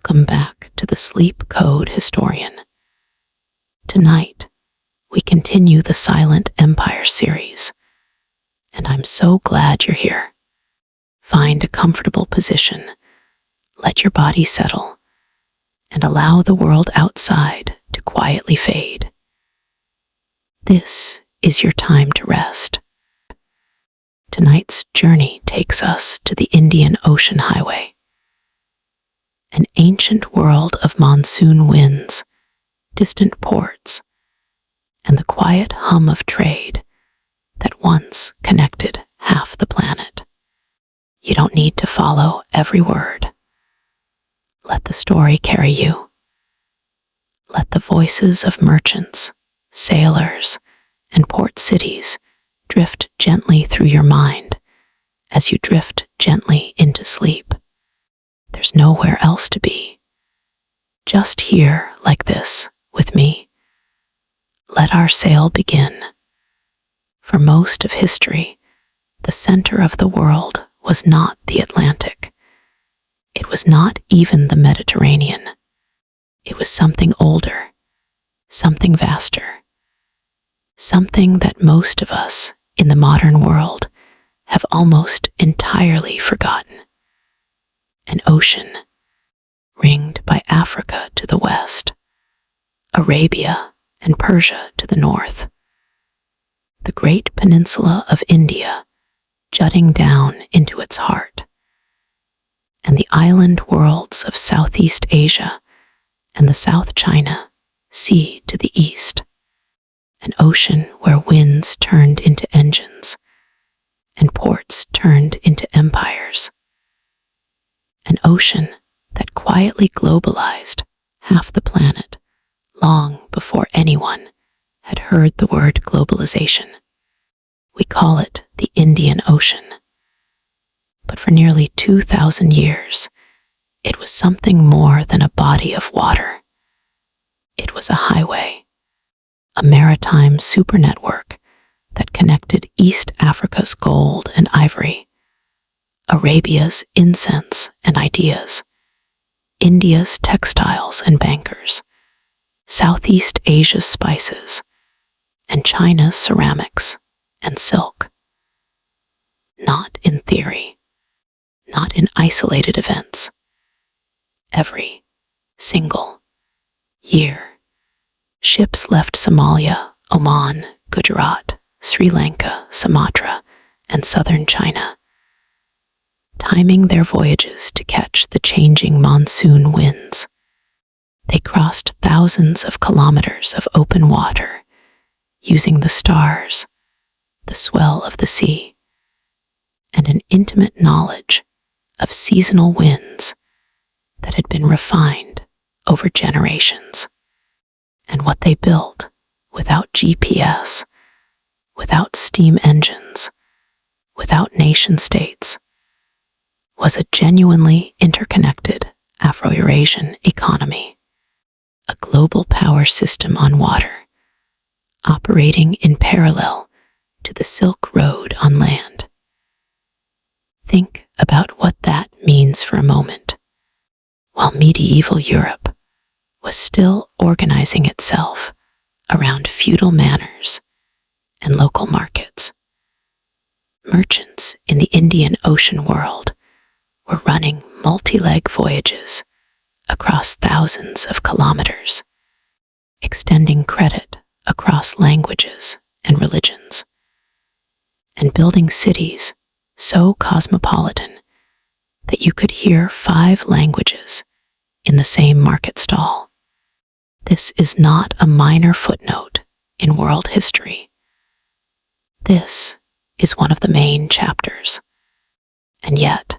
Welcome back to the Sleep Code Historian. Tonight, we continue the Silent Empire series, and I'm so glad you're here. Find a comfortable position, let your body settle, and allow the world outside to quietly fade. This is your time to rest. Tonight's journey takes us to the Indian Ocean Highway, an ancient world of monsoon winds, distant ports, and the quiet hum of trade that once connected half the planet. You don't need to follow every word. Let the story carry you. Let the voices of merchants, sailors, and port cities drift gently through your mind as you drift gently into sleep. There's nowhere else to be. Just here, like this, with me. Let our sail begin. For most of history, the center of the world was not the Atlantic. It was not even the Mediterranean. It was something older, something vaster, something that most of us in the modern world have almost entirely forgotten. An ocean ringed by Africa to the west, Arabia and Persia to the north, the great peninsula of India jutting down into its heart, and the island worlds of Southeast Asia and the South China Sea to the east. An ocean where winds turned into engines and ports turned into empires. An ocean that quietly globalized half the planet long before anyone had heard the word globalization. We call it the Indian Ocean. But for nearly 2,000 years, it was something more than a body of water. It was a highway, a maritime supernetwork that connected East Africa's gold and ivory, Arabia's incense and ideas, India's textiles and bankers, Southeast Asia's spices, and China's ceramics and silk. Not in theory, not in isolated events. Every single year, ships left Somalia, Oman, Gujarat, Sri Lanka, Sumatra, and southern China, timing their voyages to catch the changing monsoon winds. They crossed thousands of kilometers of open water, using the stars, the swell of the sea, and an intimate knowledge of seasonal winds that had been refined over generations. And what they built, without GPS, without steam engines, without nation-states, was a genuinely interconnected Afro-Eurasian economy, a global power system on water, operating in parallel to the Silk Road on land. Think about what that means for a moment. While medieval Europe was still organizing itself around feudal manors and local markets, merchants in the Indian Ocean world were running multi-leg voyages across thousands of kilometers, extending credit across languages and religions, and building cities so cosmopolitan that you could hear 5 languages in the same market stall. This is not a minor footnote in world history. This is one of the main chapters. And yet,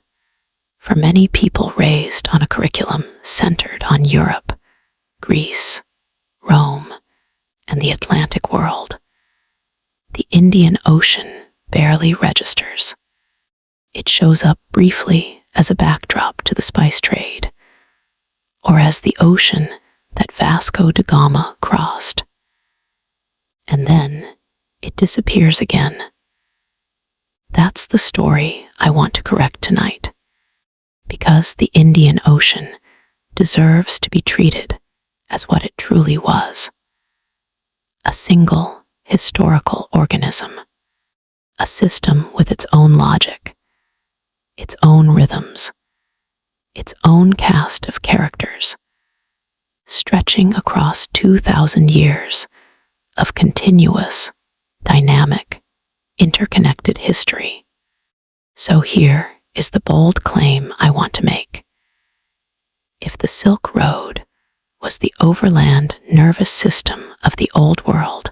for many people raised on a curriculum centered on Europe, Greece, Rome, and the Atlantic world, the Indian Ocean barely registers. It shows up briefly as a backdrop to the spice trade, or as the ocean that Vasco da Gama crossed. And then it disappears again. That's the story I want to correct tonight, because the Indian Ocean deserves to be treated as what it truly was: a single historical organism, a system with its own logic, its own rhythms, its own cast of characters, stretching across 2,000 years of continuous, dynamic, interconnected history. So here is the bold claim I want to make. If the Silk Road was the overland nervous system of the Old World,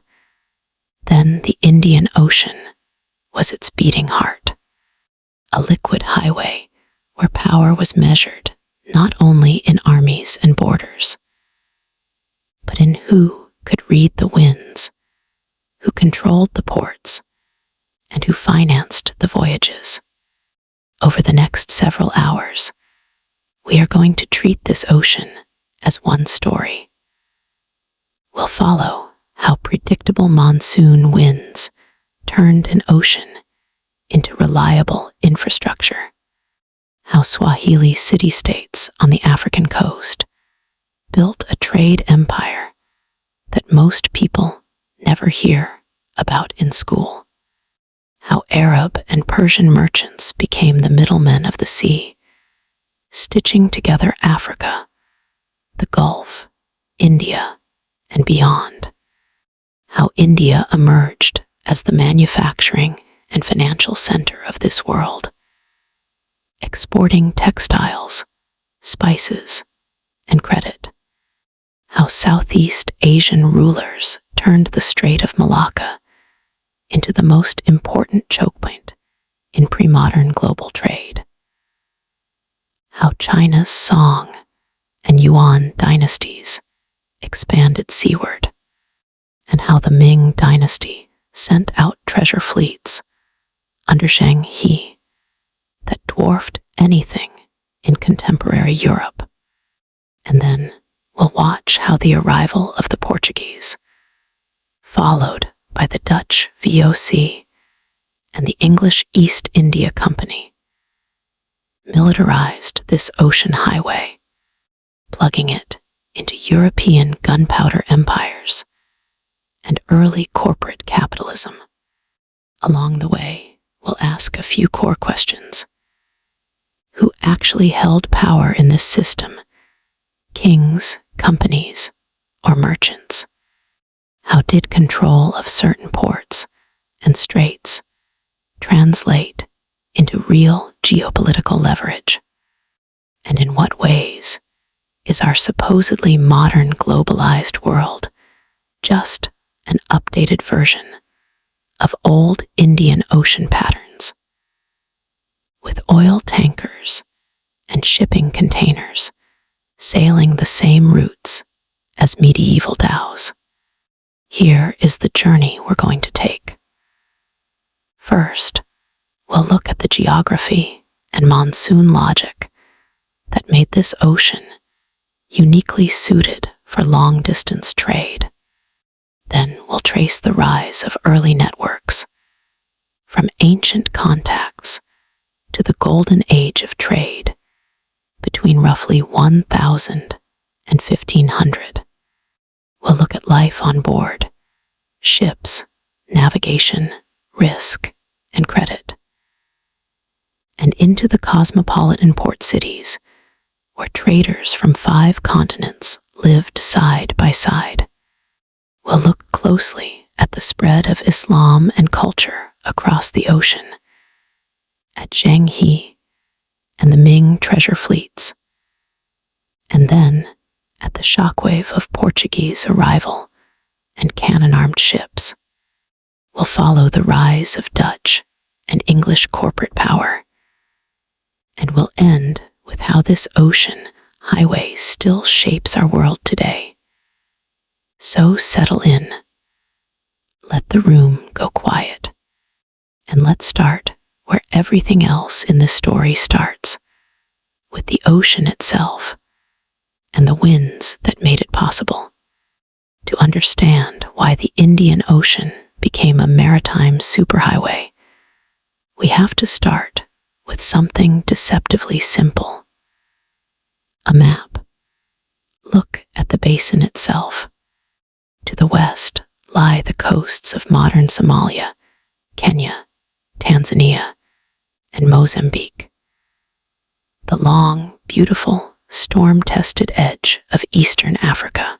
then the Indian Ocean was its beating heart, a liquid highway where power was measured not only in armies and borders, but in who could read the winds, who controlled the ports, and who financed the voyages. Over the next several hours, we are going to treat this ocean as one story. We'll follow how predictable monsoon winds turned an ocean into reliable infrastructure, how Swahili city-states on the African coast built a trade empire that most people never hear about in school, how Arab and Persian merchants became the middlemen of the sea, stitching together Africa, the Gulf, India, and beyond, how India emerged as the manufacturing and financial center of this world, exporting textiles, spices, and credit, how Southeast Asian rulers turned the Strait of Malacca into the most important choke point in pre-modern global trade, how China's Song and Yuan dynasties expanded seaward, and how the Ming dynasty sent out treasure fleets under Zheng He that dwarfed anything in contemporary Europe. And then we'll watch how the arrival of the Portuguese, followed by the Dutch VOC and the English East India Company, militarized this ocean highway, plugging it into European gunpowder empires and early corporate capitalism. Along the way, we'll ask a few core questions. Who actually held power in this system? Kings, companies, or merchants? How did control of certain ports and straits translate into real geopolitical leverage? And in what ways is our supposedly modern globalized world just an updated version of old Indian Ocean patterns? With oil tankers and shipping containers sailing the same routes as medieval dhows, here is the journey we're going to take. First, we'll look at the geography and monsoon logic that made this ocean uniquely suited for long-distance trade. Then we'll trace the rise of early networks, from ancient contacts to the golden age of trade between roughly 1000 and 1500. We'll look at life on board, ships, navigation, risk, and credit, and into the cosmopolitan port cities where traders from 5 continents lived side by side. We'll look closely at the spread of Islam and culture across the ocean, at Zheng He and the Ming treasure fleets, and then at the shockwave of Portuguese arrival and cannon-armed ships. We'll follow the rise of Dutch and English corporate power, and we'll end with how this ocean highway still shapes our world today. So settle in, let the room go quiet, and let's start where everything else in this story starts, with the ocean itself and the winds that made it possible. To understand why the Indian Ocean became a maritime superhighway, we have to start with something deceptively simple: a map. Look at the basin itself. To the west lie the coasts of modern Somalia, Kenya, Tanzania, and Mozambique. The long, beautiful, storm-tested edge of eastern Africa.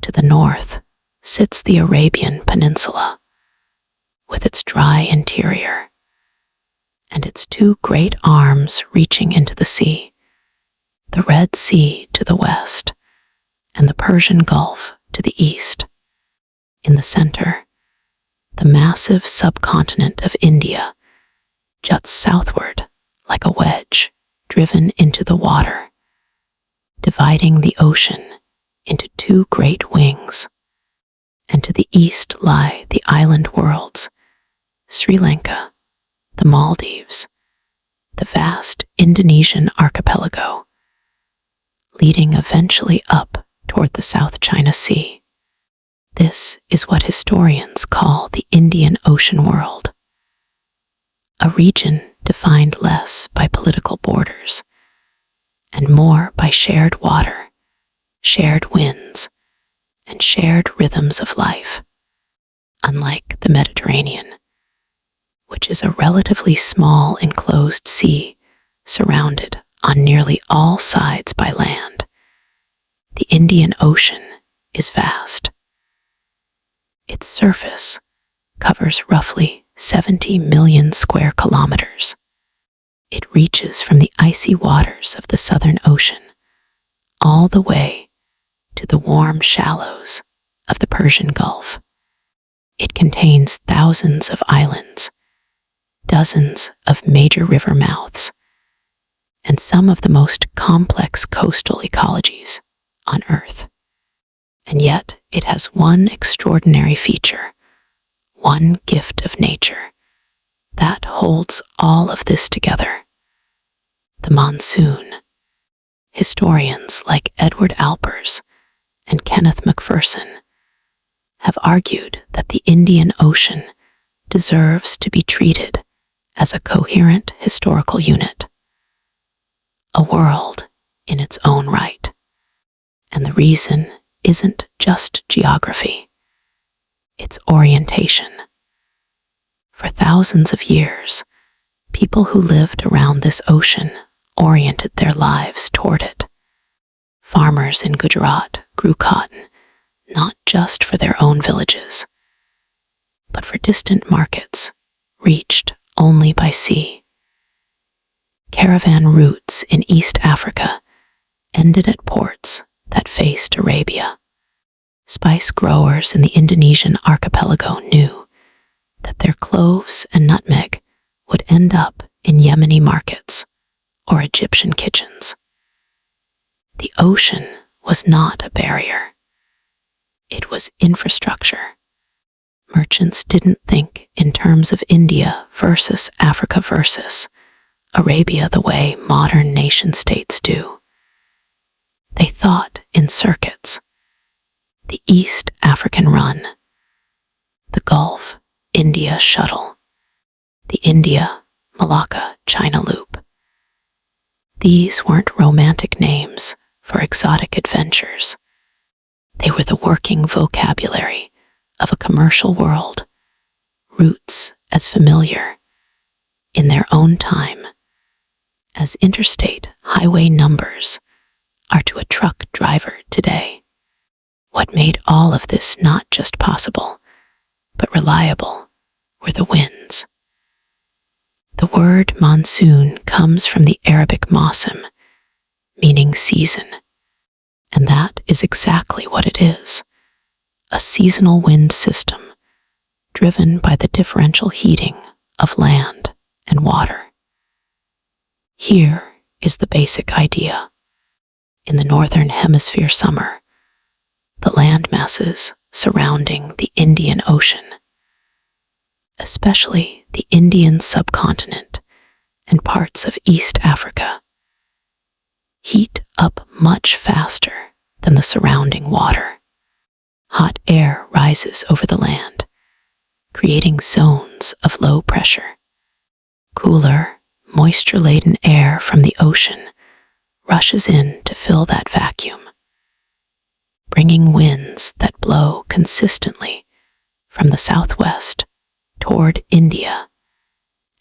To the north sits the Arabian Peninsula, with its dry interior, and its two great arms reaching into the sea, the Red Sea to the west, and the Persian Gulf to the east. In the center, the massive subcontinent of India juts southward like a wedge driven into the water, dividing the ocean into two great wings. And to the east lie the island worlds, Sri Lanka, the Maldives, the vast Indonesian archipelago, leading eventually up toward the South China Sea. This is what historians call the Indian Ocean world, a region defined less by political borders and more by shared water, shared winds, and shared rhythms of life. Unlike the Mediterranean, which is a relatively small enclosed sea surrounded on nearly all sides by land, the Indian Ocean is vast. Its surface covers roughly 70 million square kilometers. It reaches from the icy waters of the Southern Ocean all the way to the warm shallows of the Persian Gulf. It contains thousands of islands, dozens of major river mouths, and some of the most complex coastal ecologies on Earth. And yet it has one extraordinary feature, one gift of nature, that holds all of this together: the monsoon. Historians like Edward Alpers and Kenneth MacPherson have argued that the Indian Ocean deserves to be treated as a coherent historical unit, a world in its own right. And the reason isn't just geography, it's orientation. For thousands of years, people who lived around this ocean oriented their lives toward it. Farmers in Gujarat grew cotton not just for their own villages, but for distant markets reached only by sea. Caravan routes in East Africa ended at ports that faced Arabia. Spice growers in the Indonesian archipelago knew that their cloves and nutmeg would end up in Yemeni markets or Egyptian kitchens. The ocean was not a barrier. It was infrastructure. Merchants didn't think in terms of India versus Africa versus Arabia the way modern nation-states do. They thought in circuits: the East African run, the Gulf India shuttle, the India Malacca China loop. These weren't romantic names for exotic adventures. They were the working vocabulary of a commercial world, routes as familiar in their own time as interstate highway numbers are to a truck driver today. What made all of this not just possible, but reliable, were the winds. The word monsoon comes from the Arabic mawsim, meaning season, and that is exactly what it is: a seasonal wind system driven by the differential heating of land and water. Here is the basic idea. In the northern hemisphere summer, the land masses surrounding the Indian Ocean, especially the Indian subcontinent and parts of East Africa, heat up much faster than the surrounding water. Hot air rises over the land, creating zones of low pressure. Cooler, moisture-laden air from the ocean rushes in to fill that vacuum, winds that blow consistently from the southwest toward India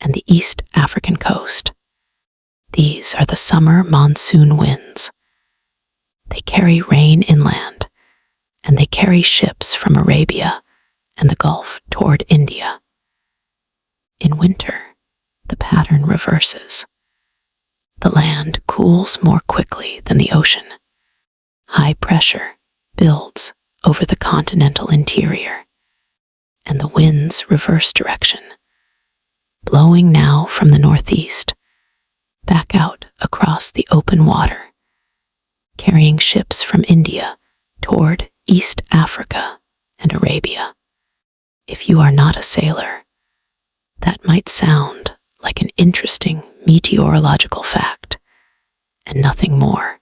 and the East African coast. These are the summer monsoon winds. They carry rain inland, and they carry ships from Arabia and the Gulf toward India. In winter, the pattern reverses. The land cools more quickly than the ocean. High pressure builds over the continental interior, and the winds reverse direction, blowing now from the northeast, back out across the open water, carrying ships from India toward East Africa and Arabia. If you are not a sailor, that might sound like an interesting meteorological fact and nothing more.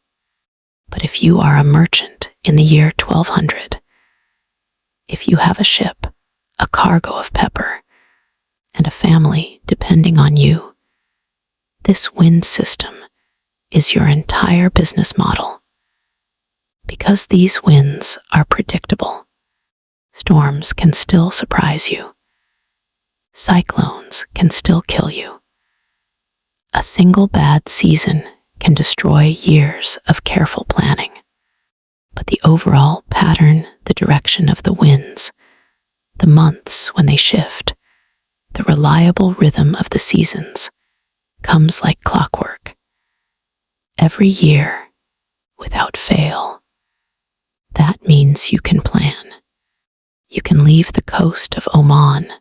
But if you are a merchant in the year 1200, if you have a ship, a cargo of pepper, and a family depending on you, this wind system is your entire business model. Because these winds are predictable, storms can still surprise you. Cyclones can still kill you. A single bad season can destroy years of careful planning. But the overall pattern, the direction of the winds, the months when they shift, the reliable rhythm of the seasons, comes like clockwork. Every year, without fail. That means you can plan. You can leave the coast of Oman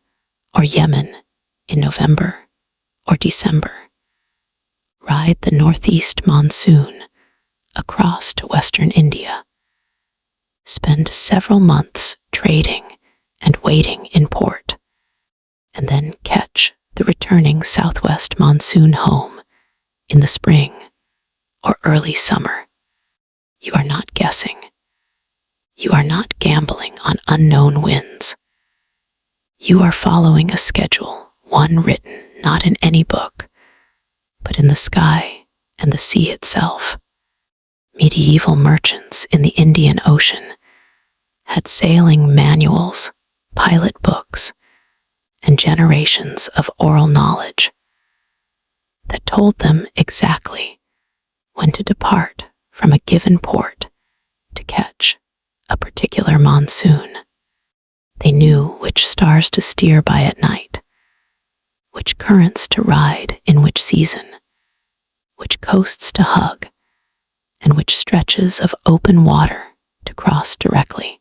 or Yemen in November or December. Ride the northeast monsoon across to western India. Spend several months trading and waiting in port, and then catch the returning southwest monsoon home in the spring or early summer. You are not guessing. You are not gambling on unknown winds. You are following a schedule, one written not in any book, but in the sky and the sea itself. Medieval merchants in the Indian Ocean had sailing manuals, pilot books, and generations of oral knowledge that told them exactly when to depart from a given port to catch a particular monsoon. They knew which stars to steer by at night, which currents to ride in which season, which coasts to hug, and which stretches of open water to cross directly.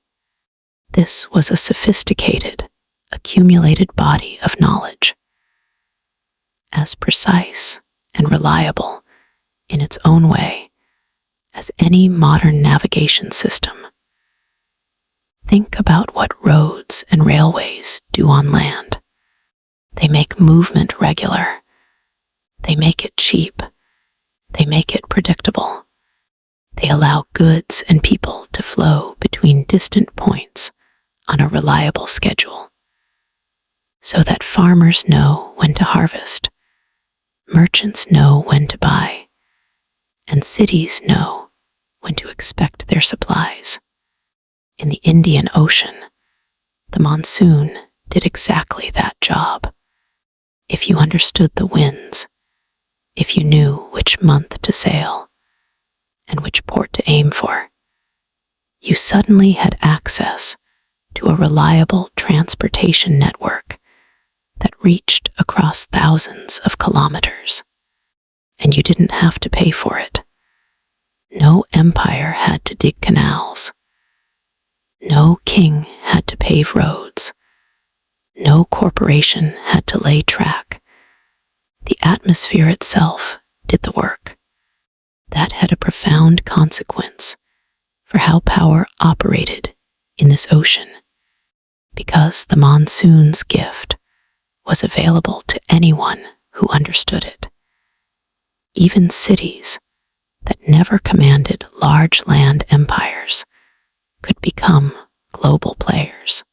This was a sophisticated, accumulated body of knowledge, as precise and reliable in its own way as any modern navigation system. Think about what roads and railways do on land. They make movement regular. They make it cheap. They make it predictable. They allow goods and people to flow between distant points on a reliable schedule, so that farmers know when to harvest, merchants know when to buy, and cities know when to expect their supplies. In the Indian Ocean, the monsoon did exactly that job. If you understood the winds, if you knew which month to sail and which port to aim for, you suddenly had access to a reliable transportation network that reached across thousands of kilometers, and you didn't have to pay for it. No empire had to dig canals. No king had to pave roads. No corporation had to lay track. The atmosphere itself did the work. That had a profound consequence for how power operated in this ocean, because the monsoon's gift was available to anyone who understood it. Even cities that never commanded large land empires could become global players.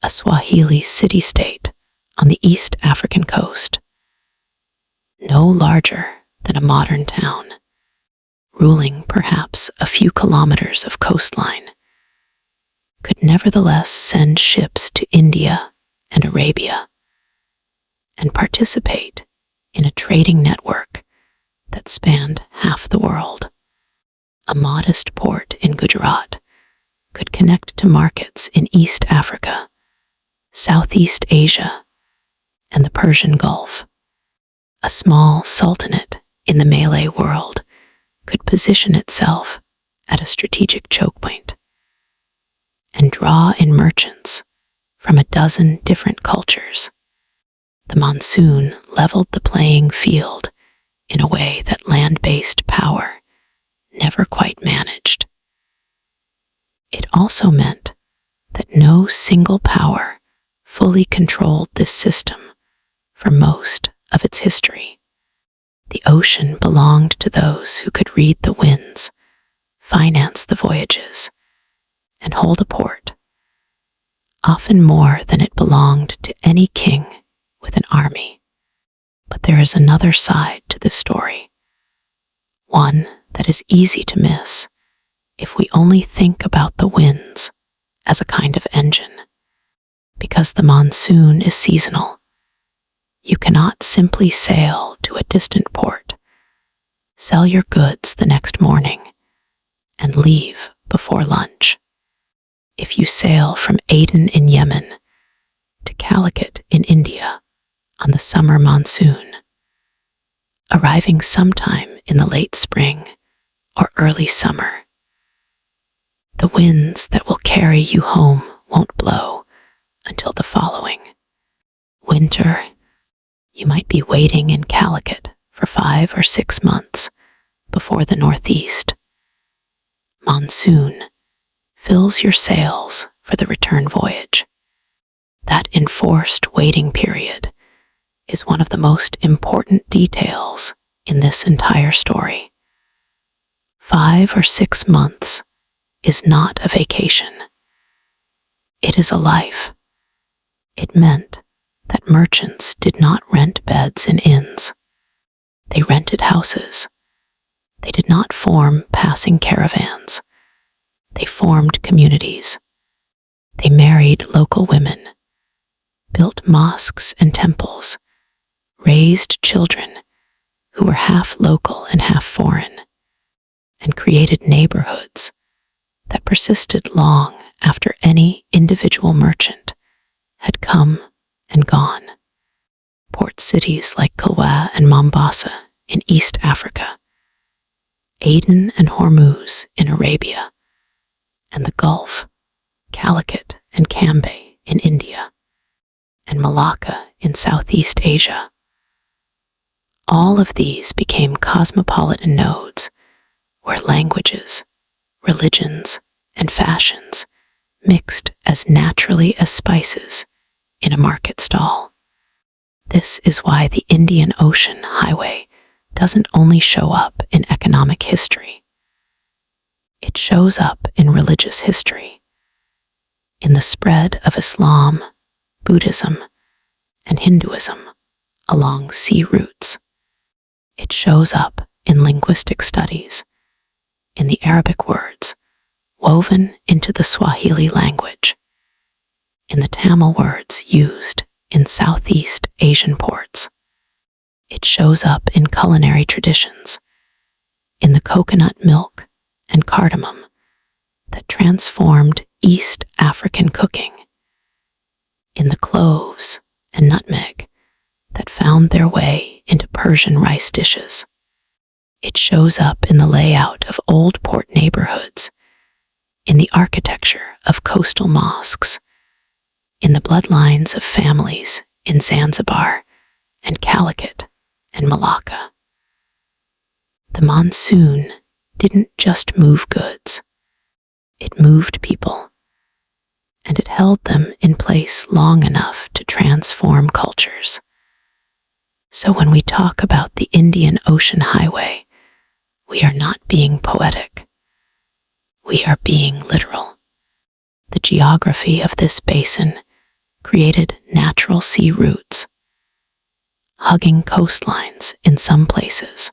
A Swahili city-state on the East African coast, no larger than a modern town, ruling perhaps a few kilometers of coastline, nevertheless send ships to India and Arabia and participate in a trading network that spanned half the world. A modest port in Gujarat could connect to markets in East Africa, Southeast Asia, and the Persian Gulf. A small sultanate in the Malay world could position itself at a strategic choke point and draw in merchants from a dozen different cultures. The monsoon leveled the playing field in a way that land-based power never quite managed. It also meant that no single power fully controlled this system for most of its history. The ocean belonged to those who could read the winds, finance the voyages, and hold a port, often more than it belonged to any king with an army. But there is another side to this story, one that is easy to miss if we only think about the winds as a kind of engine. Because the monsoon is seasonal, you cannot simply sail to a distant port, sell your goods the next morning, and leave before lunch. If you sail from Aden in Yemen to Calicut in India on the summer monsoon, arriving sometime in the late spring or early summer, the winds that will carry you home won't blow until the following winter. You might be waiting in Calicut for 5 or 6 months before the northeast monsoon fills your sails for the return voyage. That enforced waiting period is one of the most important details in this entire story. 5 or 6 months is not a vacation. It is a life. It meant that merchants did not rent beds in inns. They rented houses. They did not form passing caravans. They formed communities. They married local women, built mosques and temples, raised children who were half local and half foreign, and created neighborhoods that persisted long after any individual merchant had come and gone. Port cities like Kilwa and Mombasa in East Africa, Aden and Hormuz in Arabia, and the Gulf, Calicut and Cambay in India, and Malacca in Southeast Asia. All of these became cosmopolitan nodes where languages, religions, and fashions mixed as naturally as spices in a market stall. This is why the Indian Ocean Highway doesn't only show up in economic history. It shows up in religious history, in the spread of Islam, Buddhism, and Hinduism along sea routes. It shows up in linguistic studies, in the Arabic words woven into the Swahili language, in the Tamil words used in Southeast Asian ports. It shows up in culinary traditions, in the coconut milk and cardamom that transformed East African cooking, in the cloves and nutmeg that found their way into Persian rice dishes. It shows up in the layout of old port neighborhoods, in the architecture of coastal mosques, in the bloodlines of families in Zanzibar and Calicut and Malacca. The monsoon didn't just move goods. It moved people, and it held them in place long enough to transform cultures. So when we talk about the Indian Ocean Highway, we are not being poetic. We are being literal. The geography of this basin created natural sea routes, hugging coastlines in some places,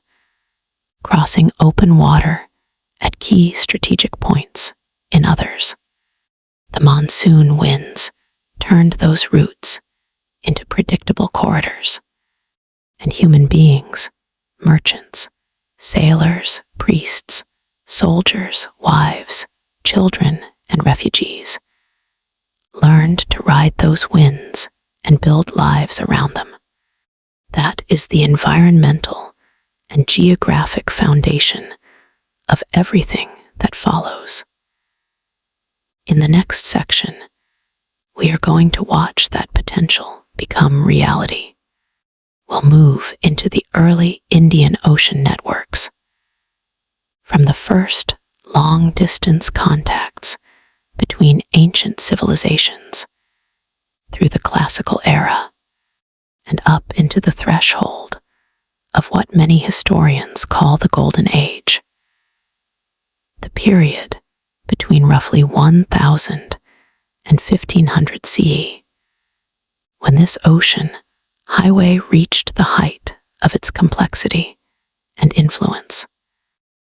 crossing open water at key strategic points in others. The monsoon winds turned those routes into predictable corridors, and human beings, merchants, sailors, priests, soldiers, wives, children, and refugees, learned to ride those winds and build lives around them. That is the environmental and geographic foundation of everything that follows. In the next section, we are going to watch that potential become reality. We'll move into the early Indian Ocean networks. From the first long-distance contacts between ancient civilizations, through the classical era, and up into the threshold of what many historians call the Golden Age. The period between roughly 1000 and 1500 CE, when this ocean highway reached the height of its complexity and influence.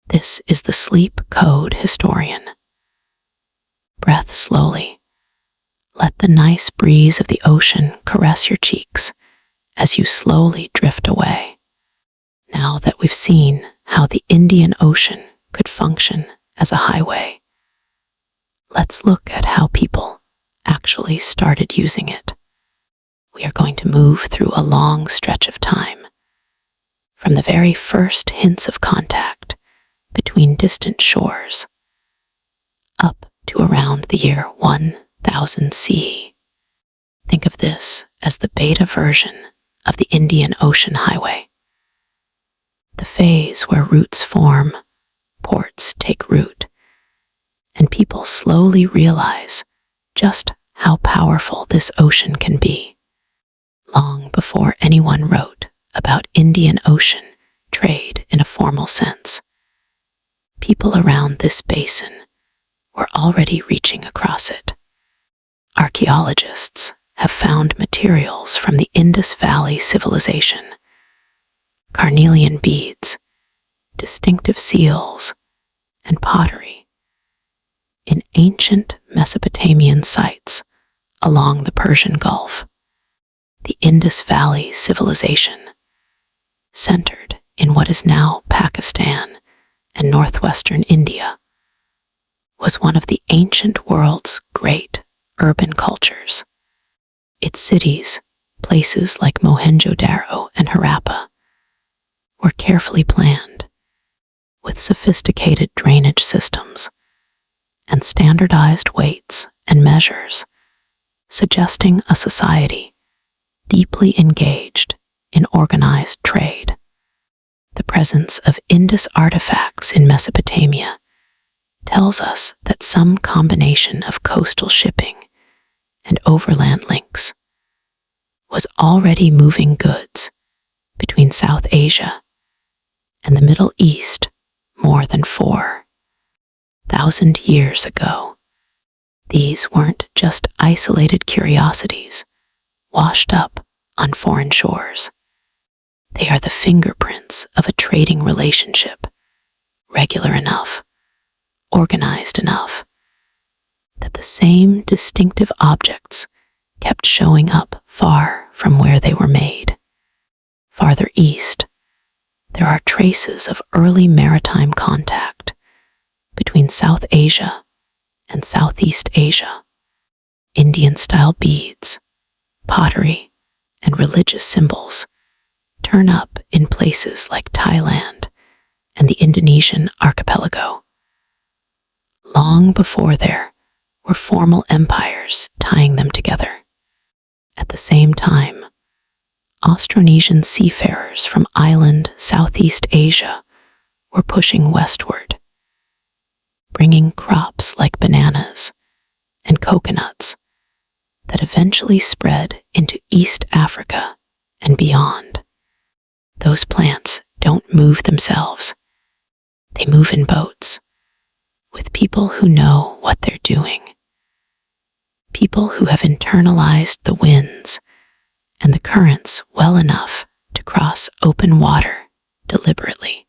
This is the sleep code historian. Breath slowly. Let the nice breeze of the ocean caress your cheeks as you slowly drift away. Now that we've seen how the Indian Ocean could function as a highway, let's look at how people actually started using it. We are going to move through a long stretch of time, from the very first hints of contact between distant shores, up to around the year 1000 CE. Think of this as the beta version of the Indian Ocean Highway. The phase where routes form, ports take root, and people slowly realize just how powerful this ocean can be. Long before anyone wrote about Indian Ocean trade in a formal sense, people around this basin were already reaching across it. Archaeologists have found materials from the Indus Valley civilization, carnelian beads, distinctive seals, and pottery in ancient Mesopotamian sites along the Persian Gulf. The Indus Valley civilization, centered in what is now Pakistan and northwestern India, was one of the ancient world's great urban cultures. Its cities, places like Mohenjo-Daro and Harappa, were carefully planned, with sophisticated drainage systems and standardized weights and measures, suggesting a society deeply engaged in organized trade. The presence of Indus artifacts in Mesopotamia tells us that some combination of coastal shipping and overland links was already moving goods between South Asia and the Middle East more than 4,000 years ago. These weren't just isolated curiosities washed up on foreign shores. They are the fingerprints of a trading relationship, regular enough, organized enough, that the same distinctive objects kept showing up far from where they were made. Farther east, there are traces of early maritime contact between South Asia and Southeast Asia. Indian-style beads, pottery, and religious symbols turn up in places like Thailand and the Indonesian archipelago. Long before there were formal empires tying them together. At the same time, Austronesian seafarers from island Southeast Asia were pushing westward, bringing crops like bananas and coconuts that eventually spread into East Africa and beyond. Those plants don't move themselves. They move in boats, with people who know what they're doing. People who have internalized the winds and the currents well enough to cross open water deliberately,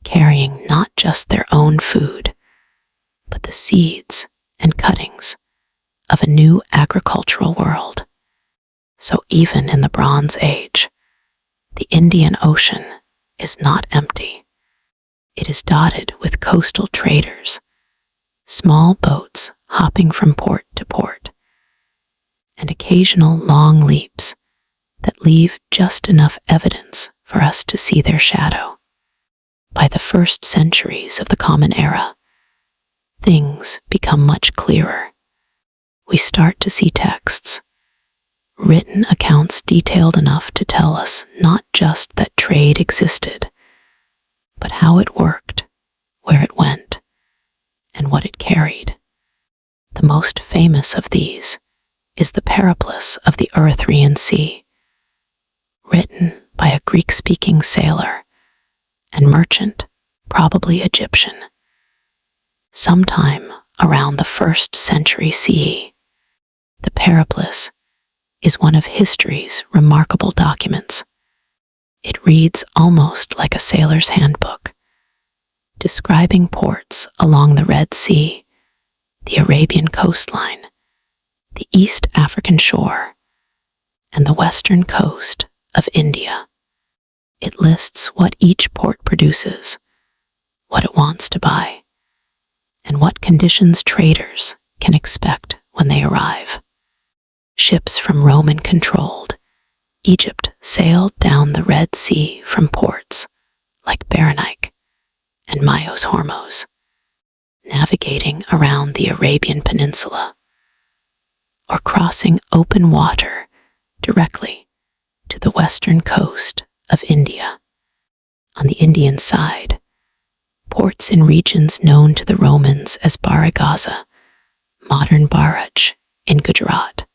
carrying not just their own food, but the seeds and cuttings of a new agricultural world. So even in the Bronze Age, the Indian Ocean is not empty. It is dotted with coastal traders, small boats hopping from port to port, and occasional long leaps that leave just enough evidence for us to see their shadow. By the first centuries of the Common Era, things become much clearer. We start to see texts, written accounts detailed enough to tell us not just that trade existed, but how it worked, where it went, and what it carried. The most famous of these is the Periplus of the Erythraean Sea, written by a Greek-speaking sailor and merchant, probably Egyptian, sometime around the 1st century CE. The Periplus is one of history's remarkable documents. It reads almost like a sailor's handbook, describing ports along the Red Sea, the Arabian coastline, the East African shore, and the western coast of India. It lists what each port produces, what it wants to buy, and what conditions traders can expect when they arrive. Ships from Roman-controlled Egypt sailed down the Red Sea from ports like Berenik and Myos Hormuz, navigating around the Arabian Peninsula, or crossing open water directly to the western coast of India. On the Indian side, ports in regions known to the Romans as Baragaza, modern Bharuch in Gujarat,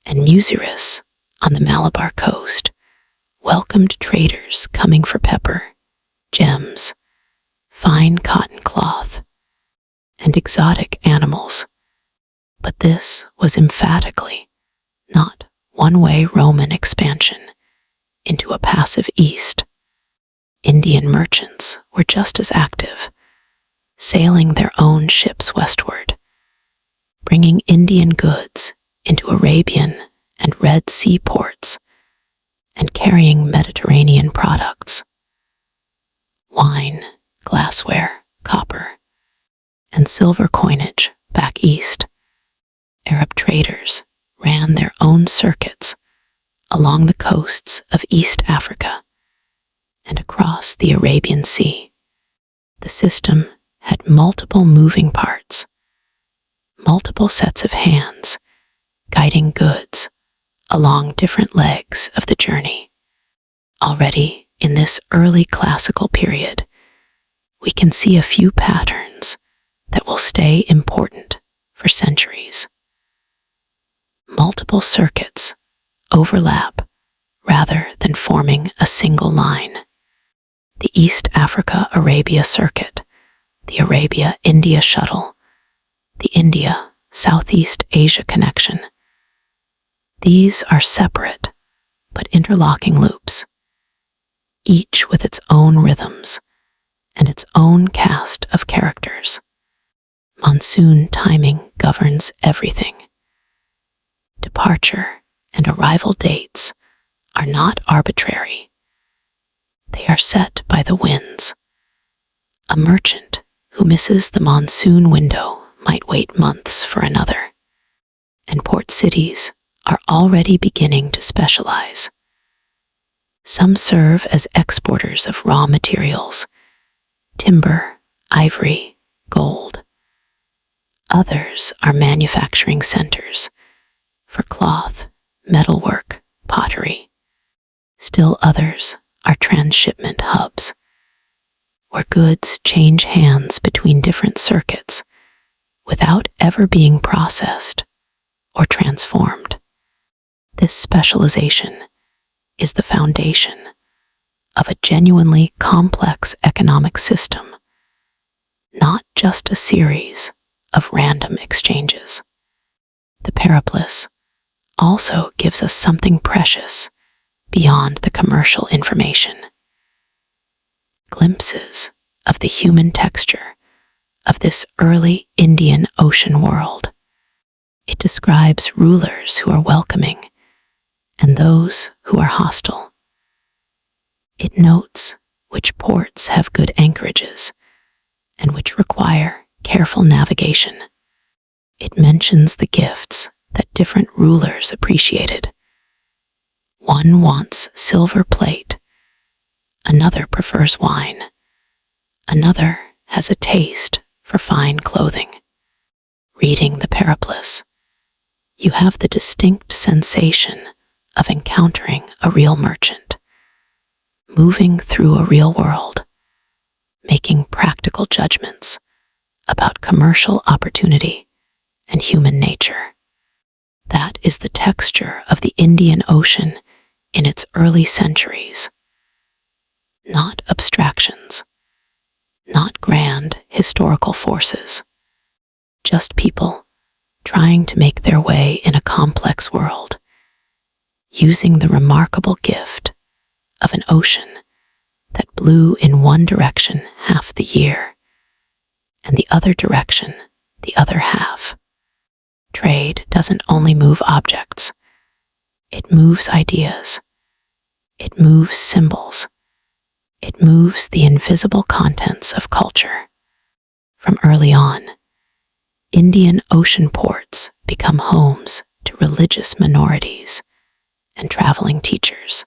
and Muziris on the Malabar coast welcomed traders coming for pepper, gems, fine cotton cloth, and exotic animals. But this was emphatically not one-way Roman expansion into a passive East. Indian merchants were just as active, sailing their own ships westward, bringing Indian goods into Arabian and Red Sea ports, and carrying Mediterranean products, wine, glassware, copper, and silver coinage back east. Arab traders ran their own circuits along the coasts of East Africa and across the Arabian Sea. The system had multiple moving parts, multiple sets of hands guiding goods along different legs of the journey. Already in this early classical period, we can see a few patterns that will stay important for centuries. Multiple circuits overlap rather than forming a single line. The East Africa-Arabia circuit, the Arabia-India shuttle, the India-Southeast Asia connection. These are separate but interlocking loops, each with its own rhythms and its own cast of characters. Monsoon timing governs everything. Departure and arrival dates are not arbitrary. They are set by the winds. A merchant who misses the monsoon window might wait months for another, and port cities are already beginning to specialize. Some serve as exporters of raw materials, timber, ivory, gold. Others are manufacturing centers for cloth, metalwork, pottery. Still others are transshipment hubs, where goods change hands between different circuits without ever being processed or transformed. This specialization is the foundation of a genuinely complex economic system, not just a series of random exchanges. The Periplus also gives us something precious beyond the commercial information. Glimpses of the human texture of this early Indian Ocean world. It describes rulers who are welcoming and those who are hostile. It notes which ports have good anchorages and which require careful navigation. It mentions the gifts that different rulers appreciated. One wants silver plate, another prefers wine, another has a taste for fine clothing. Reading the Periplus, you have the distinct sensation of encountering a real merchant, moving through a real world, making practical judgments about commercial opportunity and human nature. That is the texture of the Indian Ocean in its early centuries. Not abstractions, not grand historical forces, just people trying to make their way in a complex world, using the remarkable gift of an ocean that blew in one direction half the year and the other direction the other half. Trade doesn't only move objects, it moves ideas, it moves symbols, it moves the invisible contents of culture. From early on, Indian ocean ports become homes to religious minorities and traveling teachers,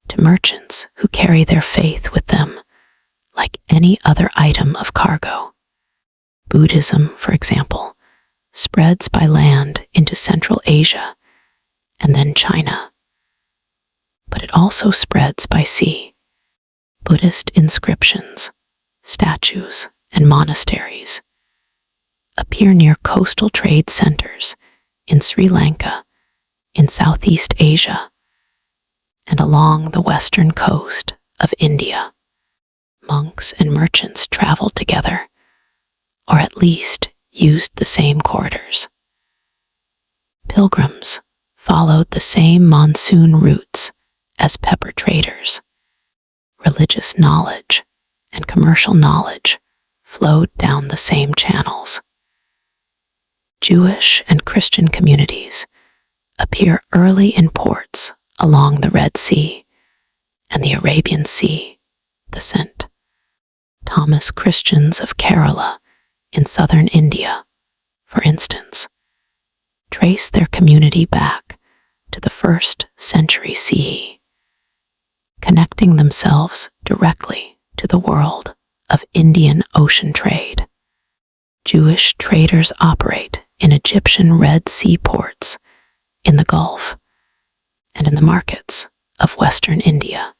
to merchants who carry their faith with them like any other item of cargo. Buddhism, for example, spreads by land into Central Asia and then China, but it also spreads by sea. Buddhist inscriptions, statues, and monasteries appear near coastal trade centers in Sri Lanka, in Southeast Asia, and along the western coast of India. Monks and merchants traveled together, or at least used the same corridors. Pilgrims followed the same monsoon routes as pepper traders. Religious knowledge and commercial knowledge flowed down the same channels. Jewish and Christian communities appear early in ports along the Red Sea and the Arabian Sea, the Sent. Thomas Christians of Kerala in southern India, for instance, trace their community back to the 1st century CE, connecting themselves directly to the world of Indian Ocean trade. Jewish traders operate in Egyptian Red Sea ports, in the Gulf, and in the markets of Western India.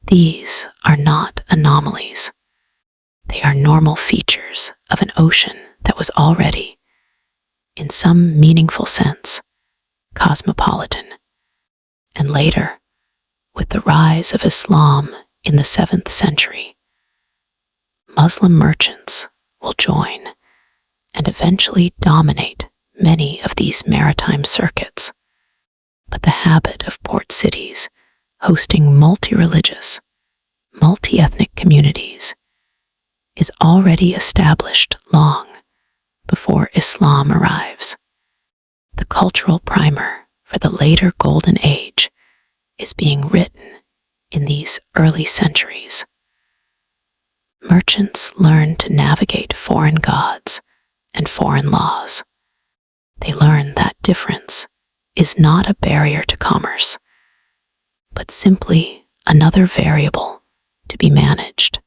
These are not anomalies. They are normal features of an ocean that was already, in some meaningful sense, cosmopolitan. And later, with the rise of Islam in the 7th century, Muslim merchants will join and eventually dominate many of these maritime circuits. But the habit of port cities hosting multi-religious, multi-ethnic communities is already established long before Islam arrives. The cultural primer for the later Golden Age is being written in these early centuries. Merchants learn to navigate foreign gods and foreign laws. They learn that difference is not a barrier to commerce, but simply another variable to be managed.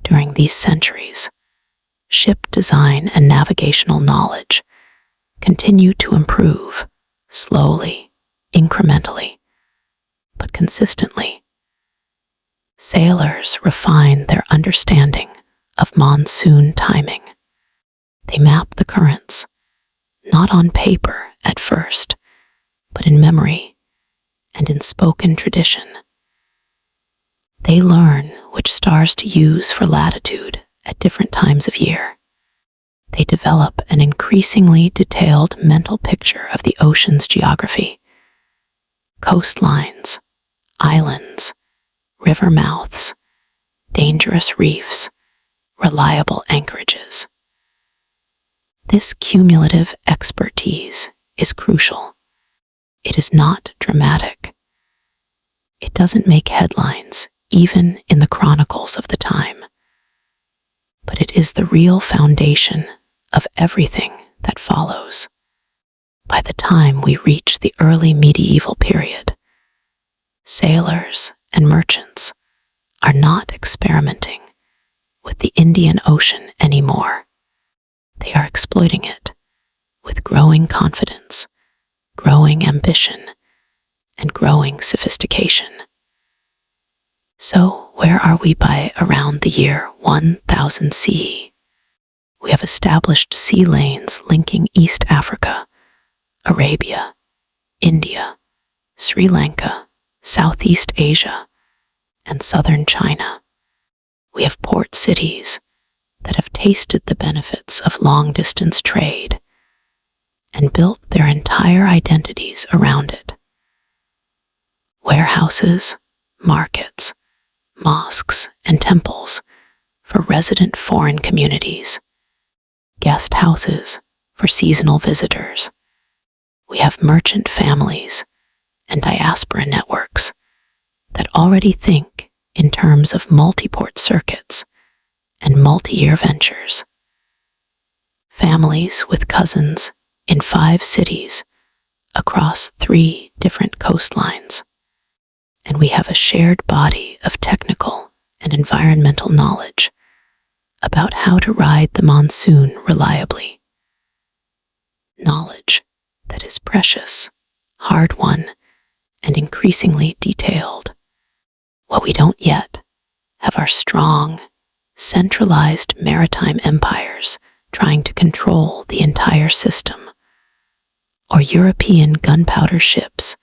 During these centuries, ship design and navigational knowledge continue to improve, slowly, incrementally, but consistently. Sailors refine their understanding of monsoon timing. They map the currents, not on paper at first, but in memory and in spoken tradition. They learn which stars to use for latitude at different times of year. They develop an increasingly detailed mental picture of the ocean's geography: coastlines, islands, river mouths, dangerous reefs, reliable anchorages. This cumulative expertise is crucial. It is not dramatic. It doesn't make headlines, even in the chronicles of the time. But it is the real foundation of everything that follows. By the time we reach the early medieval period, sailors and merchants are not experimenting with the Indian Ocean anymore. They are exploiting it with growing confidence, growing ambition, and growing sophistication. So, where are we by around the year 1000 CE? We have established sea lanes linking East Africa, Arabia, India, Sri Lanka, Southeast Asia, and southern China. We have port cities that have tasted the benefits of long-distance trade and built their entire identities around it. Warehouses, markets, mosques, and temples for resident foreign communities, guest houses for seasonal visitors. We have merchant families and diaspora networks that already think in terms of multi-port circuits and multi-year ventures. Families with cousins in 5 cities across 3 different coastlines. And we have a shared body of technical and environmental knowledge about how to ride the monsoon reliably. Knowledge that is precious, hard-won, and increasingly detailed. What we don't yet have are strong, centralized maritime empires trying to control the entire system, or European gunpowder ships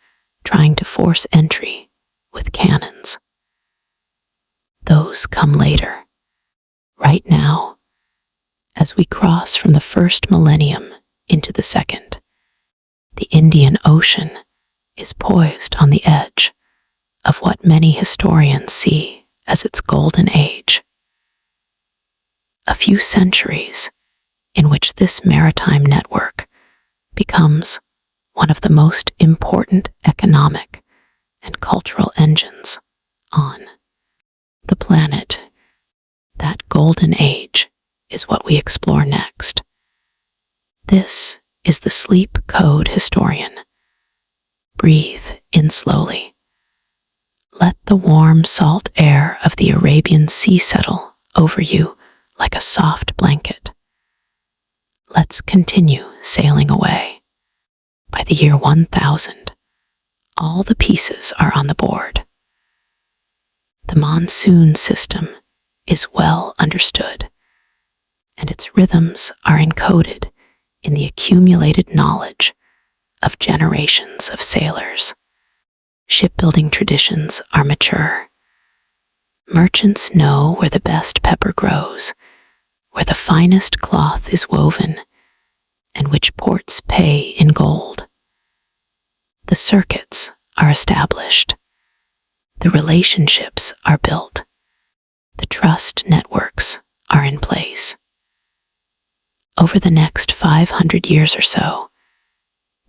trying to force entry with cannons. Those come later. Right now, as we cross from the first millennium into the second, the Indian Ocean is poised on the edge of what many historians see as its golden age. A few centuries in which this maritime network becomes one of the most important economic and cultural engines on the planet. That golden age is what we explore next. This is the Sleep Code Historian. Breathe in slowly. Let the warm, salt air of the Arabian Sea settle over you like a soft blanket. Let's continue sailing away. By the year 1000, all the pieces are on the board. The monsoon system is well understood, and its rhythms are encoded in the accumulated knowledge of generations of sailors. Shipbuilding traditions are mature. Merchants know where the best pepper grows, where the finest cloth is woven, and which ports pay in gold. The circuits are established. The relationships are built. The trust networks are in place. Over the next 500 years or so,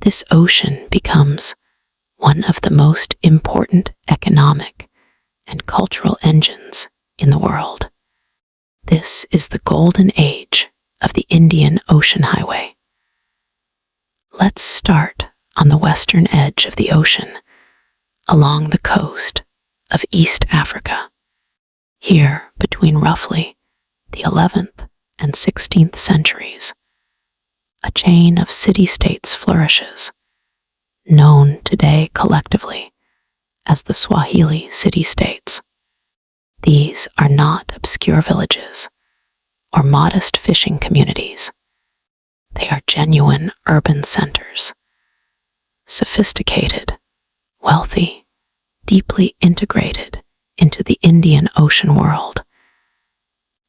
this ocean becomes one of the most important economic and cultural engines in the world. This is the golden age of the Indian Ocean Highway. Let's start on the western edge of the ocean, along the coast of East Africa. Here, between roughly the 11th and 16th centuries, a chain of city-states flourishes, known today collectively as the Swahili city-states. These are not obscure villages or modest fishing communities. They are genuine urban centers, sophisticated, wealthy, deeply integrated into the Indian Ocean world,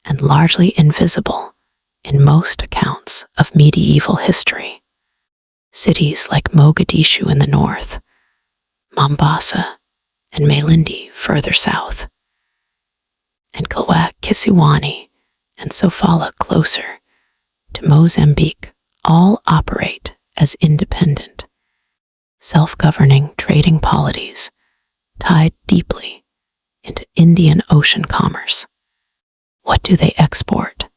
and largely invisible in most accounts of medieval history. Cities like Mogadishu in the north, Mombasa and Malindi further south, and Kilwa, Kisiwani, and Sofala closer to Mozambique all operate as independent, self-governing trading polities tied deeply into Indian Ocean commerce. What do they export?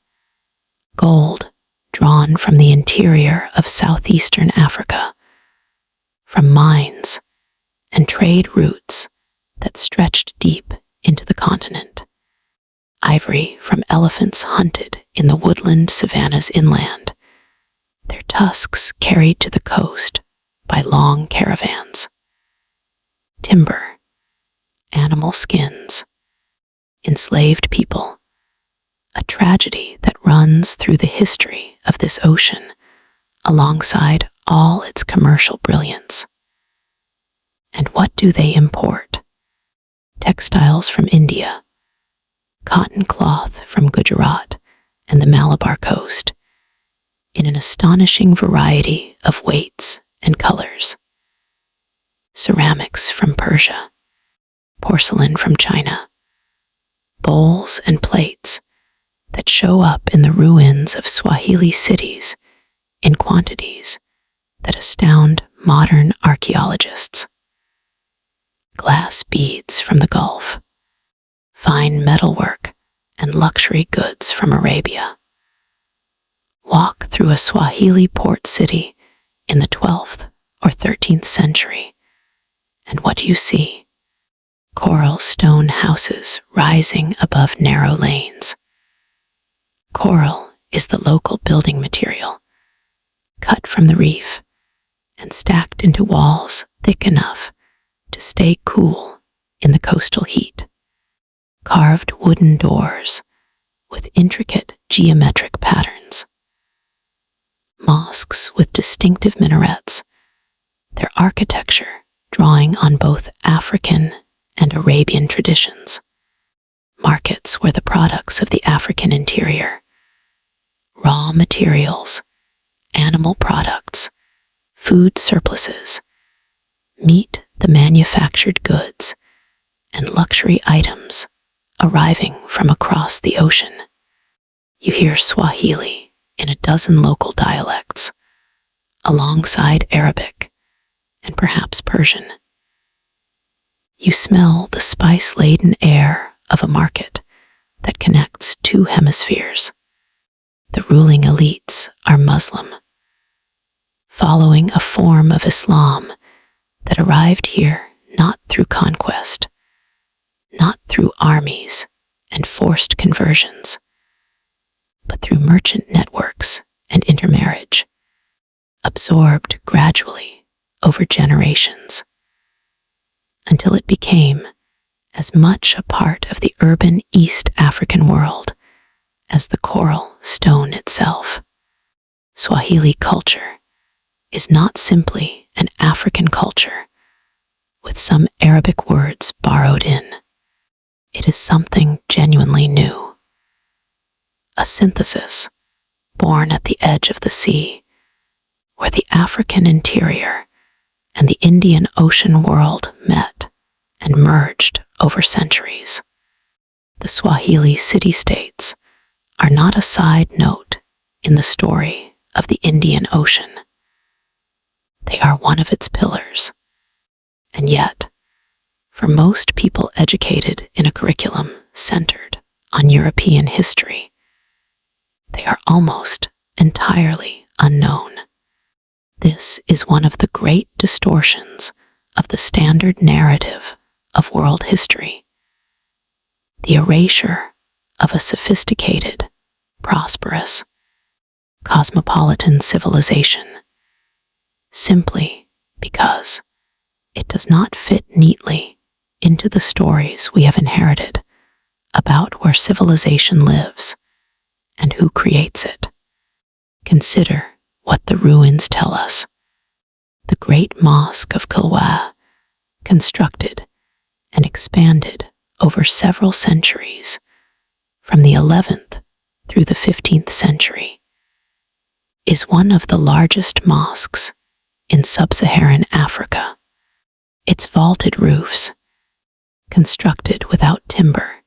Gold, drawn from the interior of southeastern Africa, from mines and trade routes that stretched deep into the continent. Ivory from elephants hunted in the woodland savannas inland, their tusks carried to the coast by long caravans. Timber, animal skins, enslaved people, a tragedy that runs through the history of this ocean alongside all its commercial brilliance. And what do they import? Textiles from India, cotton cloth from Gujarat and the Malabar coast, in an astonishing variety of weights and colors. Ceramics from Persia, porcelain from China, bowls and plates that show up in the ruins of Swahili cities in quantities that astound modern archaeologists. Glass beads from the Gulf, fine metalwork and luxury goods from Arabia. Walk through a Swahili port city in the 12th or 13th century, and what do you see? Coral stone houses rising above narrow lanes. Coral is the local building material, cut from the reef and stacked into walls thick enough to stay cool in the coastal heat. Carved wooden doors with intricate geometric patterns. Mosques with distinctive minarets, their architecture drawing on both African and Arabian traditions. Markets where the products of the African interior, raw materials, animal products, food surpluses, meet the manufactured goods and luxury items arriving from across the ocean. You hear Swahili in a dozen local dialects, alongside Arabic and perhaps Persian. You smell the spice-laden air of a market that connects two hemispheres. The ruling elites are Muslim, following a form of Islam that arrived here not through conquest, not through armies and forced conversions, but through merchant networks and intermarriage, absorbed gradually over generations, until it became as much a part of the urban East African world as the coral stone itself. Swahili culture is not simply an African culture with some Arabic words borrowed in. It is something genuinely new. A synthesis born at the edge of the sea, where the African interior and the Indian Ocean world met and merged over centuries. The Swahili city-states are not a side note in the story of the Indian Ocean. They are one of its pillars. And yet, for most people educated in a curriculum centered on European history, they are almost entirely unknown. This is one of the great distortions of the standard narrative of world history. The erasure of a sophisticated, prosperous, cosmopolitan civilization, simply because it does not fit neatly into the stories we have inherited about where civilization lives and who creates it. Consider what the ruins tell us. The great mosque of Kilwa, constructed and expanded over several centuries, from the 11th through the 15th century, is one of the largest mosques in sub-Saharan Africa. Its vaulted roofs, constructed without timber,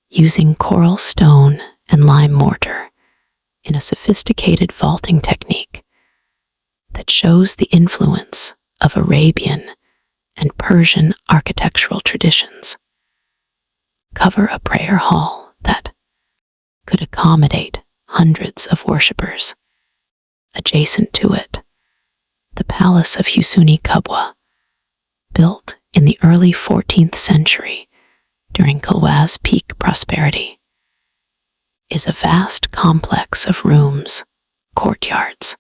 using coral stone and lime mortar, in a sophisticated vaulting technique that shows the influence of Arabian and Persian architectural traditions. Cover a prayer hall that could accommodate hundreds of worshippers. Adjacent to it, the Palace of Husuni Kubwa, built in the early 14th century during Kilwa's peak prosperity, is a vast complex of rooms, courtyards,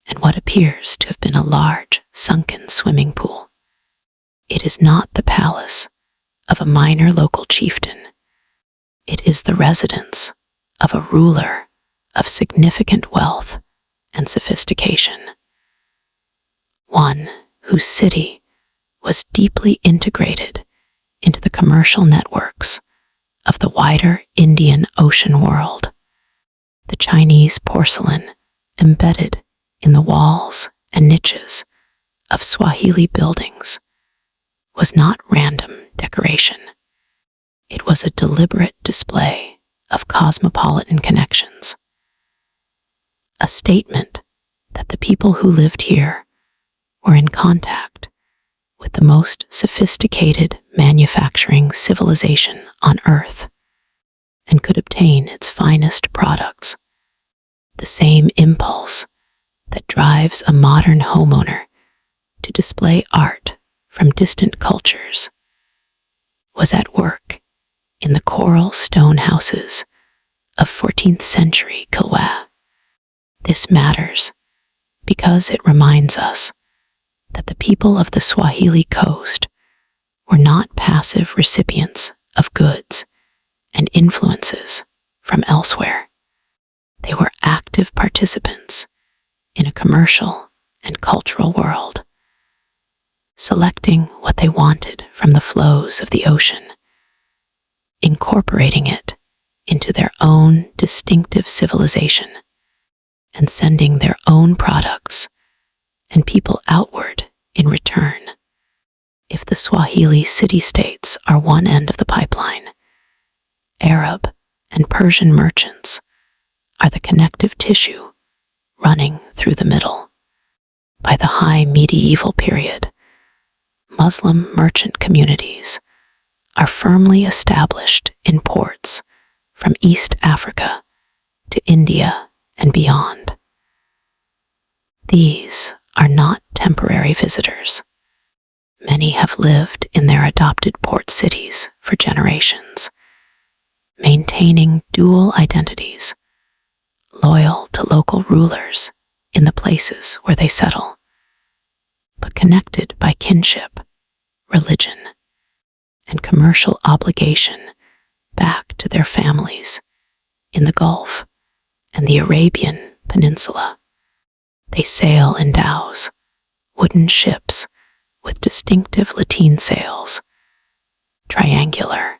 and what appears to have been a large, sunken swimming pool. It is not the palace of a minor local chieftain. It is the residence of a ruler of significant wealth and sophistication, one whose city was deeply integrated into the commercial networks of the wider Indian Ocean world. The Chinese porcelain embedded in the walls and niches of Swahili buildings was not random decoration. It was a deliberate display of cosmopolitan connections, a statement that the people who lived here were in contact with the most sophisticated manufacturing civilization on Earth and could obtain its finest products. The same impulse that drives a modern homeowner to display art from distant cultures was at work in the coral stone houses of 14th century Kilwa. This matters because it reminds us that the people of the Swahili coast were not passive recipients of goods and influences from elsewhere. They were active participants in a commercial and cultural world, selecting what they wanted from the flows of the ocean, incorporating it into their own distinctive civilization, and sending their own products and people outward in return. If the Swahili city-states are one end of the pipeline, Arab and Persian merchants are the connective tissue running through the middle. By the high medieval period, Muslim merchant communities are firmly established in ports from East Africa to India and beyond. These are not temporary visitors. Many have lived in their adopted port cities for generations, maintaining dual identities, loyal to local rulers in the places where they settle, but connected by kinship, religion, and commercial obligation back to their families in the Gulf and the Arabian Peninsula. They sail in dhows, wooden ships with distinctive lateen sails, triangular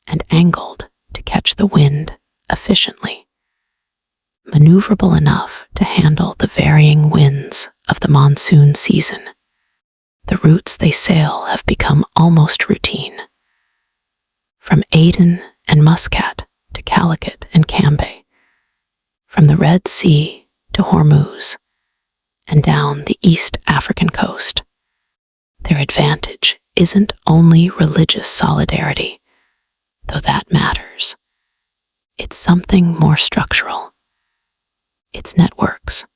and angled to catch the wind efficiently, maneuverable enough to handle the varying winds of the monsoon season. The routes they sail have become almost routine. From Aden and Muscat to Calicut and Cambay, from the Red Sea to Hormuz, and down the East African coast. Their advantage isn't only religious solidarity, though that matters. It's something more structural. It's networks.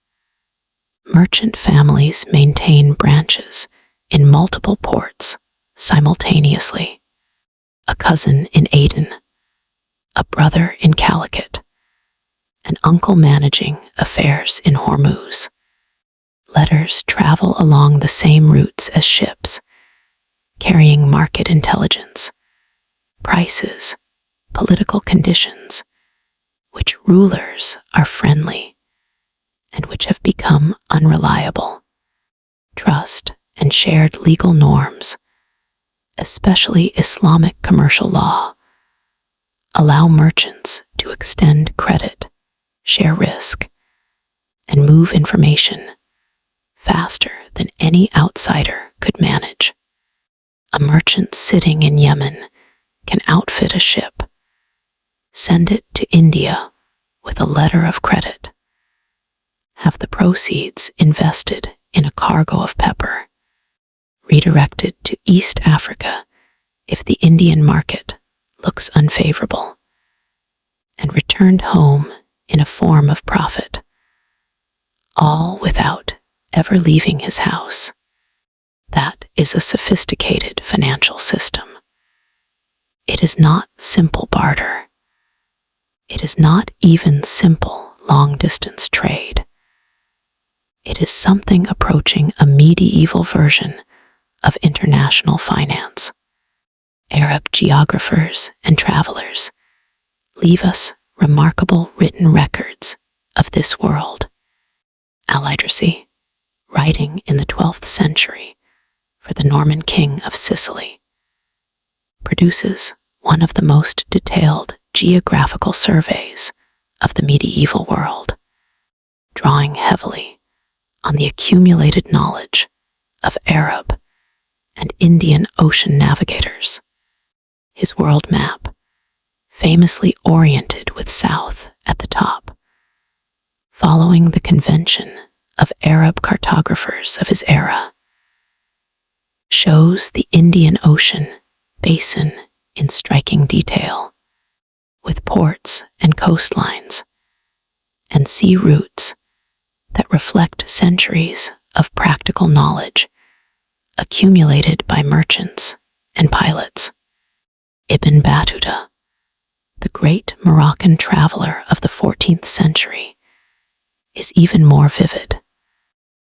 Merchant families maintain branches in multiple ports simultaneously. A cousin in Aden, a brother in Calicut, an uncle managing affairs in Hormuz. Letters travel along the same routes as ships, carrying market intelligence, prices, political conditions, which rulers are friendly and which have become unreliable. Trust and shared legal norms, especially Islamic commercial law, allow merchants to extend credit, share risk, and move information faster than any outsider could manage. A merchant sitting in Yemen can outfit a ship, send it to India with a letter of credit, have the proceeds invested in a cargo of pepper, redirected to East Africa if the Indian market looks unfavorable, and returned home in a form of profit, all without ever leaving his house. That is a sophisticated financial system. It is not simple barter. It is not even simple long-distance trade. It is something approaching a medieval version of international finance. Arab geographers and travelers leave us remarkable written records of this world. Al-Idrisi, writing in the 12th century for the Norman king of Sicily, produces one of the most detailed geographical surveys of the medieval world, drawing heavily on the accumulated knowledge of Arab and Indian Ocean navigators. His world map, famously oriented with south at the top, following the convention of Arab cartographers of his era, shows the Indian Ocean basin in striking detail, with ports and coastlines and sea routes that reflect centuries of practical knowledge accumulated by merchants and pilots. Ibn Battuta, the great Moroccan traveler of the 14th century, is even more vivid.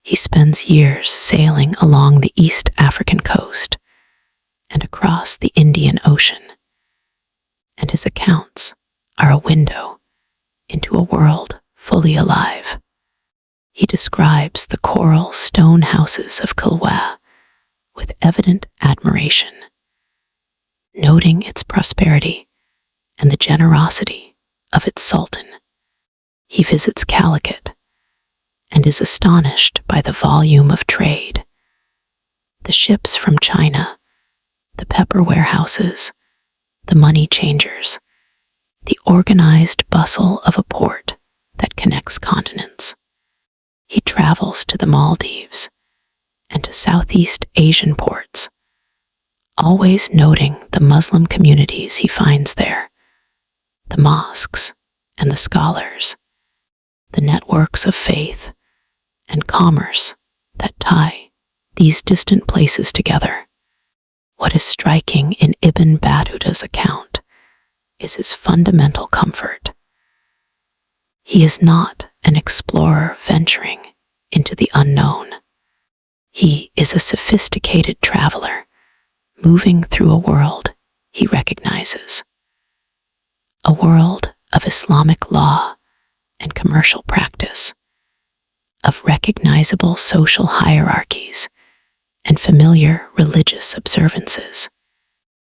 He spends years sailing along the East African coast and across the Indian Ocean, and his accounts are a window into a world fully alive. He describes the coral stone houses of Kilwa with evident admiration, noting its prosperity and the generosity of its sultan. He visits Calicut and is astonished by the volume of trade. The ships from China, the pepper warehouses, the money changers, the organized bustle of a port that connects continents. He travels to the Maldives and to Southeast Asian ports, always noting the Muslim communities he finds there, the mosques and the scholars, the networks of faith and commerce that tie these distant places together. What is striking in Ibn Battuta's account is his fundamental comfort. He is not an explorer venturing into the unknown. He is a sophisticated traveler moving through a world he recognizes, a world of Islamic law and commercial practice, of recognizable social hierarchies and familiar religious observances,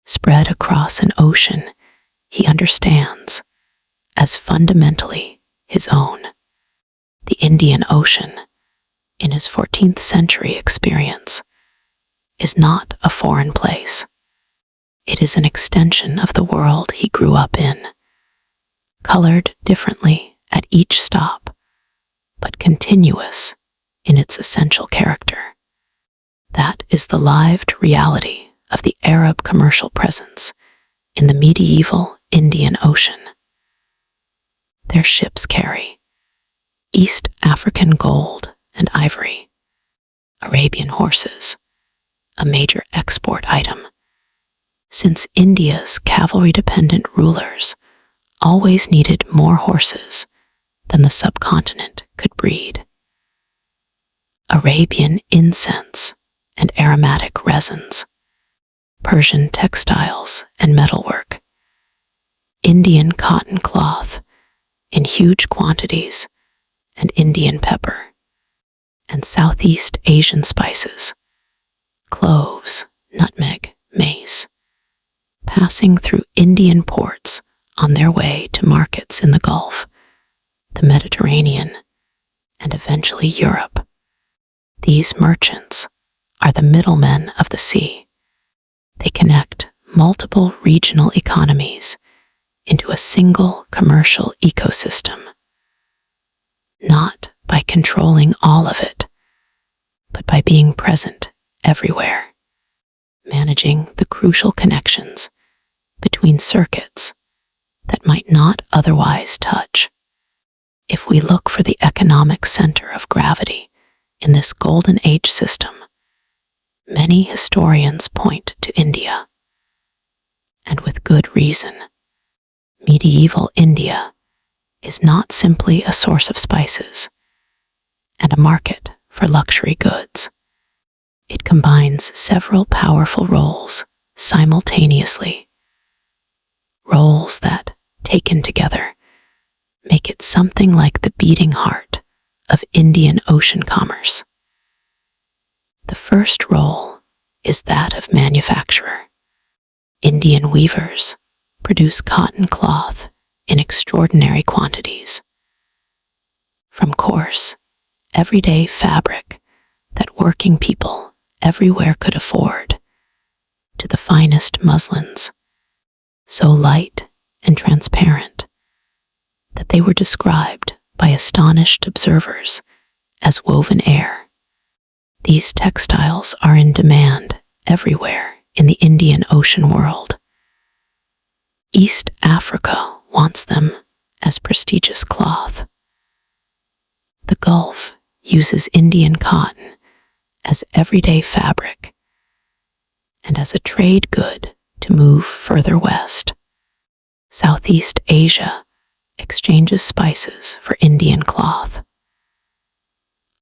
spread across an ocean he understands as fundamentally his own. The Indian Ocean, in his 14th century experience, is not a foreign place. It is an extension of the world he grew up in, colored differently at each stop, but continuous in its essential character. That is the lived reality of the Arab commercial presence in the medieval Indian Ocean. Their ships carry East African gold and ivory, Arabian horses, a major export item, since India's cavalry-dependent rulers always needed more horses than the subcontinent could breed. Arabian incense and aromatic resins, Persian textiles and metalwork, Indian cotton cloth in huge quantities, and Indian pepper, and Southeast Asian spices, cloves, nutmeg, mace, passing through Indian ports on their way to markets in the Gulf, the Mediterranean, and eventually Europe. These merchants are the middlemen of the sea. They connect multiple regional economies into a single commercial ecosystem, not by controlling all of it, but by being present everywhere, managing the crucial connections between circuits that might not otherwise touch. If we look for the economic center of gravity in this golden age system, many historians point to India. And with good reason. Medieval India is not simply a source of spices and a market for luxury goods. It combines several powerful roles simultaneously, roles that, taken together, make it something like the beating heart of Indian ocean commerce. The first role is that of manufacturer. Indian weavers produce cotton cloth in extraordinary quantities. From coarse, everyday fabric that working people everywhere could afford, to the finest muslins, so light and transparent that they were described by astonished observers as woven air. These textiles are in demand everywhere in the Indian Ocean world. East Africa wants them as prestigious cloth. The Gulf uses Indian cotton as everyday fabric and as a trade good to move further west. Southeast Asia exchanges spices for Indian cloth.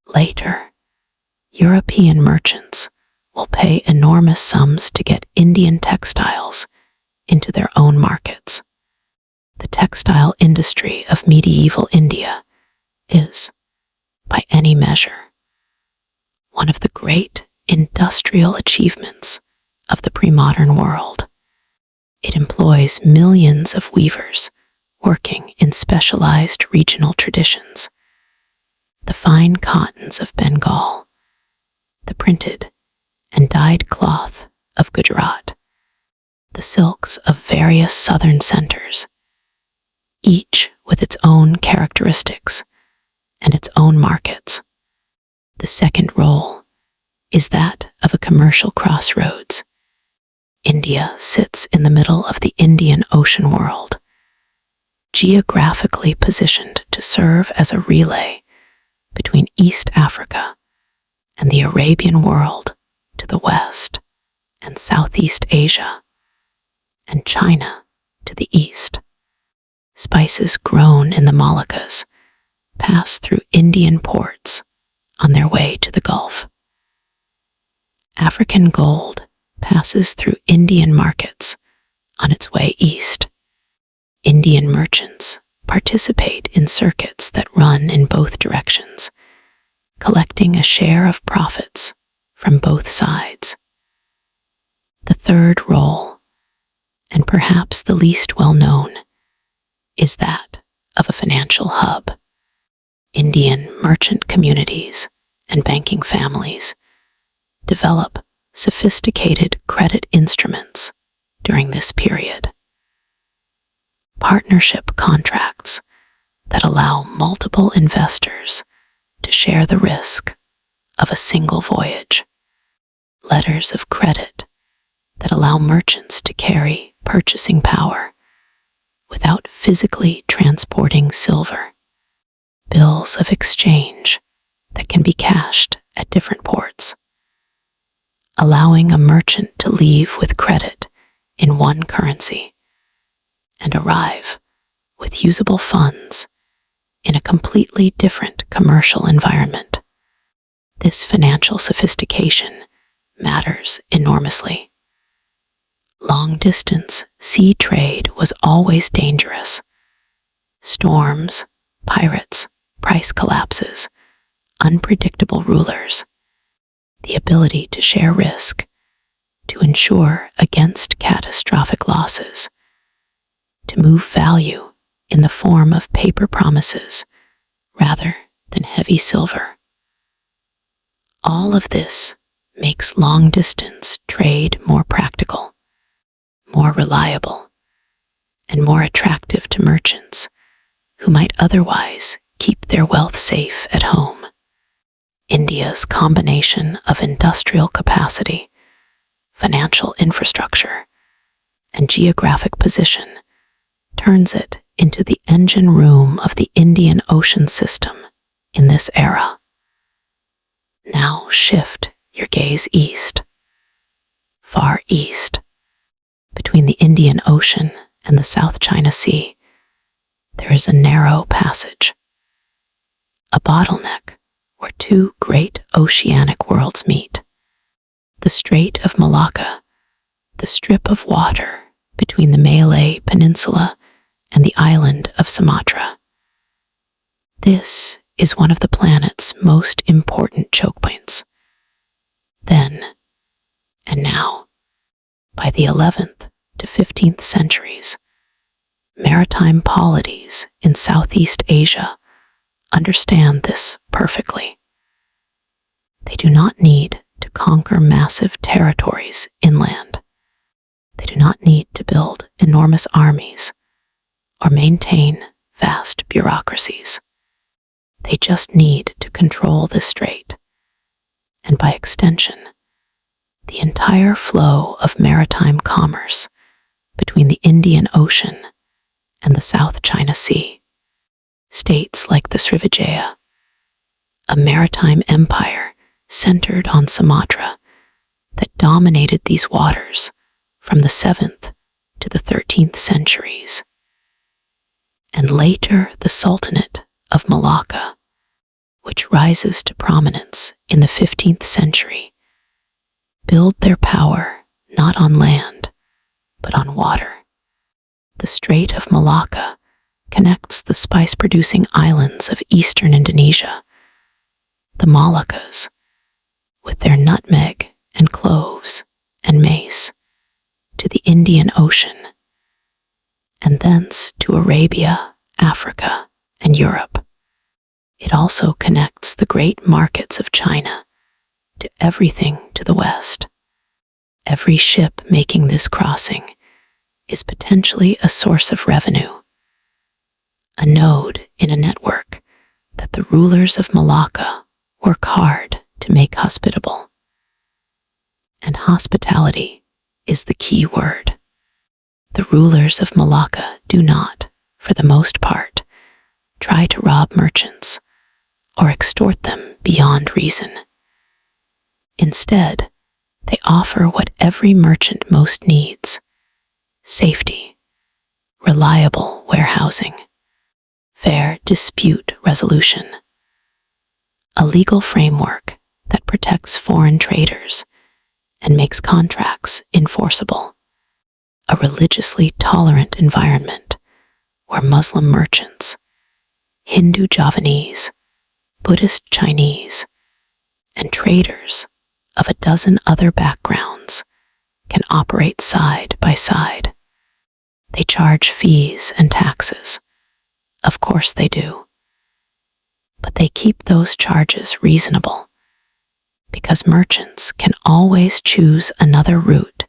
Later, European merchants will pay enormous sums to get Indian textiles into their own markets. The textile industry of medieval India is, by any measure, one of the great industrial achievements of the pre-modern world. It employs millions of weavers working in specialized regional traditions. The fine cottons of Bengal, the printed and dyed cloth of Gujarat, the silks of various southern centers, each with its own characteristics and its own markets. The second role is that of a commercial crossroads. India sits in the middle of the Indian Ocean world, geographically positioned to serve as a relay between East Africa and the Arabian world to the west, and Southeast Asia and China to the east. Spices grown in the Moluccas pass through Indian ports on their way to the Gulf. African gold passes through Indian markets on its way east. Indian merchants participate in circuits that run in both directions, collecting a share of profits from both sides. The third role, and perhaps the least well known, is that of a financial hub. Indian merchant communities and banking families develop sophisticated credit instruments during this period. Partnership contracts that allow multiple investors to share the risk of a single voyage. Letters of credit that allow merchants to carry purchasing power without physically transporting silver. Bills of exchange that can be cashed at different ports, allowing a merchant to leave with credit in one currency and arrive with usable funds in a completely different commercial environment. This financial sophistication matters enormously. Long-distance sea trade was always dangerous. Storms, pirates, price collapses, unpredictable rulers. The ability to share risk, to insure against catastrophic losses, to move value in the form of paper promises rather than heavy silver. All of this makes long-distance trade more practical, more reliable, and more attractive to merchants who might otherwise keep their wealth safe at home. India's combination of industrial capacity, financial infrastructure, and geographic position turns it into the engine room of the Indian Ocean system in this era. Now shift your gaze east, far east, between the Indian Ocean and the South China Sea. There is a narrow passage, a bottleneck where two great oceanic worlds meet. The Strait of Malacca, the strip of water between the Malay Peninsula and the island of Sumatra. This is one of the planet's most important choke points. Then, and now, by the 11th to 15th centuries, maritime polities in Southeast Asia understand this perfectly. They do not need to conquer massive territories inland. They do not need to build enormous armies or maintain vast bureaucracies. They just need to control this strait, and by extension, the entire flow of maritime commerce between the Indian Ocean and the South China Sea. States like the Srivijaya, a maritime empire centered on Sumatra that dominated these waters from the 7th to the 13th centuries, and later the Sultanate of Malacca, which rises to prominence in the 15th century, build their power not on land, but on water. The Strait of Malacca connects the spice-producing islands of eastern Indonesia, the Moluccas, with their nutmeg and cloves and mace, to the Indian Ocean, and thence to Arabia, Africa, and Europe. It also connects the great markets of China to everything to the west. Every ship making this crossing is potentially a source of revenue, a node in a network that the rulers of Malacca work hard to make hospitable. And hospitality is the key word. The rulers of Malacca do not, for the most part, try to rob merchants or extort them beyond reason. Instead, they offer what every merchant most needs: safety, reliable warehousing, fair dispute resolution, a legal framework that protects foreign traders and makes contracts enforceable, a religiously tolerant environment where Muslim merchants, Hindu Javanese, Buddhist Chinese, and traders of a dozen other backgrounds can operate side by side. They charge fees and taxes. Of course they do. But they keep those charges reasonable, because merchants can always choose another route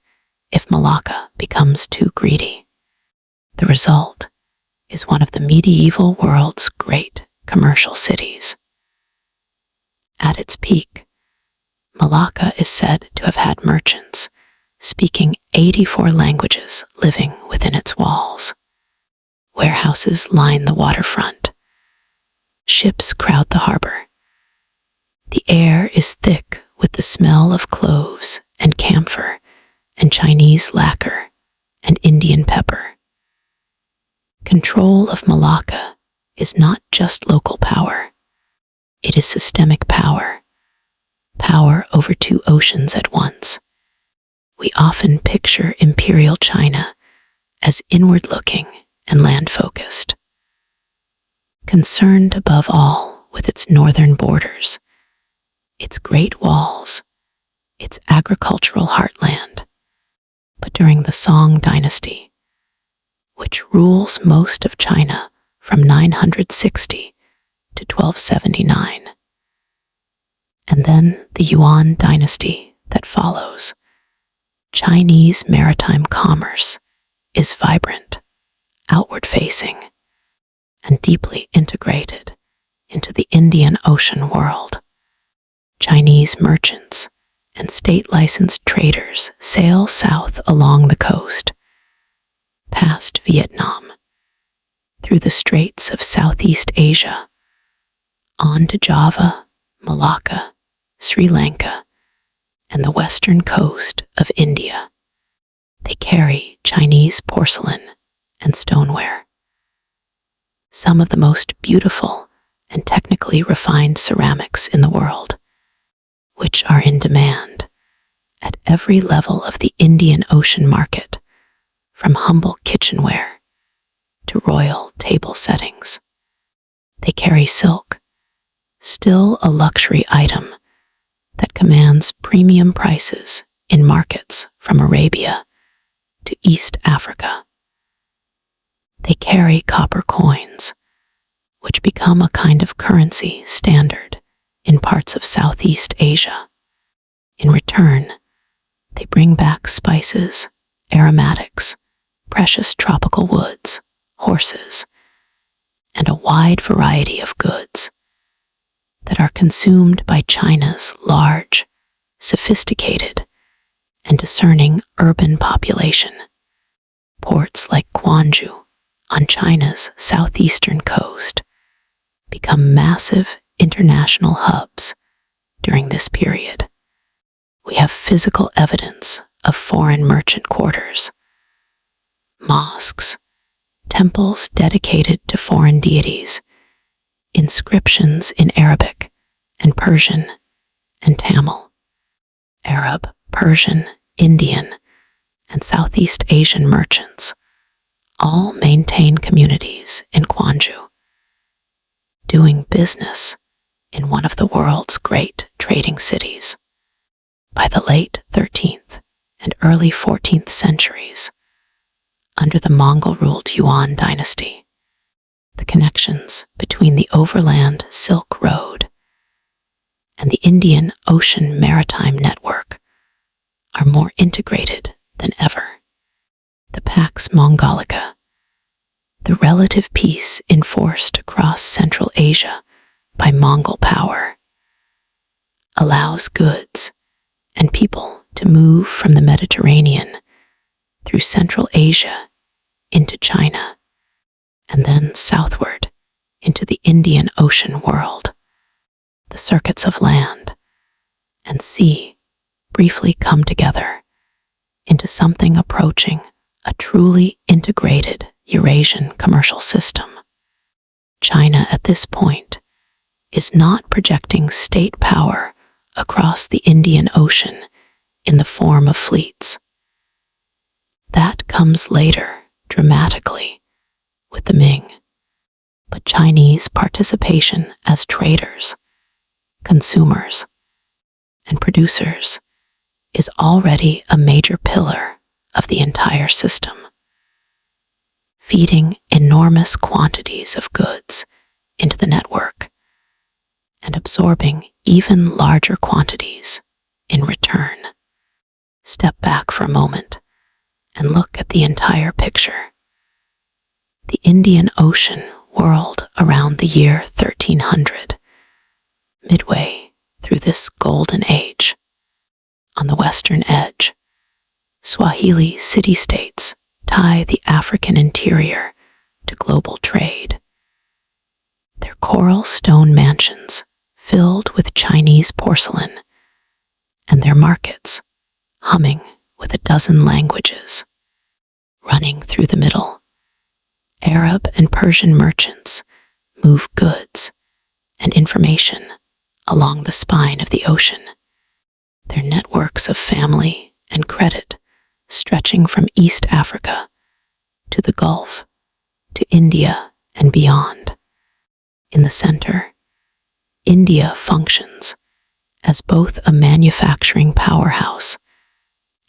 if Malacca becomes too greedy. The result is one of the medieval world's great commercial cities. At its peak, Malacca is said to have had merchants speaking 84 languages living within its walls. Warehouses line the waterfront. Ships crowd the harbor. The air is thick with the smell of cloves and camphor and Chinese lacquer and Indian pepper. Control of Malacca is not just local power. It is systemic power, power over two oceans at once. We often picture imperial China as inward-looking and land-focused, concerned above all with its northern borders, its great walls, its agricultural heartland. But during the Song dynasty, which rules most of China from 960 to 1279, and then the Yuan dynasty that follows, Chinese maritime commerce is vibrant, outward-facing, and deeply integrated into the Indian Ocean world. Chinese merchants and state-licensed traders sail south along the coast, past Vietnam, through the straits of Southeast Asia, on to Java, Malacca, Sri Lanka, and the western coast of India. They carry Chinese porcelain and stoneware, some of the most beautiful and technically refined ceramics in the world, which are in demand at every level of the Indian Ocean market, from humble kitchenware to royal table settings. They carry silk, still a luxury item that commands premium prices in markets from Arabia to East Africa. They carry copper coins, which become a kind of currency standard in parts of Southeast Asia. In return, they bring back spices, aromatics, precious tropical woods, horses, and a wide variety of goods that are consumed by China's large, sophisticated, and discerning urban population. Ports like Gwangju on China's southeastern coast become massive international hubs during this period. We have physical evidence of foreign merchant quarters, mosques, temples dedicated to foreign deities, inscriptions in Arabic and Persian and Tamil, Arab, Persian, Indian, and Southeast Asian merchants all maintain communities in Gwangju, doing business in one of the world's great trading cities. By the late 13th and early 14th centuries, under the Mongol-ruled Yuan dynasty, the connections between the overland Silk Road and the Indian Ocean maritime network are more integrated than ever. The Pax Mongolica, the relative peace enforced across Central Asia by Mongol power, allows goods and people to move from the Mediterranean through Central Asia into China, and then southward into the Indian Ocean world. The circuits of land and sea briefly come together into something approaching a truly integrated Eurasian commercial system. China at this point is not projecting state power across the Indian Ocean in the form of fleets. That comes later, dramatically, with the Ming. But Chinese participation as traders, consumers, and producers is already a major pillar of the entire system, feeding enormous quantities of goods into the network and absorbing even larger quantities in return. Step back for a moment and look at the entire picture. The Indian Ocean whirled around the year 1300, midway through this golden age. On the western edge, Swahili city-states tie the African interior to global trade. Their coral stone mansions filled with Chinese porcelain, and their markets humming with a dozen languages. Running through the middle, Arab and Persian merchants move goods and information along the spine of the ocean, their networks of family and credit stretching from East Africa to the Gulf, to India and beyond. In the center, India functions as both a manufacturing powerhouse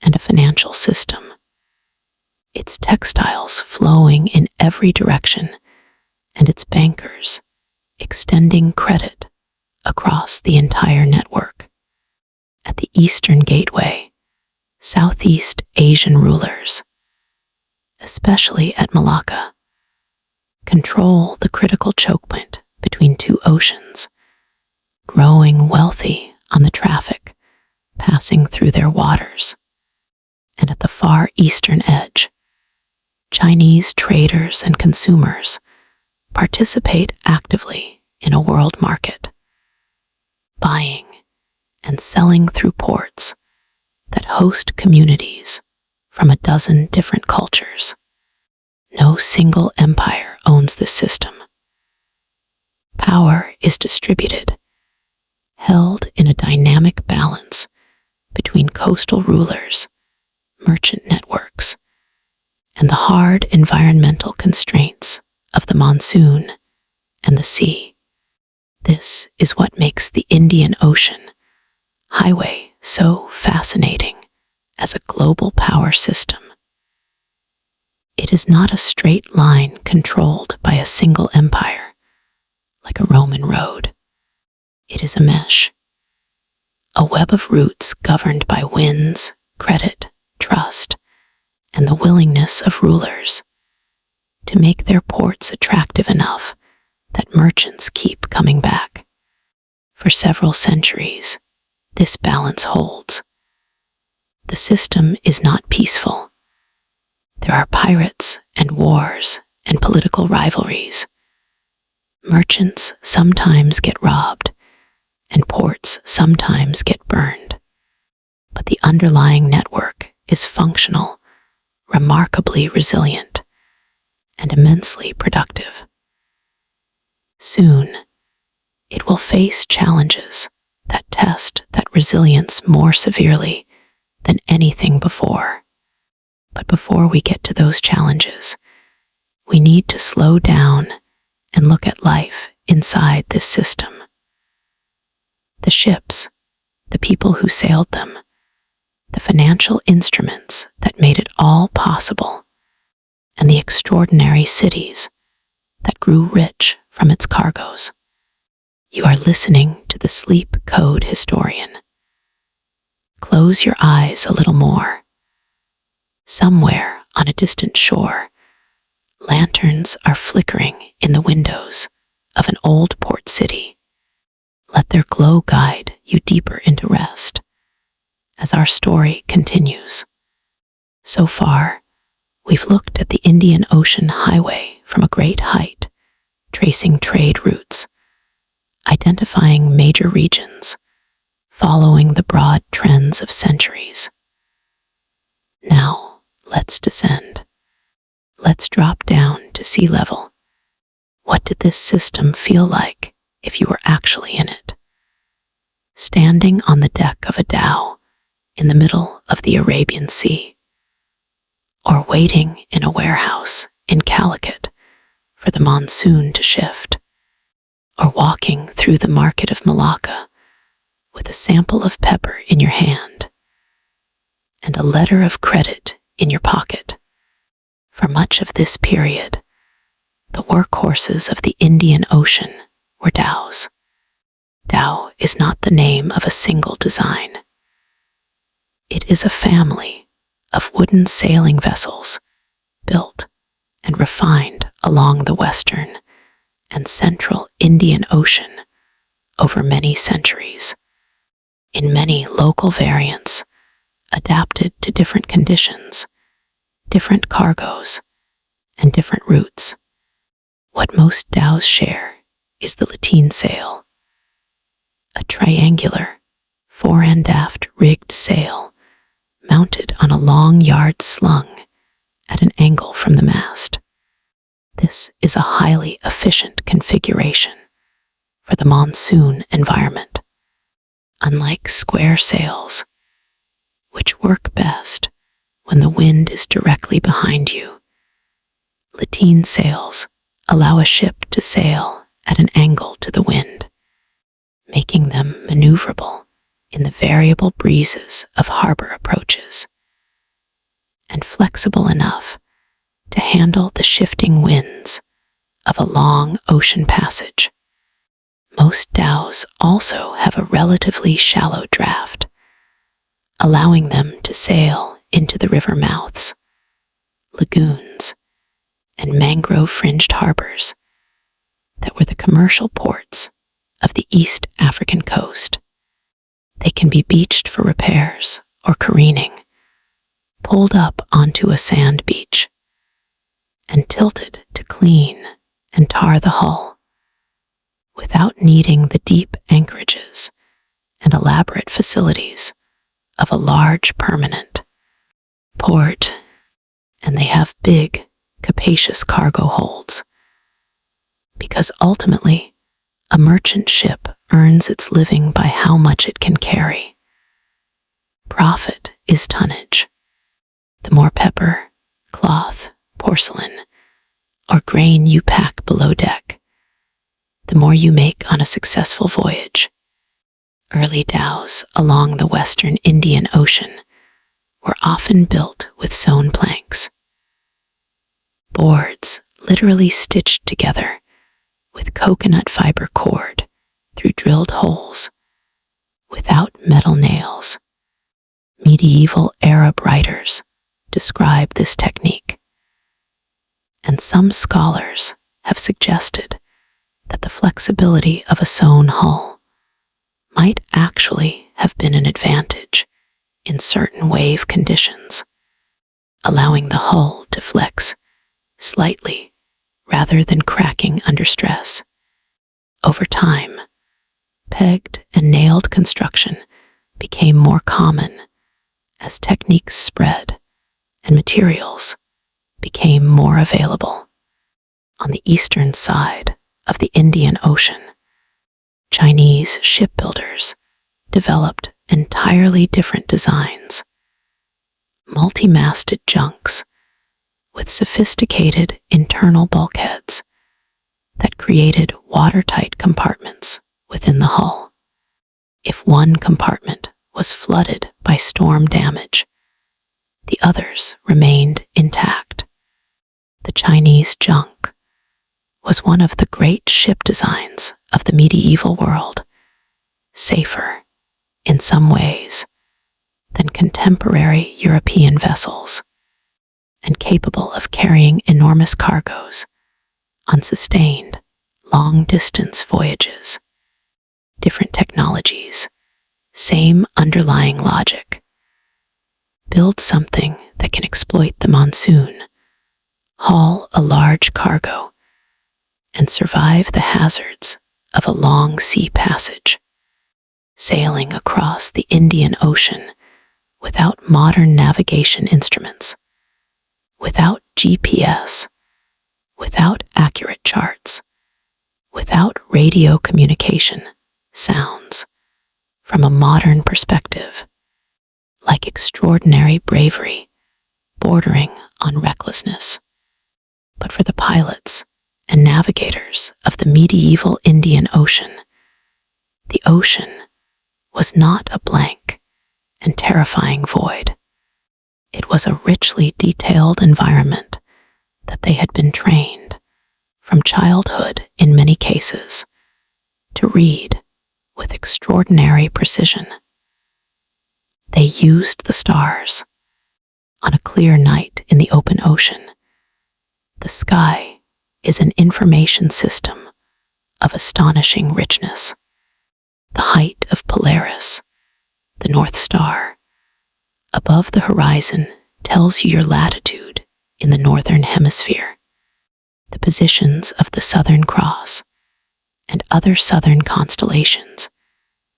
and a financial system, its textiles flowing in every direction and its bankers extending credit across the entire network. At the Eastern Gateway, Southeast Asian rulers, especially at Malacca, control the critical choke point between two oceans, growing wealthy on the traffic passing through their waters. And at the far eastern edge, Chinese traders and consumers participate actively in a world market, buying and selling through ports that host communities from a dozen different cultures. No single empire owns this system. Power is distributed, held in a dynamic balance between coastal rulers, merchant networks, and the hard environmental constraints of the monsoon and the sea. This is what makes the Indian Ocean highway so fascinating as a global power system. It is not a straight line controlled by a single empire, like a Roman road. It is a mesh, a web of routes governed by winds, credit, trust, and the willingness of rulers to make their ports attractive enough that merchants keep coming back. For several centuries, this balance holds. The system is not peaceful. There are pirates and wars and political rivalries. Merchants sometimes get robbed, and ports sometimes get burned. But the underlying network is functional, remarkably resilient, and immensely productive. Soon, it will face challenges that test that resilience more severely than anything before. But before we get to those challenges, we need to slow down and look at life inside this system. The ships, the people who sailed them, the financial instruments that made it all possible, and the extraordinary cities that grew rich from its cargoes. You are listening to the Sleep Code Historian. Close your eyes a little more. Somewhere on a distant shore, lanterns are flickering in the windows of an old port city. Let their glow guide you deeper into rest as our story continues. So far, we've looked at the Indian Ocean highway from a great height, tracing trade routes, identifying major regions, following the broad trends of centuries. Now, let's descend. Let's drop down to sea level. What did this system feel like if you were actually in it? Standing on the deck of a dhow in the middle of the Arabian Sea, or waiting in a warehouse in Calicut for the monsoon to shift, or walking through the market of Malacca with a sample of pepper in your hand and a letter of credit in your pocket. For much of this period, the workhorses of the Indian Ocean were dhows. Dhow is not the name of a single design. It is a family of wooden sailing vessels built and refined along the western and central Indian Ocean over many centuries, in many local variants, adapted to different conditions, different cargoes, and different routes. What most dhows share is the lateen sail, a triangular, fore and aft rigged sail mounted on a long yard slung at an angle from the mast. This is a highly efficient configuration for the monsoon environment. Unlike square sails, which work best when the wind is directly behind you, lateen sails allow a ship to sail at an angle to the wind, making them maneuverable in the variable breezes of harbor approaches, and flexible enough to handle the shifting winds of a long ocean passage. Most dhows also have a relatively shallow draft, allowing them to sail into the river mouths, lagoons, and mangrove-fringed harbors that were the commercial ports of the East African coast. They can be beached for repairs or careening, pulled up onto a sand beach, and tilted to clean and tar the hull without needing the deep anchorages and elaborate facilities of a large permanent port. And they have big, capacious cargo holds, because ultimately, a merchant ship earns its living by how much it can carry. Profit is tonnage. The more pepper, cloth, porcelain, or grain you pack below deck, the more you make on a successful voyage. Early dhows along the western Indian Ocean were often built with sewn planks, boards literally stitched together with coconut fiber cord through drilled holes, without metal nails. Medieval Arab writers describe this technique, and some scholars have suggested that the flexibility of a sewn hull might actually have been an advantage in certain wave conditions, allowing the hull to flex slightly rather than cracking under stress. Over time, pegged and nailed construction became more common as techniques spread and materials became more available. On the eastern side of the Indian Ocean, Chinese shipbuilders developed entirely different designs. Multi-masted junks with sophisticated internal bulkheads that created watertight compartments within the hull. If one compartment was flooded by storm damage, the others remained intact. The Chinese junk was one of the great ship designs of the medieval world, safer in some ways than contemporary European vessels, and capable of carrying enormous cargoes on sustained, long-distance voyages. Different technologies, same underlying logic. Build something that can exploit the monsoon, haul a large cargo, and survive the hazards of a long sea passage. Sailing across the Indian Ocean without modern navigation instruments, without GPS, without accurate charts, without radio communication, sounds, from a modern perspective, like extraordinary bravery bordering on recklessness. But for the pilots and navigators of the medieval Indian Ocean, the ocean was not a blank and terrifying void. It was a richly detailed environment that they had been trained, from childhood in many cases, to read with extraordinary precision. They used the stars. On a clear night in the open ocean, the sky is an information system of astonishing richness. The height of Polaris, the North Star, above the horizon tells you your latitude in the Northern Hemisphere. The positions of the Southern Cross and other southern constellations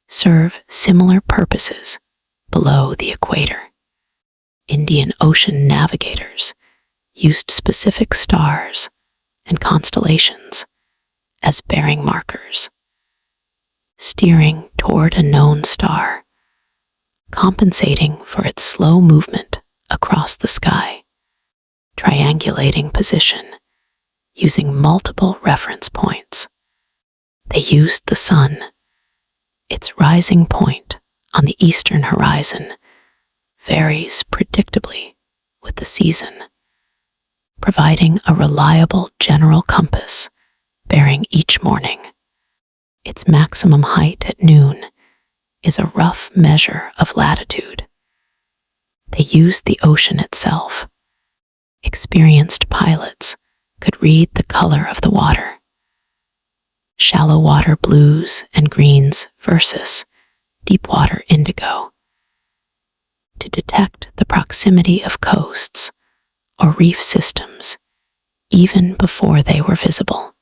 serve similar purposes below the equator. Indian Ocean navigators used specific stars and constellations as bearing markers, steering toward a known star, compensating for its slow movement across the sky, triangulating position using multiple reference points. They used the sun. Its rising point on the eastern horizon varies predictably with the season, providing a reliable general compass bearing each morning. Its maximum height at noon is a rough measure of latitude. They used the ocean itself. Experienced pilots could read the color of the water, shallow water blues and greens versus deep water indigo, to detect the proximity of coasts or reef systems even before they were visible.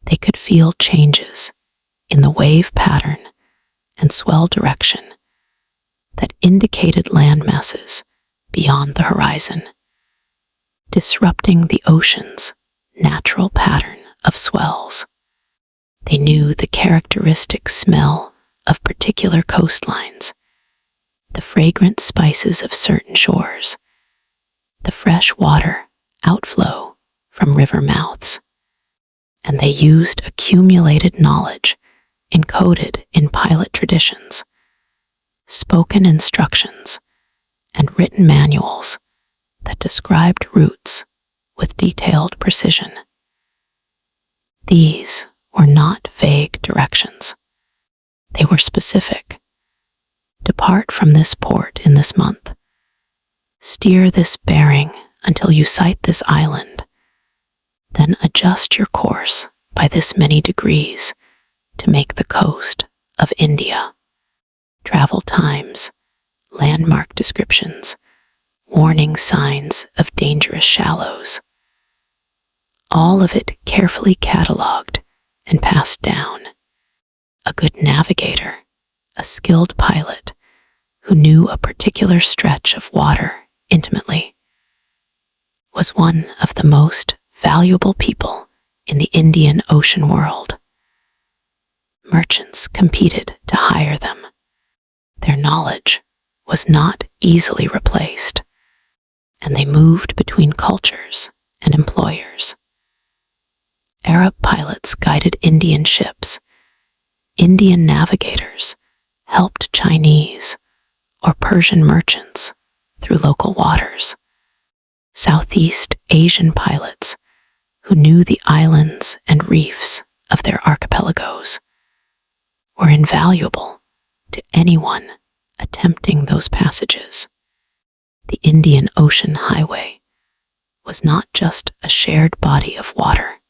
They could feel changes in the wave pattern and swell direction that indicated land masses beyond the horizon, disrupting the ocean's natural pattern of swells. They knew the characteristic smell of particular coastlines, the fragrant spices of certain shores, the fresh water outflow from river mouths, and they used accumulated knowledge encoded in pilot traditions, spoken instructions, and written manuals that described routes with detailed precision. These were not vague directions. They were specific. Depart from this port in this month. Steer this bearing until you sight this island. Then adjust your course by this many degrees to make the coast of India. Travel times, landmark descriptions, warning signs of dangerous shallows. All of it carefully cataloged and passed down. A good navigator, a skilled pilot who knew a particular stretch of water intimately, was one of the most valuable people in the Indian Ocean world. Merchants competed to hire them. Their knowledge was not easily replaced, and they moved between cultures and employers. Arab pilots guided Indian ships. Indian navigators helped Chinese or Persian merchants through local waters. Southeast Asian pilots who knew the islands and reefs of their archipelagos were invaluable to anyone attempting those passages. The Indian Ocean Highway was not just a shared body of water.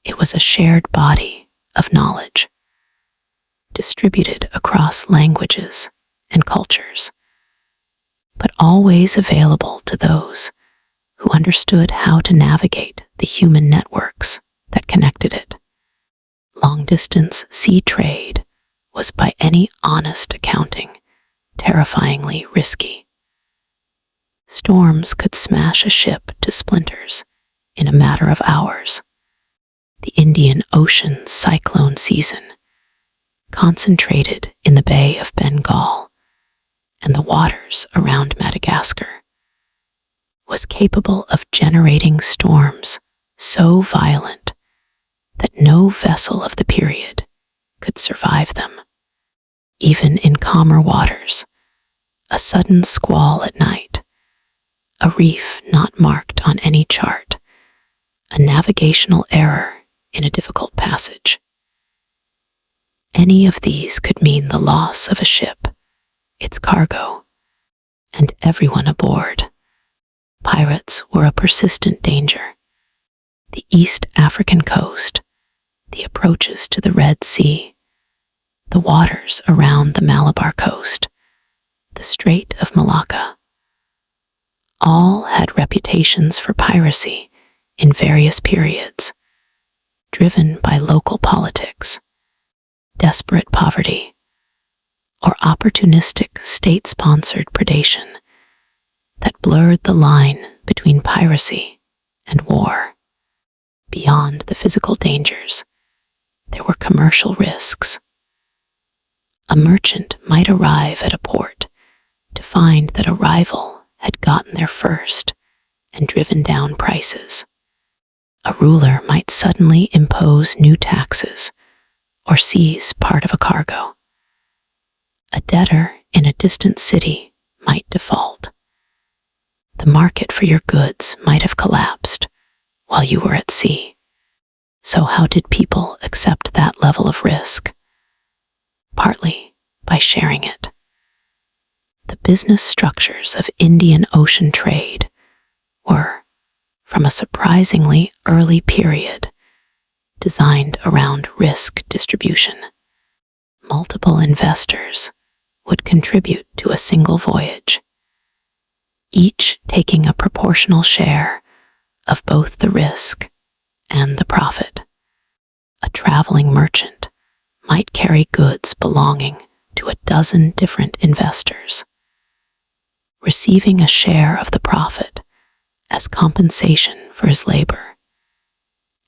It was a shared body of knowledge, distributed across languages and cultures, but always available to those who understood how to navigate the human networks that connected it. Long-distance sea trade was, by any honest accounting, terrifyingly risky. Storms could smash a ship to splinters in a matter of hours. The Indian Ocean cyclone season, concentrated in the Bay of Bengal and the waters around Madagascar, was capable of generating storms so violent that no vessel of the period could survive them. Even in calmer waters, a sudden squall at night, a reef not marked on any chart, a navigational error in a difficult passage. Any of these could mean the loss of a ship, its cargo, and everyone aboard. Pirates were a persistent danger. The East African coast, the approaches to the Red Sea, the waters around the Malabar coast, the Strait of Malacca, all had reputations for piracy in various periods, driven by local politics, desperate poverty, or opportunistic state-sponsored predation that blurred the line between piracy and war. Beyond the physical dangers, there were commercial risks. A merchant might arrive at a port to find that a rival had gotten there first and driven down prices. A ruler might suddenly impose new taxes or seize part of a cargo. A debtor in a distant city might default. The market for your goods might have collapsed while you were at sea. So how did people accept that level of risk? Partly by sharing it. The business structures of Indian Ocean trade were, from a surprisingly early period designed around risk distribution. Multiple investors would contribute to a single voyage, each taking a proportional share of both the risk and the profit. A traveling merchant might carry goods belonging to a dozen different investors, receiving a share of the profit as compensation for his labor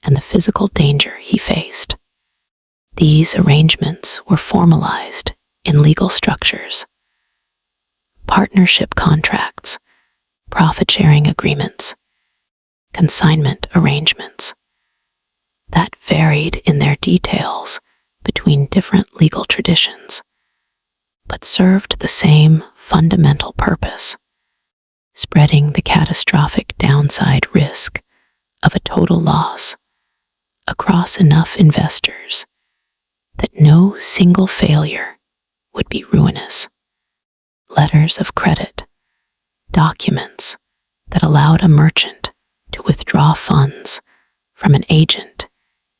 and the physical danger he faced. These arrangements were formalized in legal structures, partnership contracts, profit-sharing agreements, consignment arrangements that varied in their details between different legal traditions, but served the same fundamental purpose: spreading the catastrophic downside risk of a total loss across enough investors that no single failure would be ruinous. Letters of credit, documents that allowed a merchant to withdraw funds from an agent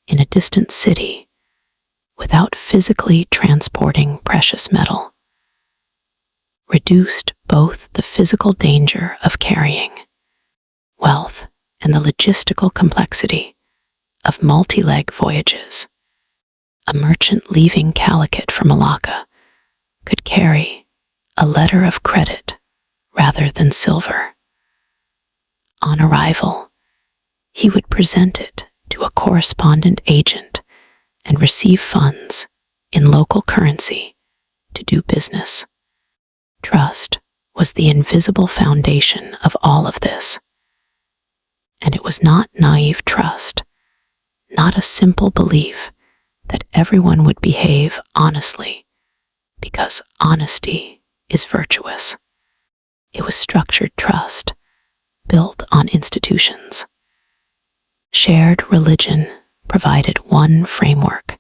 in a distant city without physically transporting precious metal, reduced both the physical danger of carrying wealth and the logistical complexity of multi-leg voyages. A merchant leaving Calicut for Malacca could carry a letter of credit rather than silver. On arrival, he would present it to a correspondent agent and receive funds in local currency to do business. Trust was the invisible foundation of all of this. And it was not naive trust, not a simple belief that everyone would behave honestly because honesty is virtuous. It was structured trust, built on institutions. Shared religion provided one framework.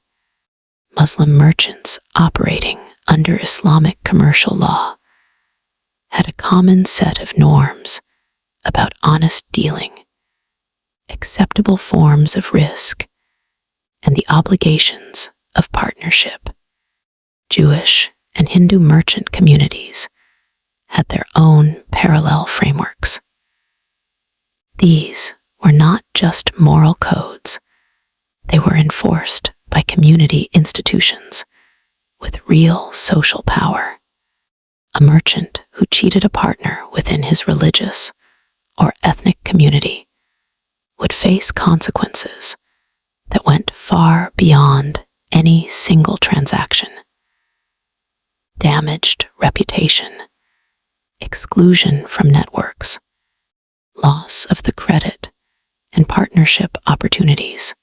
Muslim merchants operating under Islamic commercial law had a common set of norms about honest dealing, acceptable forms of risk, and the obligations of partnership. Jewish and Hindu merchant communities had their own parallel frameworks. These were not just moral codes, they were enforced by community institutions with real social power. A merchant who cheated a partner within his religious or ethnic community would face consequences that went far beyond any single transaction. Damaged reputation, exclusion from networks, loss of the credit and partnership opportunities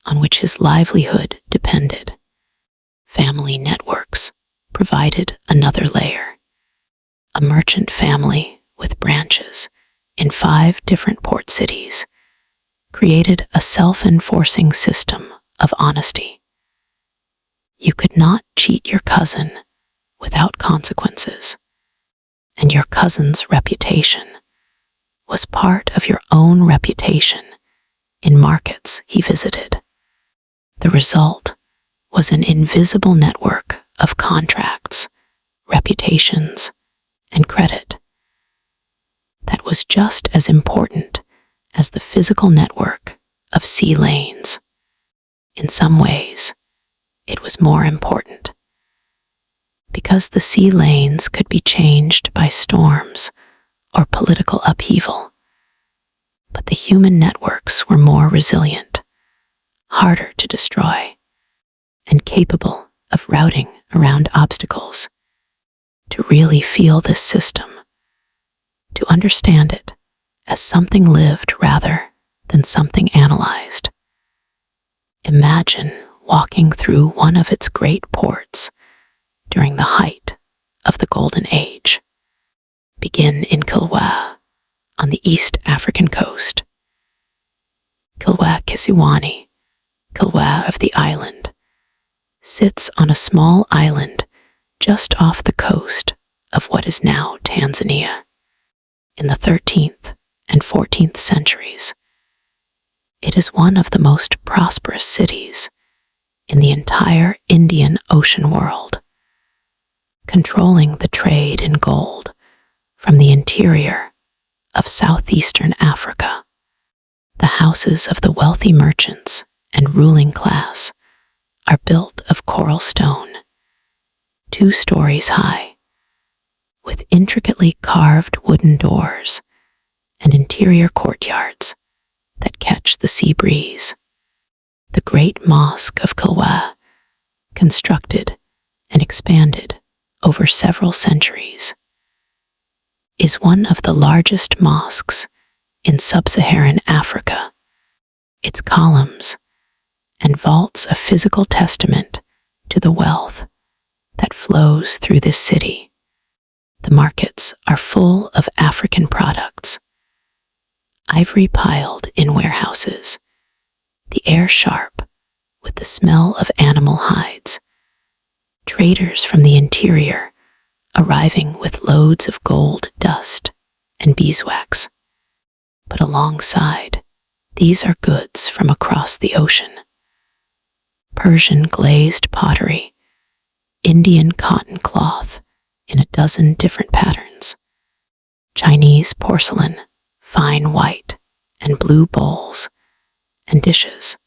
on which his livelihood depended. Family networks provided another layer. A merchant family with branches in 5 different port cities created a self-enforcing system of honesty. You could not cheat your cousin without consequences, and your cousin's reputation was part of your own reputation in markets he visited. The result was an invisible network of contracts, reputations, and credit that was just as important as the physical network of sea lanes. In some ways, it was more important, because the sea lanes could be changed by storms or political upheaval, but the human networks were more resilient, harder to destroy, and capable of routing around obstacles. To really feel this system, to understand it as something lived rather than something analyzed, imagine walking through one of its great ports during the height of the Golden Age. Begin in Kilwa, on the East African coast. Kilwa Kisiwani, Kilwa of the island, sits on a small island just off the coast of what is now Tanzania. In the 13th and 14th centuries. It is one of the most prosperous cities in the entire Indian Ocean world, controlling the trade in gold from the interior of southeastern Africa. The houses of the wealthy merchants and ruling class are built of coral stone, 2 stories high, with intricately carved wooden doors and interior courtyards that catch the sea breeze. The great mosque of Kilwa, constructed and expanded over several centuries, is one of the largest mosques in sub-Saharan Africa. Its columns and vaults a physical testament to the wealth that flows through this city. The markets are full of African products, ivory piled in warehouses, the air sharp with the smell of animal hides, traders from the interior arriving with loads of gold dust and beeswax. But alongside, these are goods from across the ocean. Persian glazed pottery, Indian cotton cloth in a dozen different patterns, Chinese porcelain, fine white and blue bowls and dishes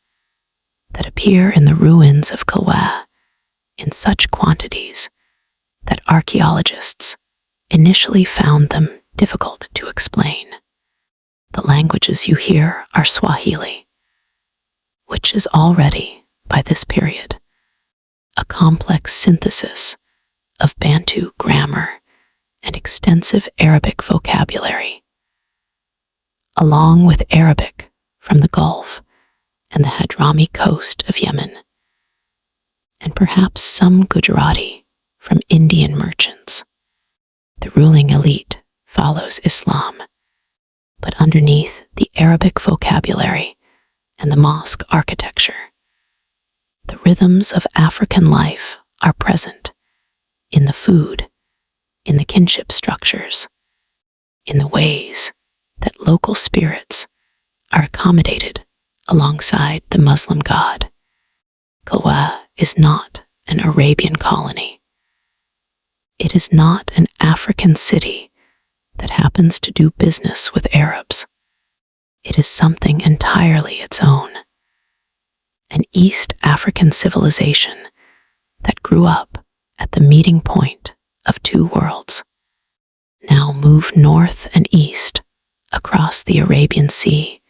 that appear in the ruins of Kilwa in such quantities that archaeologists initially found them difficult to explain. The languages you hear are Swahili, which is already, by this period, a complex synthesis of Bantu grammar and extensive Arabic vocabulary, along with Arabic from the Gulf and the Hadrami coast of Yemen, and perhaps some Gujarati from Indian merchants. The ruling elite follows Islam, but underneath the Arabic vocabulary and the mosque architecture, the rhythms of African life are present in the food, in the kinship structures, in the ways that local spirits are accommodated alongside the Muslim god. Kilwa is not an Arabian colony. It is not an African city that happens to do business with Arabs. It is something entirely its own, an East African civilization that grew up at the meeting point of 2 worlds. Now move north and east across the Arabian Sea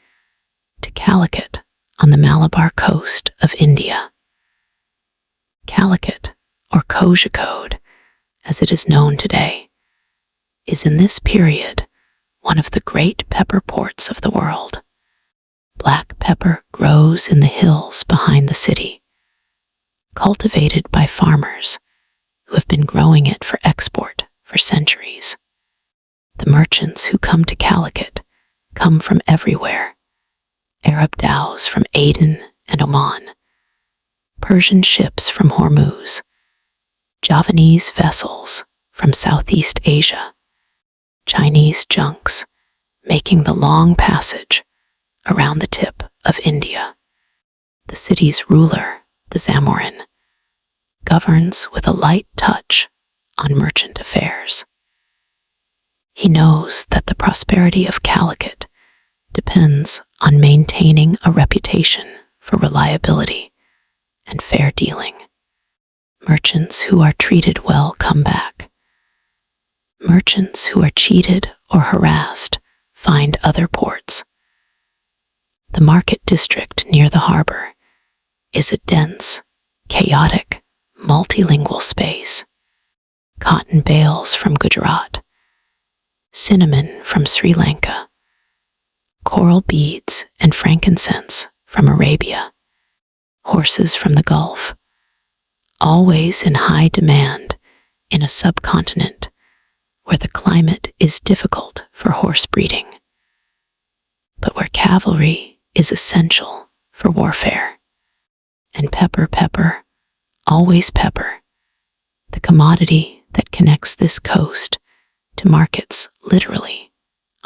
to Calicut on the Malabar coast of India. Calicut, or Kozhikode, as it is known today, is in this period one of the great pepper ports of the world. Black pepper grows in the hills behind the city, cultivated by farmers who have been growing it for export for centuries. The merchants who come to Calicut come from everywhere. Arab dhows from Aden and Oman, Persian ships from Hormuz, Javanese vessels from Southeast Asia, Chinese junks making the long passage around the tip of India. The city's ruler, the Zamorin, governs with a light touch on merchant affairs. He knows that the prosperity of Calicut depends on maintaining a reputation for reliability and fair dealing. Merchants who are treated well come back. Merchants who are cheated or harassed find other ports. The market district near the harbor is a dense, chaotic, multilingual space. Cotton bales from Gujarat, cinnamon from Sri Lanka, coral beads and frankincense from Arabia, horses from the Gulf, always in high demand in a subcontinent where the climate is difficult for horse breeding, but where cavalry is essential for warfare. And pepper, always pepper, the commodity that connects this coast to markets literally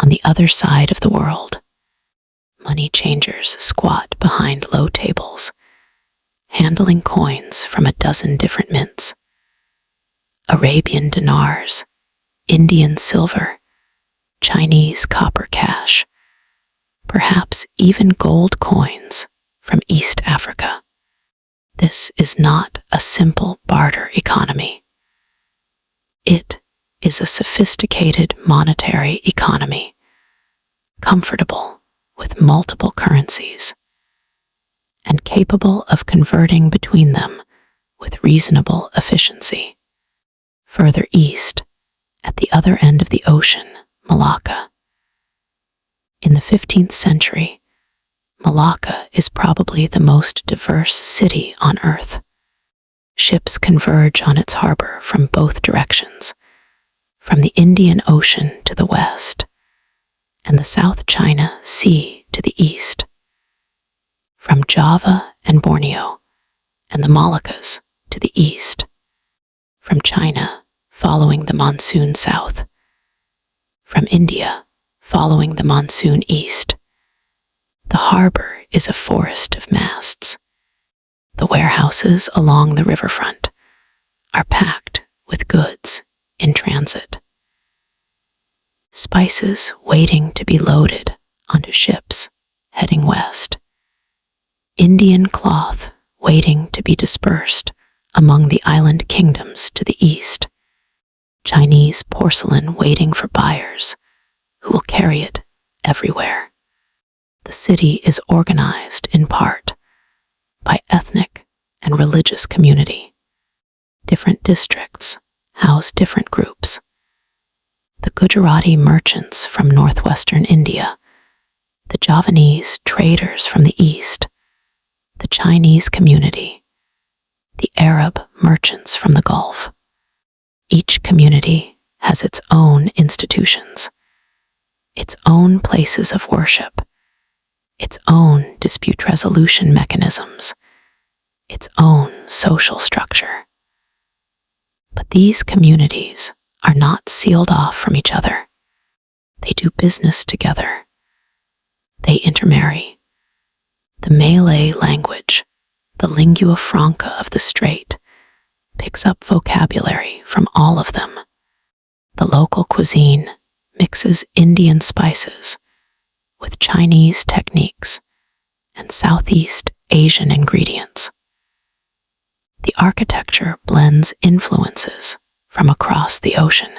On the other side of the world, money changers squat behind low tables, handling coins from a dozen different mints. Arabian dinars, Indian silver, Chinese copper cash, perhaps even gold coins from East Africa. This is not a simple barter economy. It is a sophisticated monetary economy, comfortable with multiple currencies, and capable of converting between them with reasonable efficiency. Further east, at the other end of the ocean, Malacca. In the 15th century, Malacca is probably the most diverse city on Earth. Ships converge on its harbor from both directions, from the Indian Ocean to the west, and the South China Sea to the east. From Java and Borneo and the Moluccas to the east. From China following the monsoon south. From India following the monsoon east. The harbor is a forest of masts. The warehouses along the riverfront are packed with goods in transit. Spices waiting to be loaded onto ships heading west. Indian cloth waiting to be dispersed among the island kingdoms to the east. Chinese porcelain waiting for buyers who will carry it everywhere. The city is organized in part by ethnic and religious community. Different districts house different groups. The Gujarati merchants from northwestern India, the Javanese traders from the east, the Chinese community, the Arab merchants from the Gulf. Each community has its own institutions, its own places of worship, its own dispute resolution mechanisms, its own social structure. But these communities are not sealed off from each other. They do business together. They intermarry. The Malay language, the lingua franca of the strait, picks up vocabulary from all of them. The local cuisine mixes Indian spices with Chinese techniques and Southeast Asian ingredients. The architecture blends influences from across the ocean.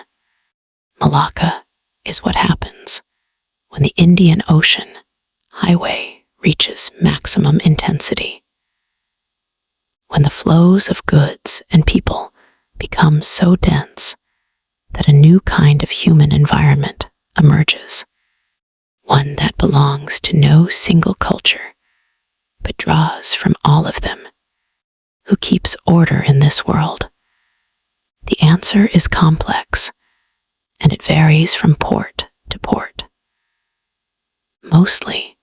Malacca is what happens when the Indian Ocean highway reaches maximum intensity. When the flows of goods and people become so dense that a new kind of human environment emerges, one that belongs to no single culture, but draws from all of them. Who keeps order in this world? The answer is complex, and it varies from port to port. Mostly,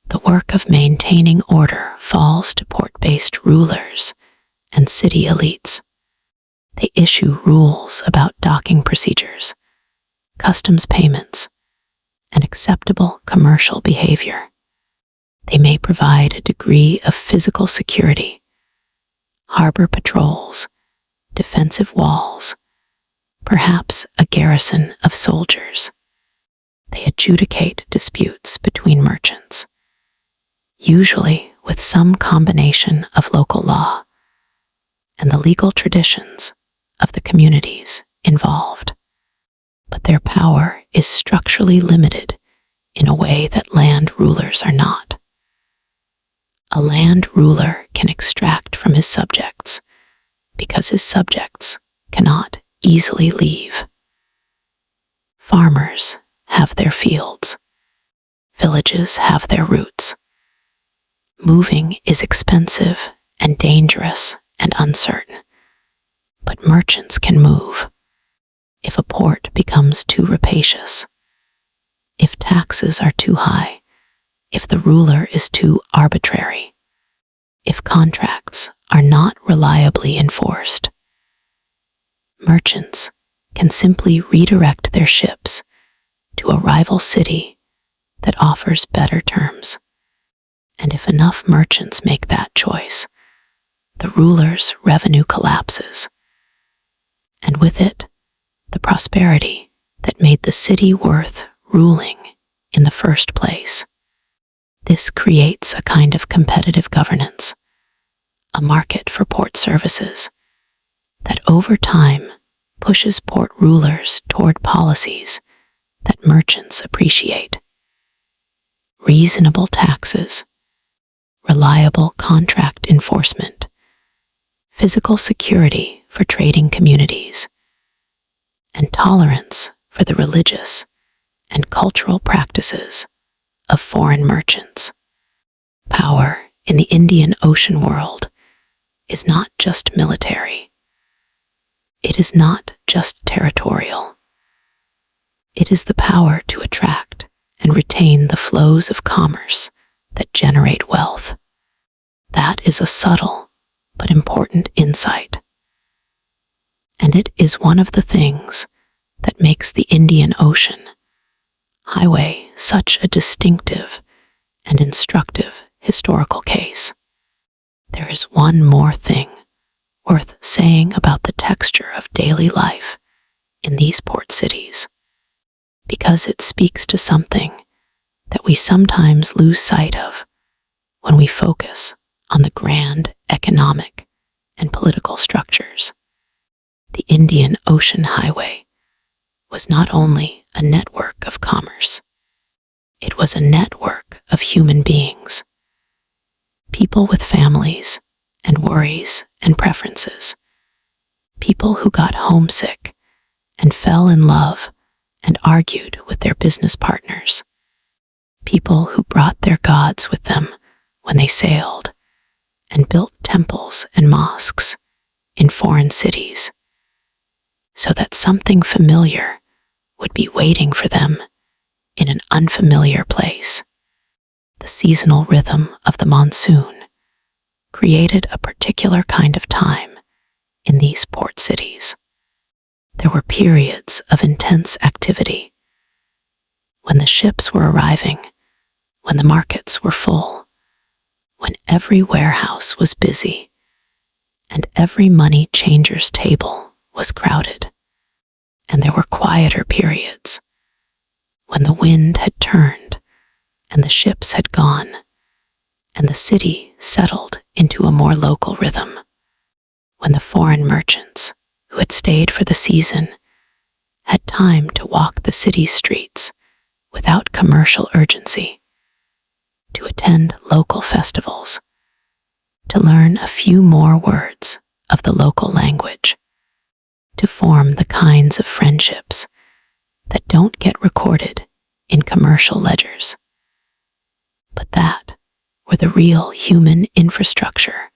the work of maintaining order falls to port-based rulers and city elites. They issue rules about docking procedures, customs payments, and acceptable commercial behavior. They may provide a degree of physical security, harbor patrols, defensive walls, perhaps a garrison of soldiers. They adjudicate disputes between merchants, usually with some combination of local law and the legal traditions of the communities involved. But their power is structurally limited in a way that land rulers are not. A land ruler can extract from his subjects because his subjects cannot easily leave. Farmers have their fields. Villages have their roots. Moving is expensive and dangerous and uncertain, but merchants can move. If a port becomes too rapacious, if taxes are too high, if the ruler is too arbitrary, if contracts are not reliably enforced, merchants can simply redirect their ships to a rival city that offers better terms. And if enough merchants make that choice, the ruler's revenue collapses, and with it, the prosperity that made the city worth ruling in the first place. This creates a kind of competitive governance, a market for port services, that over time pushes port rulers toward policies that merchants appreciate. Reasonable taxes, reliable contract enforcement, physical security for trading communities, and tolerance for the religious and cultural practices of foreign merchants. Power in the Indian Ocean world is not just military. It is not just territorial. It is the power to attract and retain the flows of commerce that generate wealth. That is a subtle but important insight. And it is one of the things that makes the Indian Ocean highway such a distinctive and instructive historical case. There is one more thing worth saying about the texture of daily life in these port cities, because it speaks to something that we sometimes lose sight of when we focus on the grand economic and political structures. The Indian Ocean Highway was not only a network of commerce, it was a network of human beings, people with families and worries and preferences, people who got homesick and fell in love and argued with their business partners, people who brought their gods with them when they sailed and built temples and mosques in foreign cities, so that something familiar would be waiting for them in an unfamiliar place. The seasonal rhythm of the monsoon created a particular kind of time in these port cities. There were periods of intense activity, when the ships were arriving, when the markets were full, when every warehouse was busy, and every money changer's table was crowded. And there were quieter periods, when the wind had turned and the ships had gone, and the city settled into a more local rhythm, when the foreign merchants who had stayed for the season had time to walk the city's streets without commercial urgency, to attend local festivals, to learn a few more words of the local language, to form the kinds of friendships that don't get recorded in commercial ledgers, but that were the real human infrastructure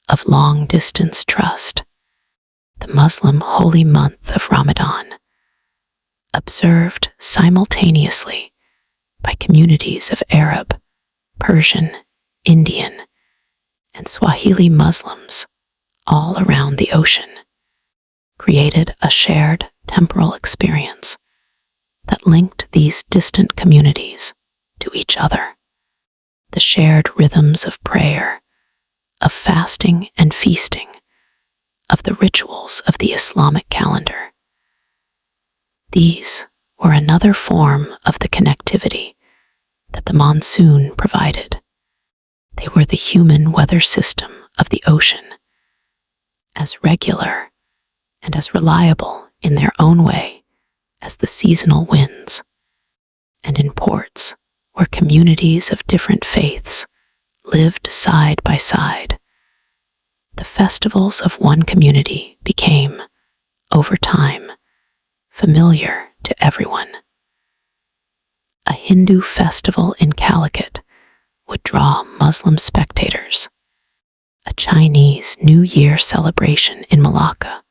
of long-distance trust. The Muslim holy month of Ramadan, observed simultaneously by communities of Arab, Persian, Indian, and Swahili Muslims all around the ocean, created a shared temporal experience that linked these distant communities to each other. The shared rhythms of prayer, of fasting and feasting, of the rituals of the Islamic calendar. These were another form of the connectivity that the monsoon provided. They were the human weather system of the ocean, as regular and as reliable in their own way as the seasonal winds. And in ports where communities of different faiths lived side by side, the festivals of one community became, over time, familiar to everyone. A Hindu festival in Calicut would draw Muslim spectators. A Chinese New Year celebration in Malacca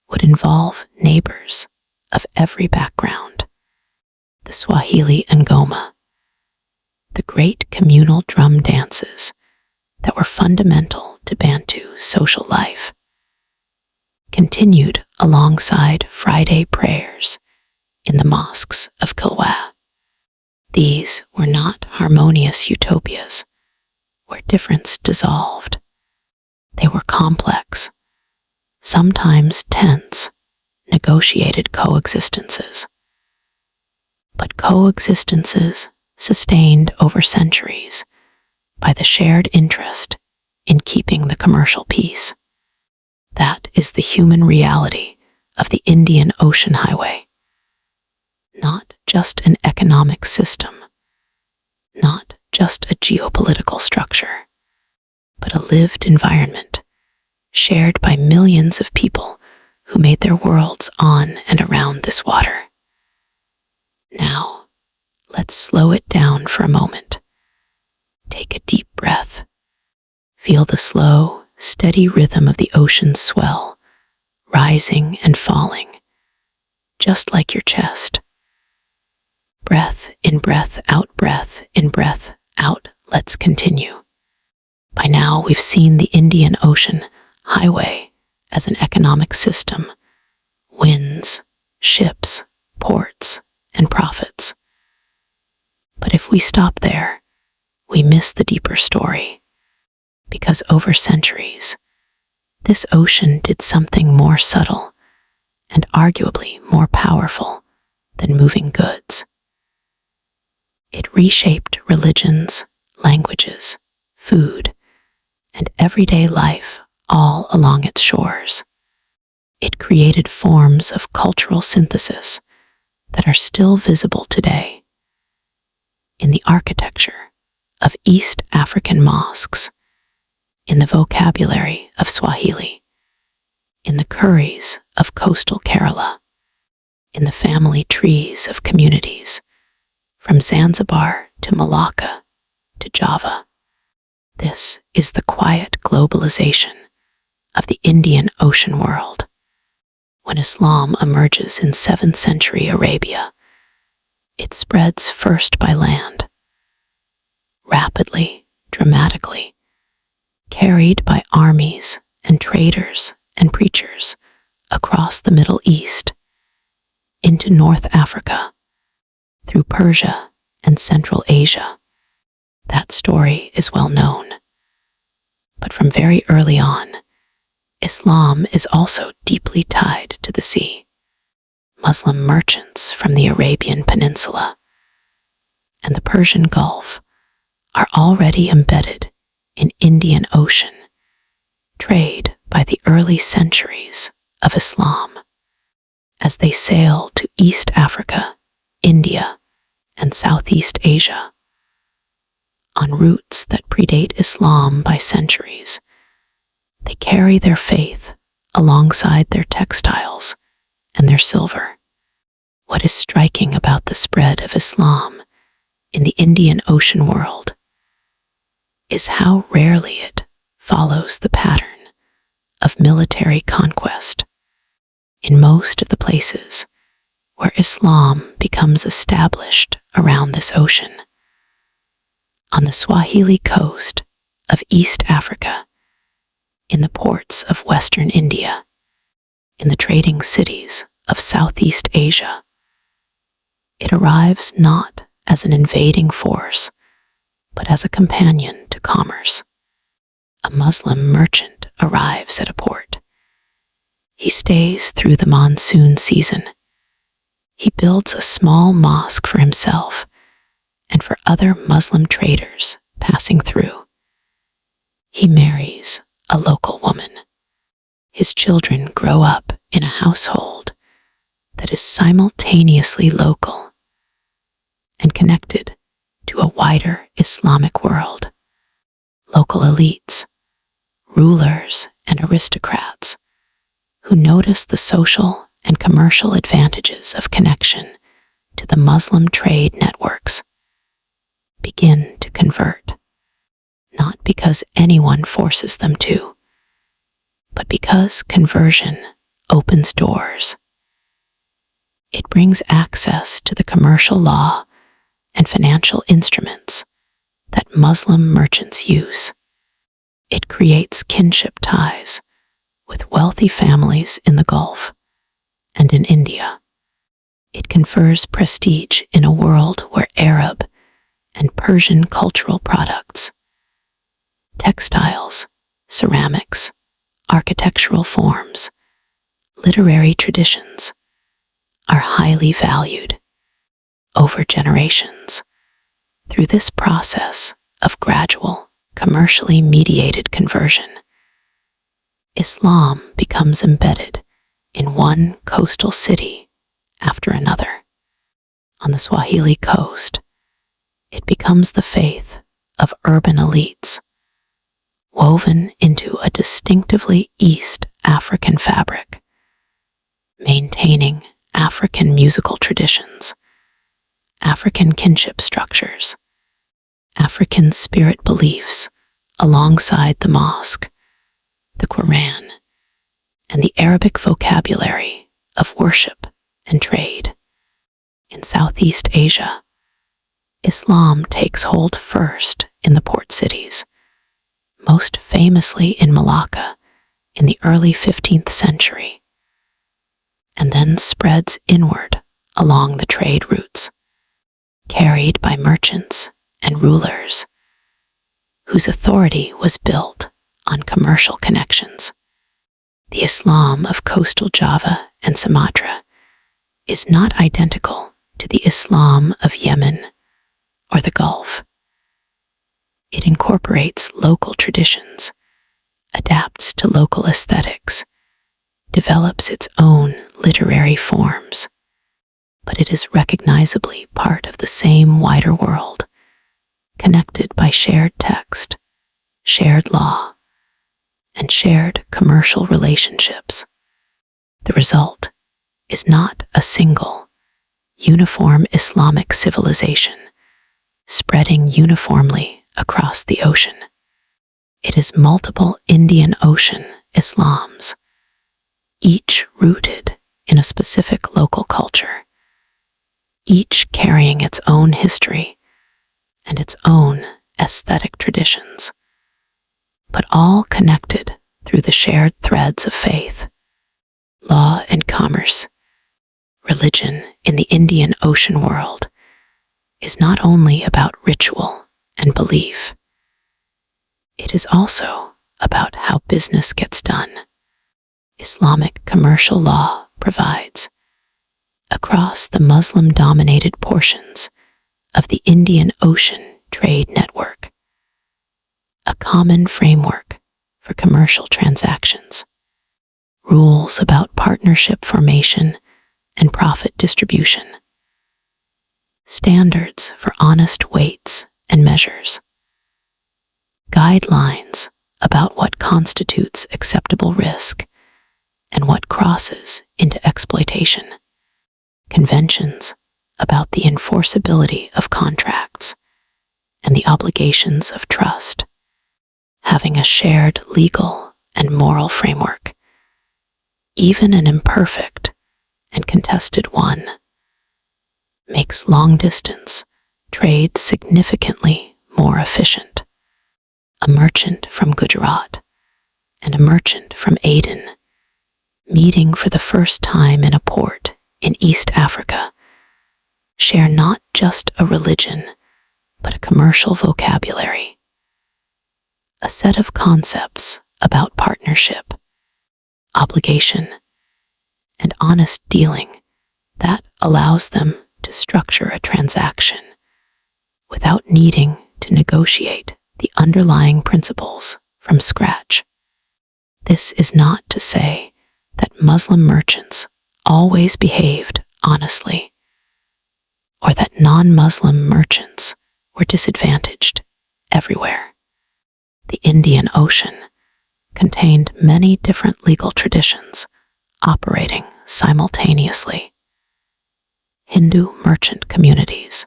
would involve neighbors of every background. The Swahili Ngoma, the great communal drum dances that were fundamental to Bantu social life, continued alongside Friday prayers in the mosques of Kilwa. These were not harmonious utopias where difference dissolved. They were complex, sometimes tense, negotiated coexistences. But coexistences sustained over centuries by the shared interest in keeping the commercial peace. That is the human reality of the Indian Ocean Highway. Not just an economic system, not just a geopolitical structure, but a lived environment shared by millions of people who made their worlds on and around this water. Now, let's slow it down for a moment. Take a deep breath. Feel the slow, steady rhythm of the ocean's swell, rising and falling, just like your chest. Breath in, breath out, breath in, breath out. Let's continue. By now, we've seen the Indian Ocean Highway as an economic system: winds, ships, ports, and profits. But if we stop there, we miss the deeper story. Because over centuries, this ocean did something more subtle and arguably more powerful than moving goods. It reshaped religions, languages, food, and everyday life all along its shores. It created forms of cultural synthesis that are still visible today in the architecture of East African mosques, in the vocabulary of Swahili, in the curries of coastal Kerala, in the family trees of communities from Zanzibar to Malacca to Java. This is the quiet globalization of the Indian Ocean world. When Islam emerges in 7th century Arabia, it spreads first by land, rapidly, dramatically, carried by armies and traders and preachers across the Middle East, into North Africa, through Persia and Central Asia. That story is well known. But from very early on, Islam is also deeply tied to the sea. Muslim merchants from the Arabian Peninsula and the Persian Gulf are already embedded in Indian Ocean trade by the early centuries of Islam. As they sail to East Africa, India, and Southeast Asia, on routes that predate Islam by centuries, they carry their faith alongside their textiles and their silver. What is striking about the spread of Islam in the Indian Ocean world is how rarely it follows the pattern of military conquest. In most of the places where Islam becomes established around this ocean, on the Swahili coast of East Africa, in the ports of Western India, in the trading cities of Southeast Asia, it arrives not as an invading force, but as a companion to commerce. A Muslim merchant arrives at a port. He stays through the monsoon season. He builds a small mosque for himself and for other Muslim traders passing through. He marries a local woman. His children grow up in a household that is simultaneously local and connected to a wider Islamic world. Local elites, rulers, and aristocrats who notice the social and commercial advantages of connection to the Muslim trade networks begin to convert, not because anyone forces them to, but because conversion opens doors. It brings access to the commercial law and financial instruments that Muslim merchants use. It creates kinship ties with wealthy families in the Gulf and in India. It confers prestige in a world where Arab and Persian cultural products, textiles, ceramics, architectural forms, literary traditions are highly valued over generations. Through this process of gradual, commercially mediated conversion, Islam becomes embedded in one coastal city after another. On the Swahili coast, it becomes the faith of urban elites, woven into a distinctively East African fabric, maintaining African musical traditions, African kinship structures, African spirit beliefs alongside the mosque, the Quran, and the Arabic vocabulary of worship and trade. In Southeast Asia, Islam takes hold first in the port cities, most famously in Malacca in the early 15th century, and then spreads inward along the trade routes, carried by merchants and rulers whose authority was built on commercial connections. The Islam of coastal Java and Sumatra is not identical to the Islam of Yemen or the Gulf. It incorporates local traditions, adapts to local aesthetics, develops its own literary forms, but it is recognizably part of the same wider world, connected by shared text, shared law, and shared commercial relationships. The result is not a single, uniform Islamic civilization spreading uniformly across the ocean. It is multiple Indian Ocean Islams, each rooted in a specific local culture, each carrying its own history and its own aesthetic traditions, but all connected through the shared threads of faith, law and commerce. Religion in the Indian Ocean world is not only about ritual and belief. It is also about how business gets done. Islamic commercial law provides, across the Muslim-dominated portions of the Indian Ocean trade network, a common framework for commercial transactions, rules about partnership formation and profit distribution, standards for honest weights and measures, guidelines about what constitutes acceptable risk and what crosses into exploitation, conventions about the enforceability of contracts and the obligations of trust. Having a shared legal and moral framework, even an imperfect and contested one, makes long-distance trade significantly more efficient. A merchant from Gujarat and a merchant from Aden, meeting for the first time in a port in East Africa, share not just a religion, but a commercial vocabulary, a set of concepts about partnership, obligation, and honest dealing that allows them to structure a transaction without needing to negotiate the underlying principles from scratch. This is not to say that Muslim merchants always behaved honestly, or that non-Muslim merchants were disadvantaged everywhere. The Indian Ocean contained many different legal traditions operating simultaneously. Hindu merchant communities,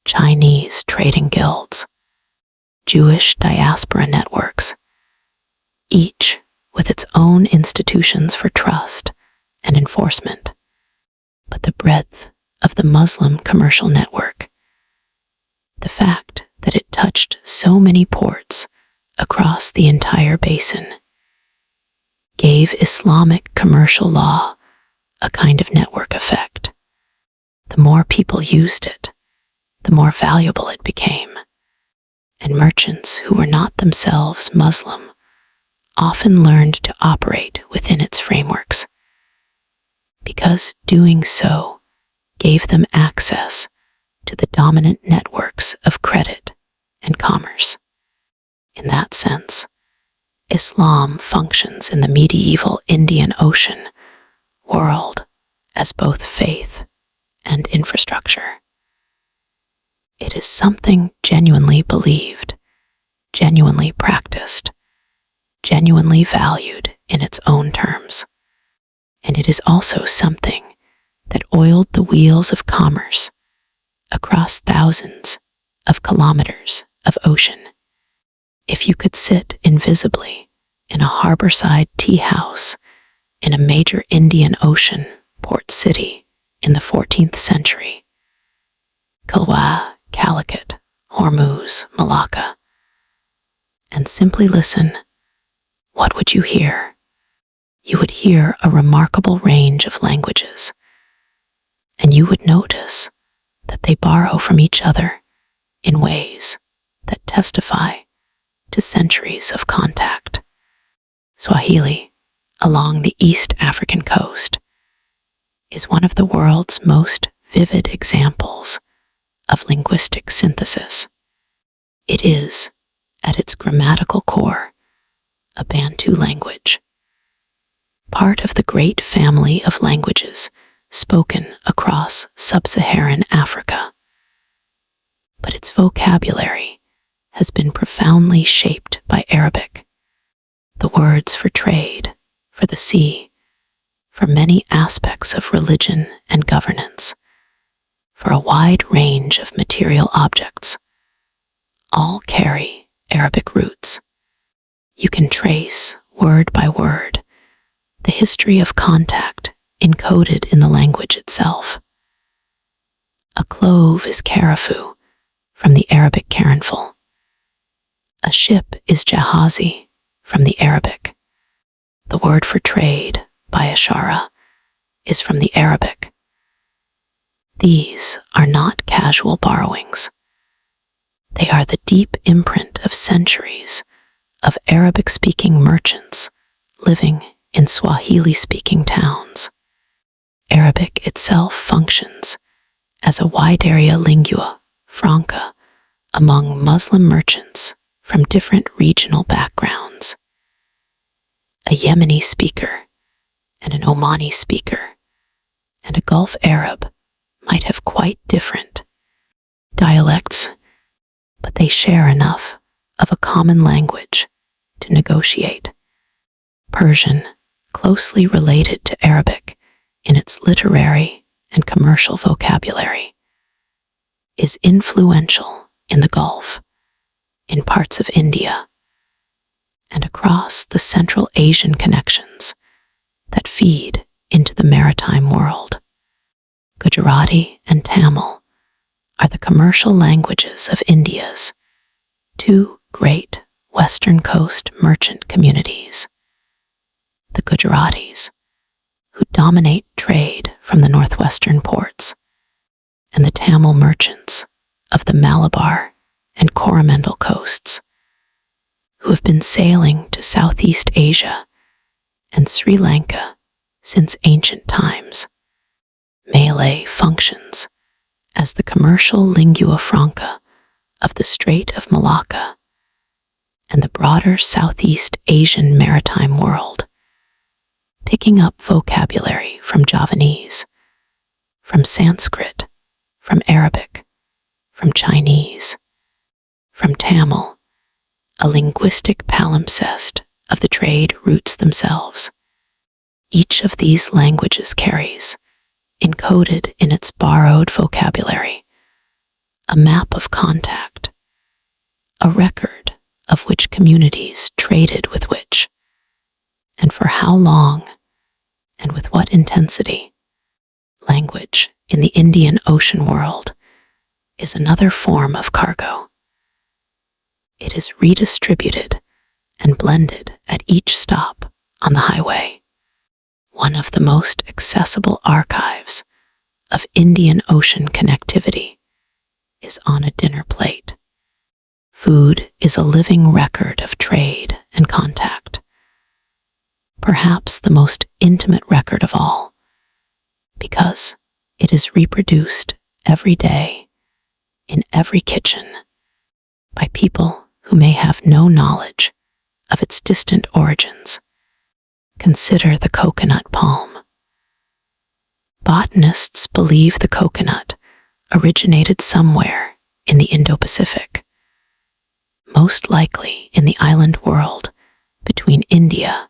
Chinese trading guilds, Jewish diaspora networks, each with its own institutions for trust and enforcement. But the breadth of the Muslim commercial network, the fact that it touched so many ports across the entire basin, gave Islamic commercial law a kind of network effect. The more people used it, the more valuable it became, and merchants who were not themselves Muslim often learned to operate within its frameworks, because doing so gave them access to the dominant networks of credit and commerce. In that sense, Islam functions in the medieval Indian Ocean world as both faith and infrastructure. It is something genuinely believed, genuinely practiced, genuinely valued in its own terms. And it is also something that oiled the wheels of commerce across thousands of kilometers of ocean. If you could sit invisibly in a harborside tea house in a major Indian Ocean port city in the 14th century, Kilwa, Calicut, Hormuz, Malacca, and simply listen, what would you hear? You would hear a remarkable range of languages, and you would notice that they borrow from each other in ways that testify to centuries of contact. Swahili, along the East African coast, is one of the world's most vivid examples of linguistic synthesis. It is, at its grammatical core, a Bantu language, part of the great family of languages spoken across sub-Saharan Africa. But its vocabulary has been profoundly shaped by Arabic, the words for trade, for the sea, for many aspects of religion and governance, for a wide range of material objects, all carry Arabic roots. You can trace, word by word, the history of contact encoded in the language itself. A clove is karafu, from the Arabic karanful. A ship is jahazi, from the Arabic. The word for trade, bayashara, is from the Arabic. These are not casual borrowings. They are the deep imprint of centuries of Arabic-speaking merchants living in Swahili-speaking towns. Arabic itself functions as a wide-area lingua franca among Muslim merchants from different regional backgrounds. A Yemeni speaker and an Omani speaker and a Gulf Arab might have quite different dialects, but they share enough of a common language to negotiate. Persian, closely related to Arabic in its literary and commercial vocabulary, is influential in the Gulf, in parts of India, and across the Central Asian connections that feed into the maritime world. Gujarati and Tamil are the commercial languages of India's two great western coast merchant communities. The Gujaratis, who dominate trade from the northwestern ports, and the Tamil merchants of the Malabar and Coromandel coasts, who have been sailing to Southeast Asia and Sri Lanka since ancient times. Malay functions as the commercial lingua franca of the Strait of Malacca and the broader Southeast Asian maritime world, picking up vocabulary from Javanese, from Sanskrit, from Arabic, from Chinese, from Tamil, a linguistic palimpsest of the trade roots themselves. Each of these languages carries, encoded in its borrowed vocabulary, a map of contact, a record of which communities traded with which, and for how long, and with what intensity. Language in the Indian Ocean world is another form of cargo. It is redistributed and blended at each stop on the highway. One of the most accessible archives of Indian Ocean connectivity is on a dinner plate. Food is a living record of trade and contact, perhaps the most intimate record of all, because it is reproduced every day in every kitchen by people who may have no knowledge of its distant origins. Consider the coconut palm. Botanists believe the coconut originated somewhere in the Indo-Pacific, most likely in the island world between India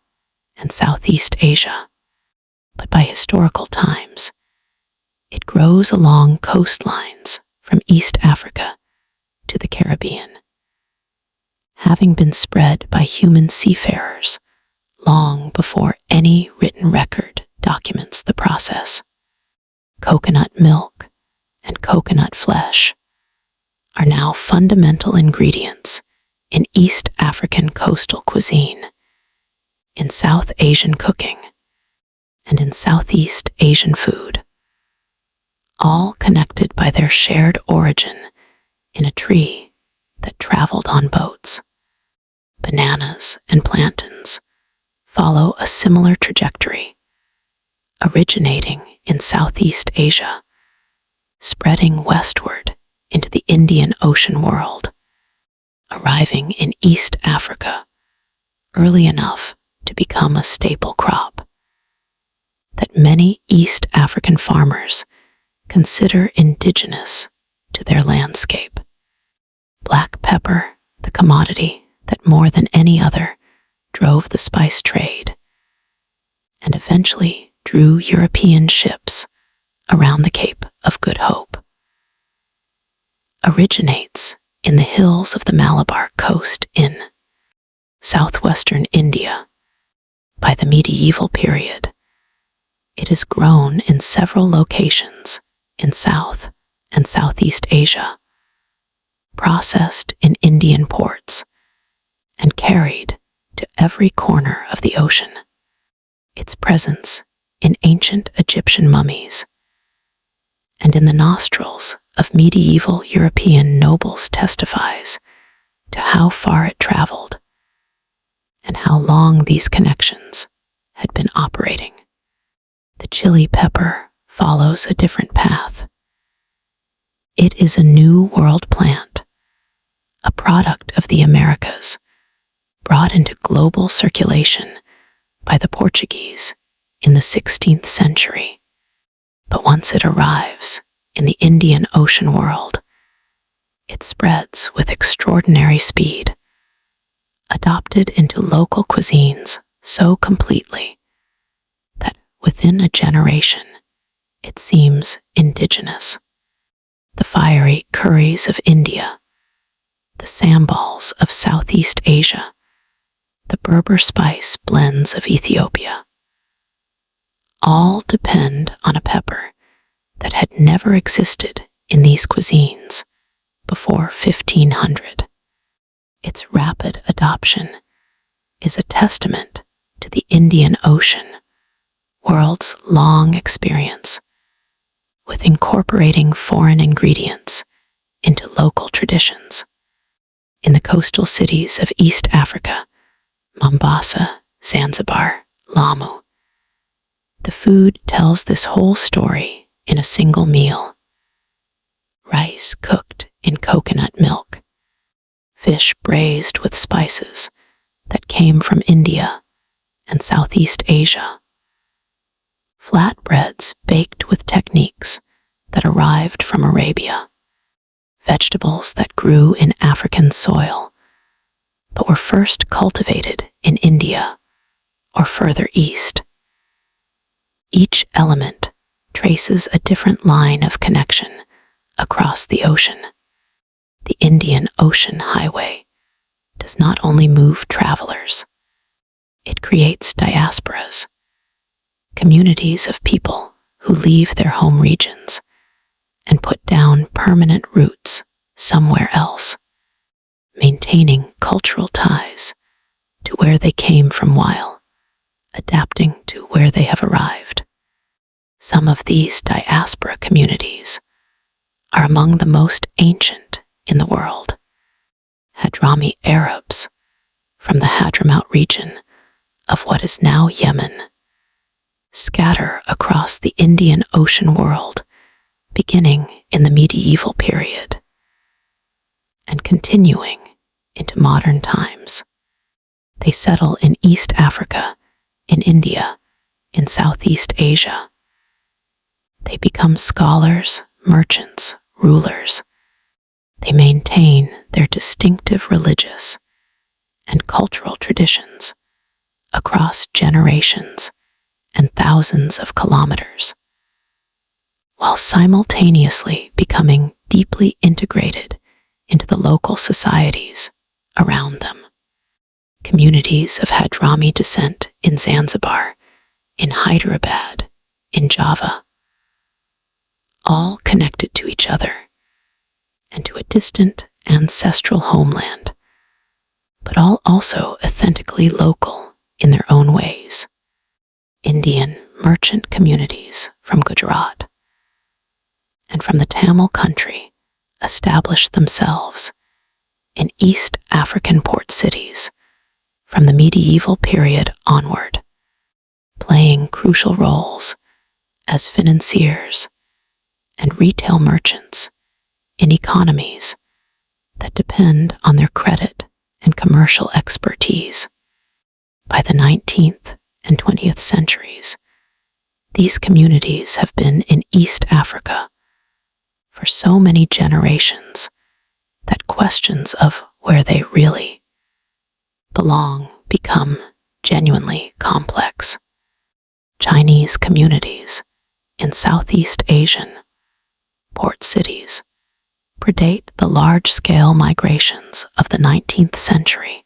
and Southeast Asia. But by historical times, it grows along coastlines from East Africa to the Caribbean, having been spread by human seafarers long before any written record documents the process. Coconut milk and coconut flesh are now fundamental ingredients in East African coastal cuisine, in South Asian cooking, and in Southeast Asian food, all connected by their shared origin in a tree that traveled on boats. Bananas and plantains follow a similar trajectory, originating in Southeast Asia, spreading westward into the Indian Ocean world, arriving in East Africa early enough to become a staple crop that many East African farmers consider indigenous to their landscape. Black pepper, the commodity that more than any other drove the spice trade and eventually drew European ships around the Cape of Good Hope, originates in the hills of the Malabar coast in southwestern India. By the medieval period, it is grown in several locations in South and Southeast Asia, processed in Indian ports, and carried to every corner of the ocean. Its presence in ancient Egyptian mummies and in the nostrils of medieval European nobles testifies to how far it traveled and how long these connections had been operating. The chili pepper follows a different path. It is a New World plant, a product of the Americas, brought into global circulation by the Portuguese in the 16th century. But once it arrives in the Indian Ocean world, it spreads with extraordinary speed, adopted into local cuisines so completely that within a generation it seems indigenous. The fiery curries of India, the sambals of Southeast Asia, the Berber spice blends of Ethiopia, all depend on a pepper that had never existed in these cuisines before 1500. Its rapid adoption is a testament to the Indian Ocean world's long experience with incorporating foreign ingredients into local traditions. In the coastal cities of East Africa, Mombasa, Zanzibar, Lamu, the food tells this whole story in a single meal. Rice cooked in coconut milk, fish braised with spices that came from India and Southeast Asia, flatbreads baked with techniques that arrived from Arabia, vegetables that grew in African soil but were first cultivated in India or further east. Each element traces a different line of connection across the ocean. The Indian Ocean Highway does not only move travelers, it creates diasporas, communities of people who leave their home regions and put down permanent roots somewhere else, maintaining cultural ties to where they came from while adapting to where they have arrived. Some of these diaspora communities are among the most ancient in the world. Hadrami Arabs from the Hadramaut region of what is now Yemen scatter across the Indian Ocean world, beginning in the medieval period and continuing into modern times. They settle in East Africa, in India, in Southeast Asia. They become scholars, merchants, rulers. They maintain their distinctive religious and cultural traditions across generations and thousands of kilometers, while simultaneously becoming deeply integrated into the local societies around them. Communities of Hadrami descent in Zanzibar, in Hyderabad, in Java, all connected to each other and to a distant ancestral homeland, but all also authentically local in their own ways. Indian merchant communities from Gujarat and from the Tamil country established themselves in East African port cities from the medieval period onward, playing crucial roles as financiers and retail merchants in economies that depend on their credit and commercial expertise. By the 19th and 20th centuries, these communities have been in East Africa for so many generations that questions of where they really belong become genuinely complex. Chinese communities in Southeast Asian port cities predate the large-scale migrations of the 19th century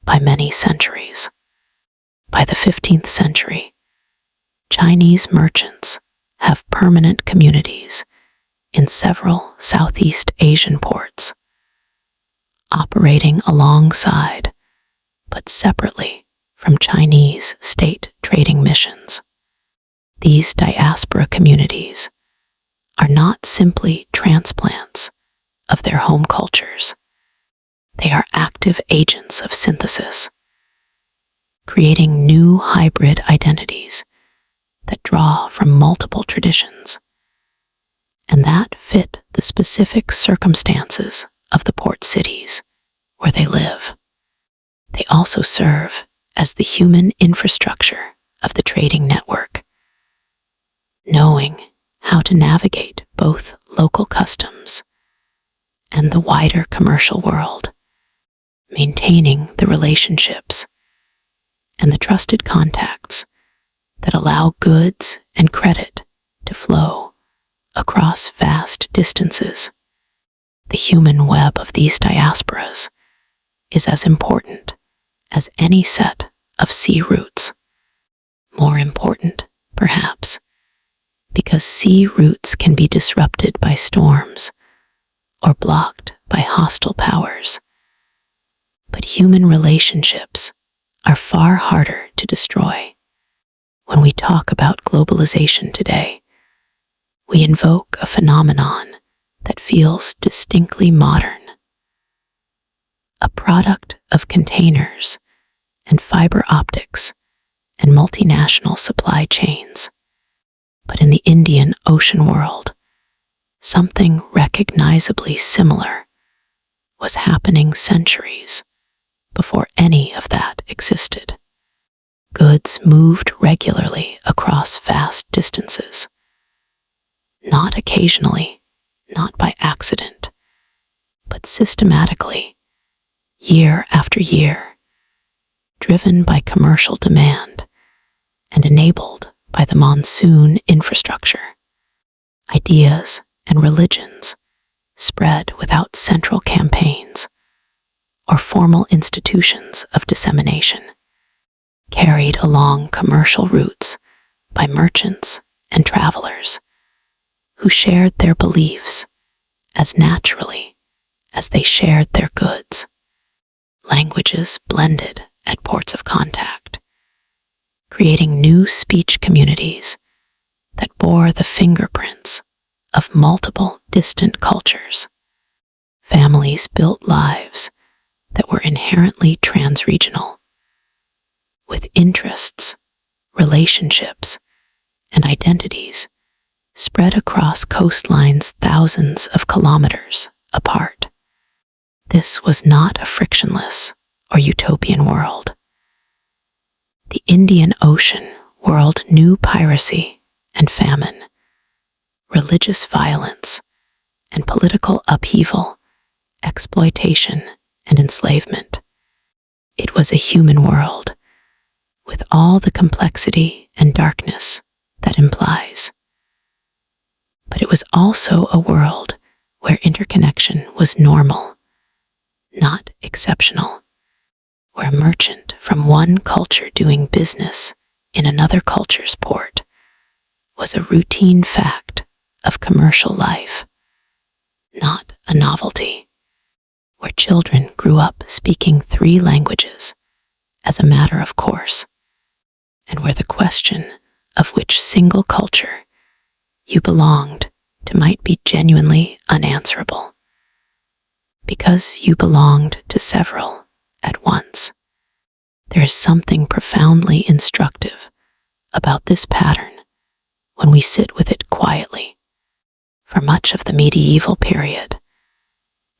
by many centuries. By the 15th century, Chinese merchants have permanent communities in several Southeast Asian ports, operating alongside but separately from Chinese state trading missions. These diaspora communities are not simply transplants of their home cultures. They are active agents of synthesis, creating new hybrid identities that draw from multiple traditions and that fit the specific circumstances of the port cities where they live. They also serve as the human infrastructure of the trading network, knowing how to navigate both local customs and the wider commercial world, maintaining the relationships and the trusted contacts that allow goods and credit to flow across vast distances. The human web of these diasporas is as important as any set of sea routes. More important, perhaps, because sea routes can be disrupted by storms or blocked by hostile powers. But human relationships are far harder to destroy. When we talk about globalization today, we invoke a phenomenon that feels distinctly modern, a product of containers and fiber optics and multinational supply chains. But in the Indian Ocean world, something recognizably similar was happening centuries before any of that existed. Goods moved regularly across vast distances, not occasionally, not by accident, but systematically, year after year, driven by commercial demand and enabled by the monsoon infrastructure. Ideas and religions spread without central campaigns or formal institutions of dissemination, carried along commercial routes by merchants and travelers who shared their beliefs as naturally as they shared their goods. Languages blended at ports of contact, creating new speech communities that bore the fingerprints of multiple distant cultures. Families built lives that were inherently transregional, with interests, relationships, and identities spread across coastlines thousands of kilometers apart. This was not a frictionless or utopian world. The Indian Ocean world knew piracy and famine, religious violence and political upheaval, exploitation and enslavement. It was a human world, with all the complexity and darkness that implies. But it was also a world where interconnection was normal, not exceptional, where a merchant from one culture doing business in another culture's port was a routine fact of commercial life, not a novelty, where children grew up speaking 3 languages as a matter of course, and where the question of which single culture you belonged to might be genuinely unanswerable, because you belonged to several at once. There is something profoundly instructive about this pattern when we sit with it quietly. For much of the medieval period,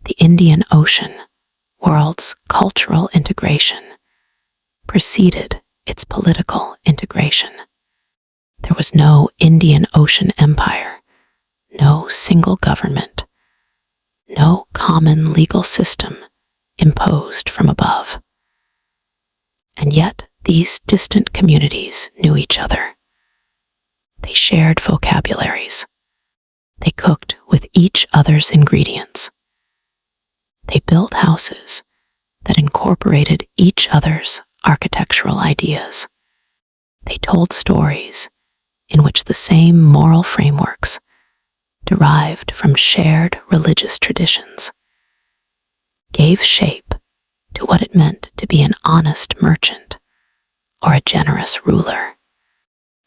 the Indian Ocean world's cultural integration preceded its political integration. There was no Indian Ocean Empire, no single government, no common legal system imposed from above. And yet, these distant communities knew each other. They shared vocabularies. They cooked with each other's ingredients. They built houses that incorporated each other's architectural ideas. They told stories in which the same moral frameworks derived from shared religious traditions gave shape to what it meant to be an honest merchant or a generous ruler.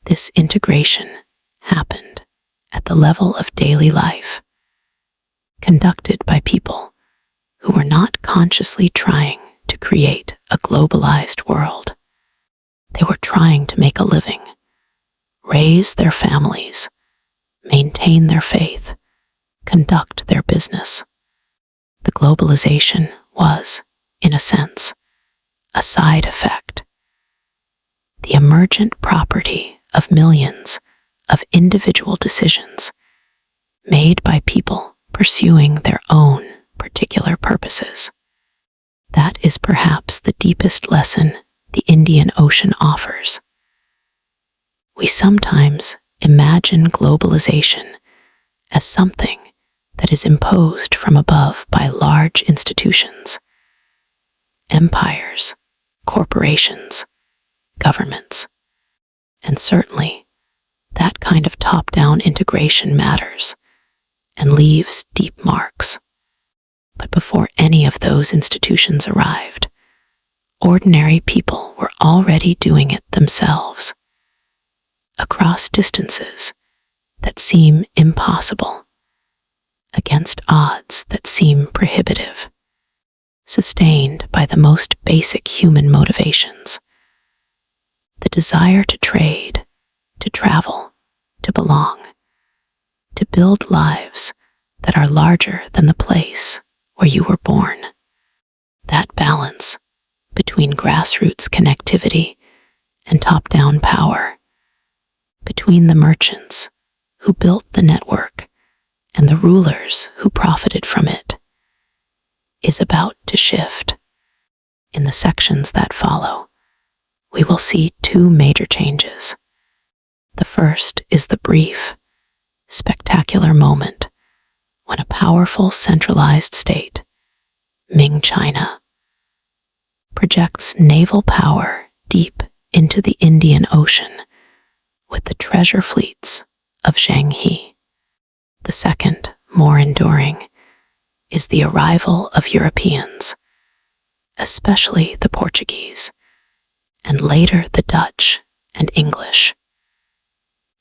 This integration happened at the level of daily life, conducted by people who were not consciously trying to create a globalized world. They were trying to make a living, raise their families, maintain their faith, conduct their business. The globalization was, in a sense, a side effect, the emergent property of millions of individual decisions made by people pursuing their own particular purposes. That is perhaps the deepest lesson the Indian Ocean offers. We sometimes imagine globalization as something that is imposed from above by large institutions, empires, corporations, governments, and certainly that kind of top-down integration matters and leaves deep marks. But before any of those institutions arrived, ordinary people were already doing it themselves, across distances that seem impossible, against odds that seem prohibitive, sustained by the most basic human motivations: the desire to trade, to travel, to belong, to build lives that are larger than the place where you were born. That balance between grassroots connectivity and top-down power, between the merchants who built the network and the rulers who profited from it, is about to shift. In the sections that follow, we will see 2 major changes. The first is the brief, spectacular moment when a powerful centralized state, Ming China, projects naval power deep into the Indian Ocean with the treasure fleets of Zhang He. The second, more enduring, is the arrival of Europeans, especially the Portuguese, and later the Dutch and English,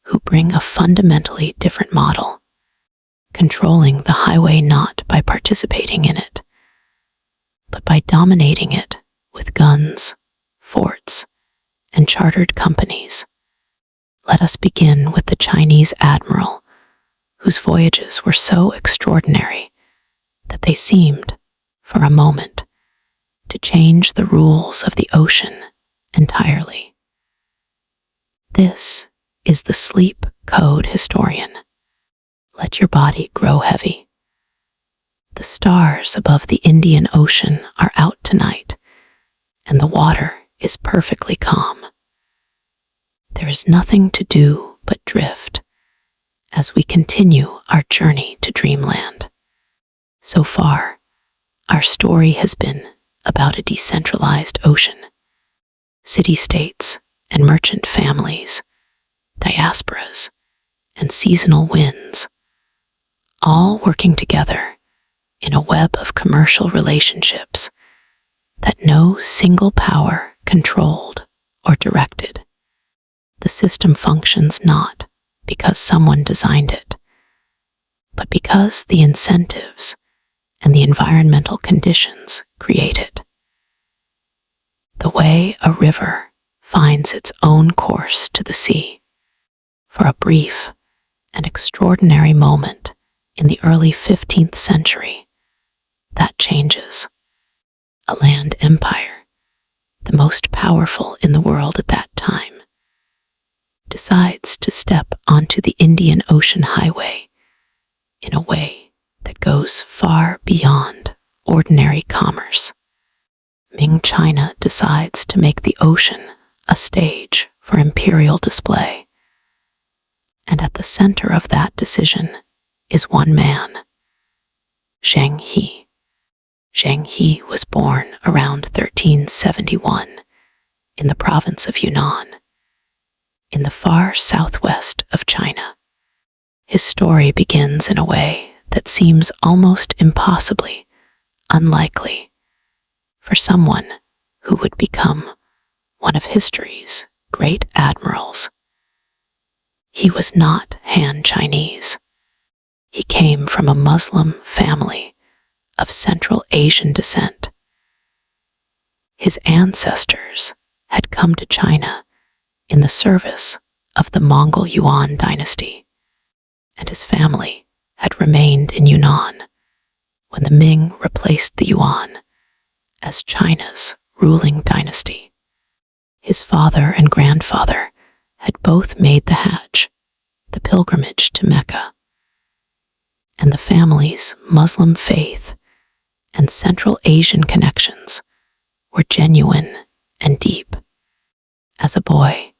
who bring a fundamentally different model, controlling the highway not by participating in it, but by dominating it with guns, forts, and chartered companies. Let us begin with the Chinese admiral, whose voyages were so extraordinary that they seemed, for a moment, to change the rules of the ocean entirely. This is the sleep code historian. Let your body grow heavy. The stars above the Indian Ocean are out tonight, and the water is perfectly calm. There is nothing to do but drift as we continue our journey to dreamland. So far, our story has been about a decentralized ocean, city-states and merchant families, diasporas and seasonal winds, all working together in a web of commercial relationships that no single power controlled or directed. The system functions not because someone designed it, but because the incentives and the environmental conditions create it. The way a river finds its own course to the sea. For a brief and extraordinary moment in the early 15th century, that changes. A land empire, the most powerful in the world at that time, decides to step onto the Indian Ocean highway in a way that goes far beyond ordinary commerce. Ming China decides to make the ocean a stage for imperial display. And at the center of that decision is one man, Zheng He. Zheng He was born around 1371 in the province of Yunnan, in the far southwest of China. His story begins in a way that seems almost impossibly unlikely for someone who would become one of history's great admirals. He was not Han Chinese. He came from a Muslim family of Central Asian descent. His ancestors had come to China in the service of the Mongol Yuan dynasty, and his family had remained in Yunnan when the Ming replaced the Yuan as China's ruling dynasty. His father and grandfather had both made the Hajj, the pilgrimage to Mecca, and the family's Muslim faith and Central Asian connections were genuine and deep. As a boy,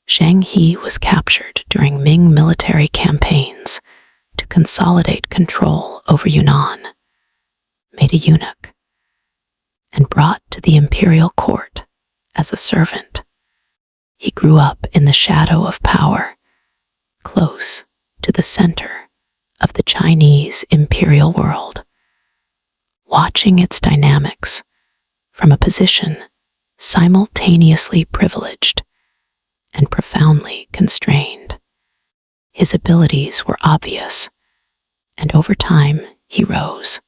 Zheng He was captured during Ming military campaigns to consolidate control over Yunnan, made a eunuch, and brought to the imperial court as a servant. He grew up in the shadow of power, close to the center of the Chinese imperial world, watching its dynamics from a position simultaneously privileged and profoundly constrained. His abilities were obvious, and over time he rose.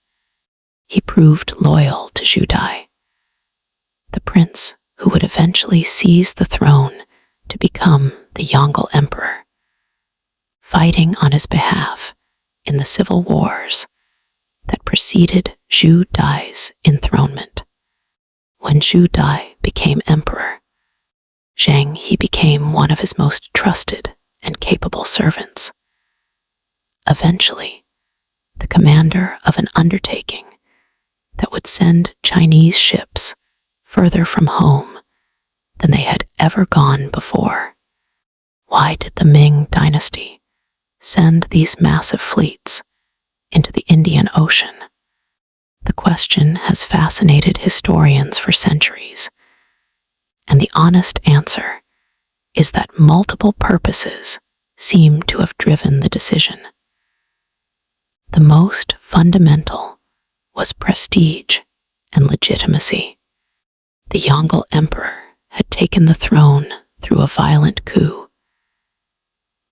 He proved loyal to Zhu Dai, the prince who would eventually seize the throne to become the Yongle emperor, fighting on his behalf in the civil wars that preceded Zhu Dai's enthronement. When Zhu Dai became emperor, Zheng He became one of his most trusted and capable servants. Eventually, the commander of an undertaking that would send Chinese ships further from home than they had ever gone before. Why did the Ming dynasty send these massive fleets into the Indian Ocean? The question has fascinated historians for centuries, and the honest answer is that multiple purposes seem to have driven the decision. The most fundamental was prestige and legitimacy. The Yongle emperor had taken the throne through a violent coup,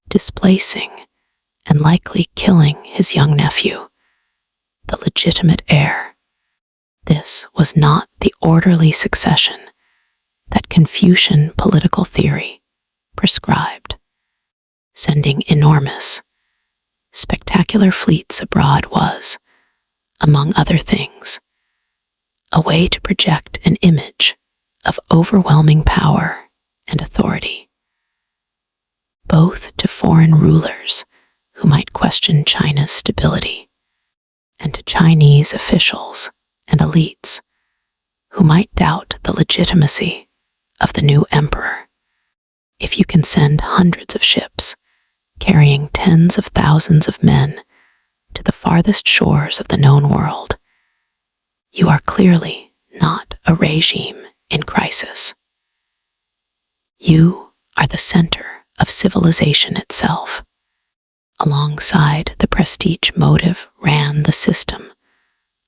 displacing and likely killing his young nephew, the legitimate heir. This was not the orderly succession that Confucian political theory prescribed. Sending enormous, spectacular fleets abroad was, among other things, a way to project an image of overwhelming power and authority, both to foreign rulers who might question China's stability, and to Chinese officials and elites who might doubt the legitimacy of the new emperor. If you can send hundreds of ships carrying tens of thousands of men to the farthest shores of the known world, you are clearly not a regime in crisis. You are the center of civilization itself. Alongside the prestige motive ran the system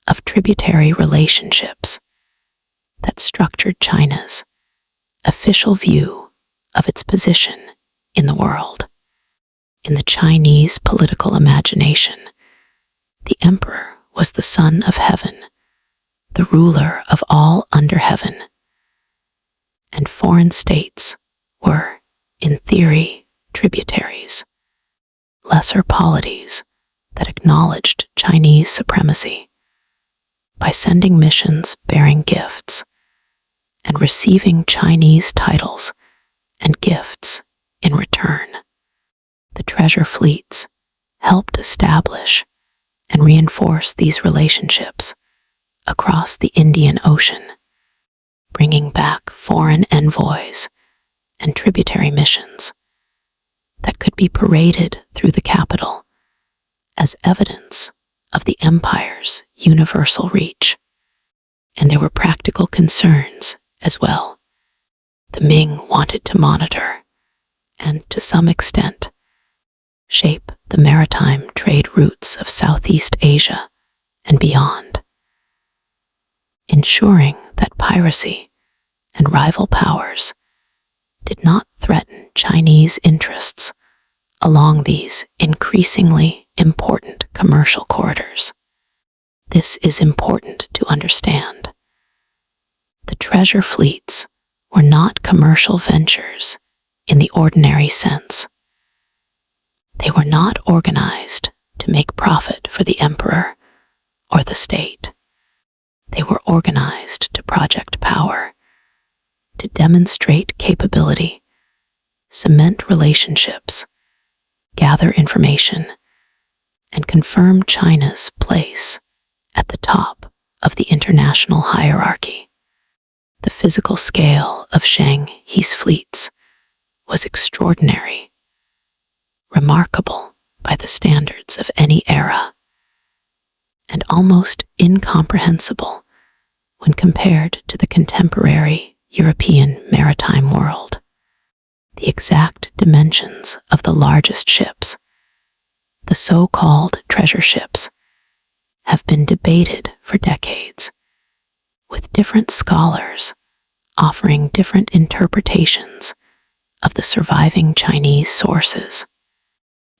of tributary relationships that structured China's official view of its position in the world. In the Chinese political imagination, the emperor was the son of heaven, the ruler of all under heaven, and foreign states were, in theory, tributaries, lesser polities that acknowledged Chinese supremacy by sending missions bearing gifts and receiving Chinese titles and gifts in return. The treasure fleets helped establish and reinforce these relationships across the Indian Ocean, bringing back foreign envoys and tributary missions that could be paraded through the capital as evidence of the empire's universal reach. And there were practical concerns as well. The Ming wanted to monitor and, to some extent, shape the maritime trade routes of Southeast Asia and beyond, ensuring that piracy and rival powers did not threaten Chinese interests along these increasingly important commercial corridors. This is important to understand. The treasure fleets were not commercial ventures in the ordinary sense. They were not organized to make profit for the emperor or the state. They were organized to project power, to demonstrate capability, cement relationships, gather information, and confirm China's place at the top of the international hierarchy. The physical scale of Zheng He's fleets was extraordinary, remarkable by the standards of any era, and almost incomprehensible when compared to the contemporary European maritime world. The exact dimensions of the largest ships, the so-called treasure ships, have been debated for decades, with different scholars offering different interpretations of the surviving Chinese sources.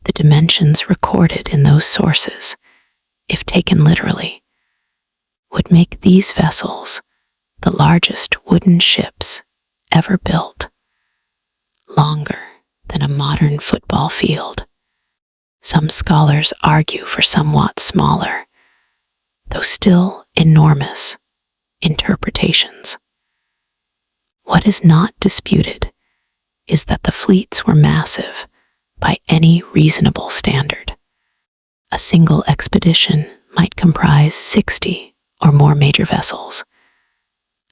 The dimensions recorded in those sources, if taken literally, would make these vessels the largest wooden ships ever built, longer than a modern football field. Some scholars argue for somewhat smaller, though still enormous, interpretations. What is not disputed is that the fleets were massive by any reasonable standard. A single expedition might comprise 60 or more major vessels,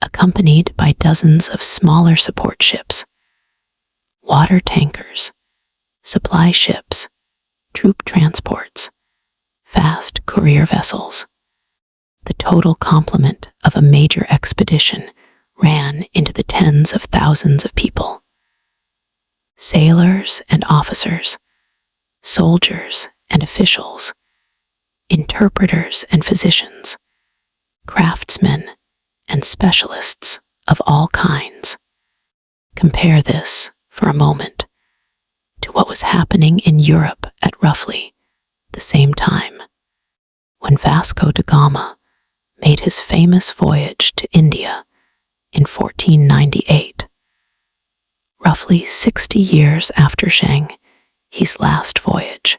accompanied by dozens of smaller support ships, water tankers, supply ships, troop transports, fast courier vessels. The total complement of a major expedition ran into the tens of thousands of people. Sailors and officers, soldiers and officials, interpreters and physicians, craftsmen and specialists of all kinds. Compare this, for a moment, to what was happening in Europe at roughly the same time. When Vasco da Gama made his famous voyage to India in 1498, roughly 60 years after Zheng He's last voyage,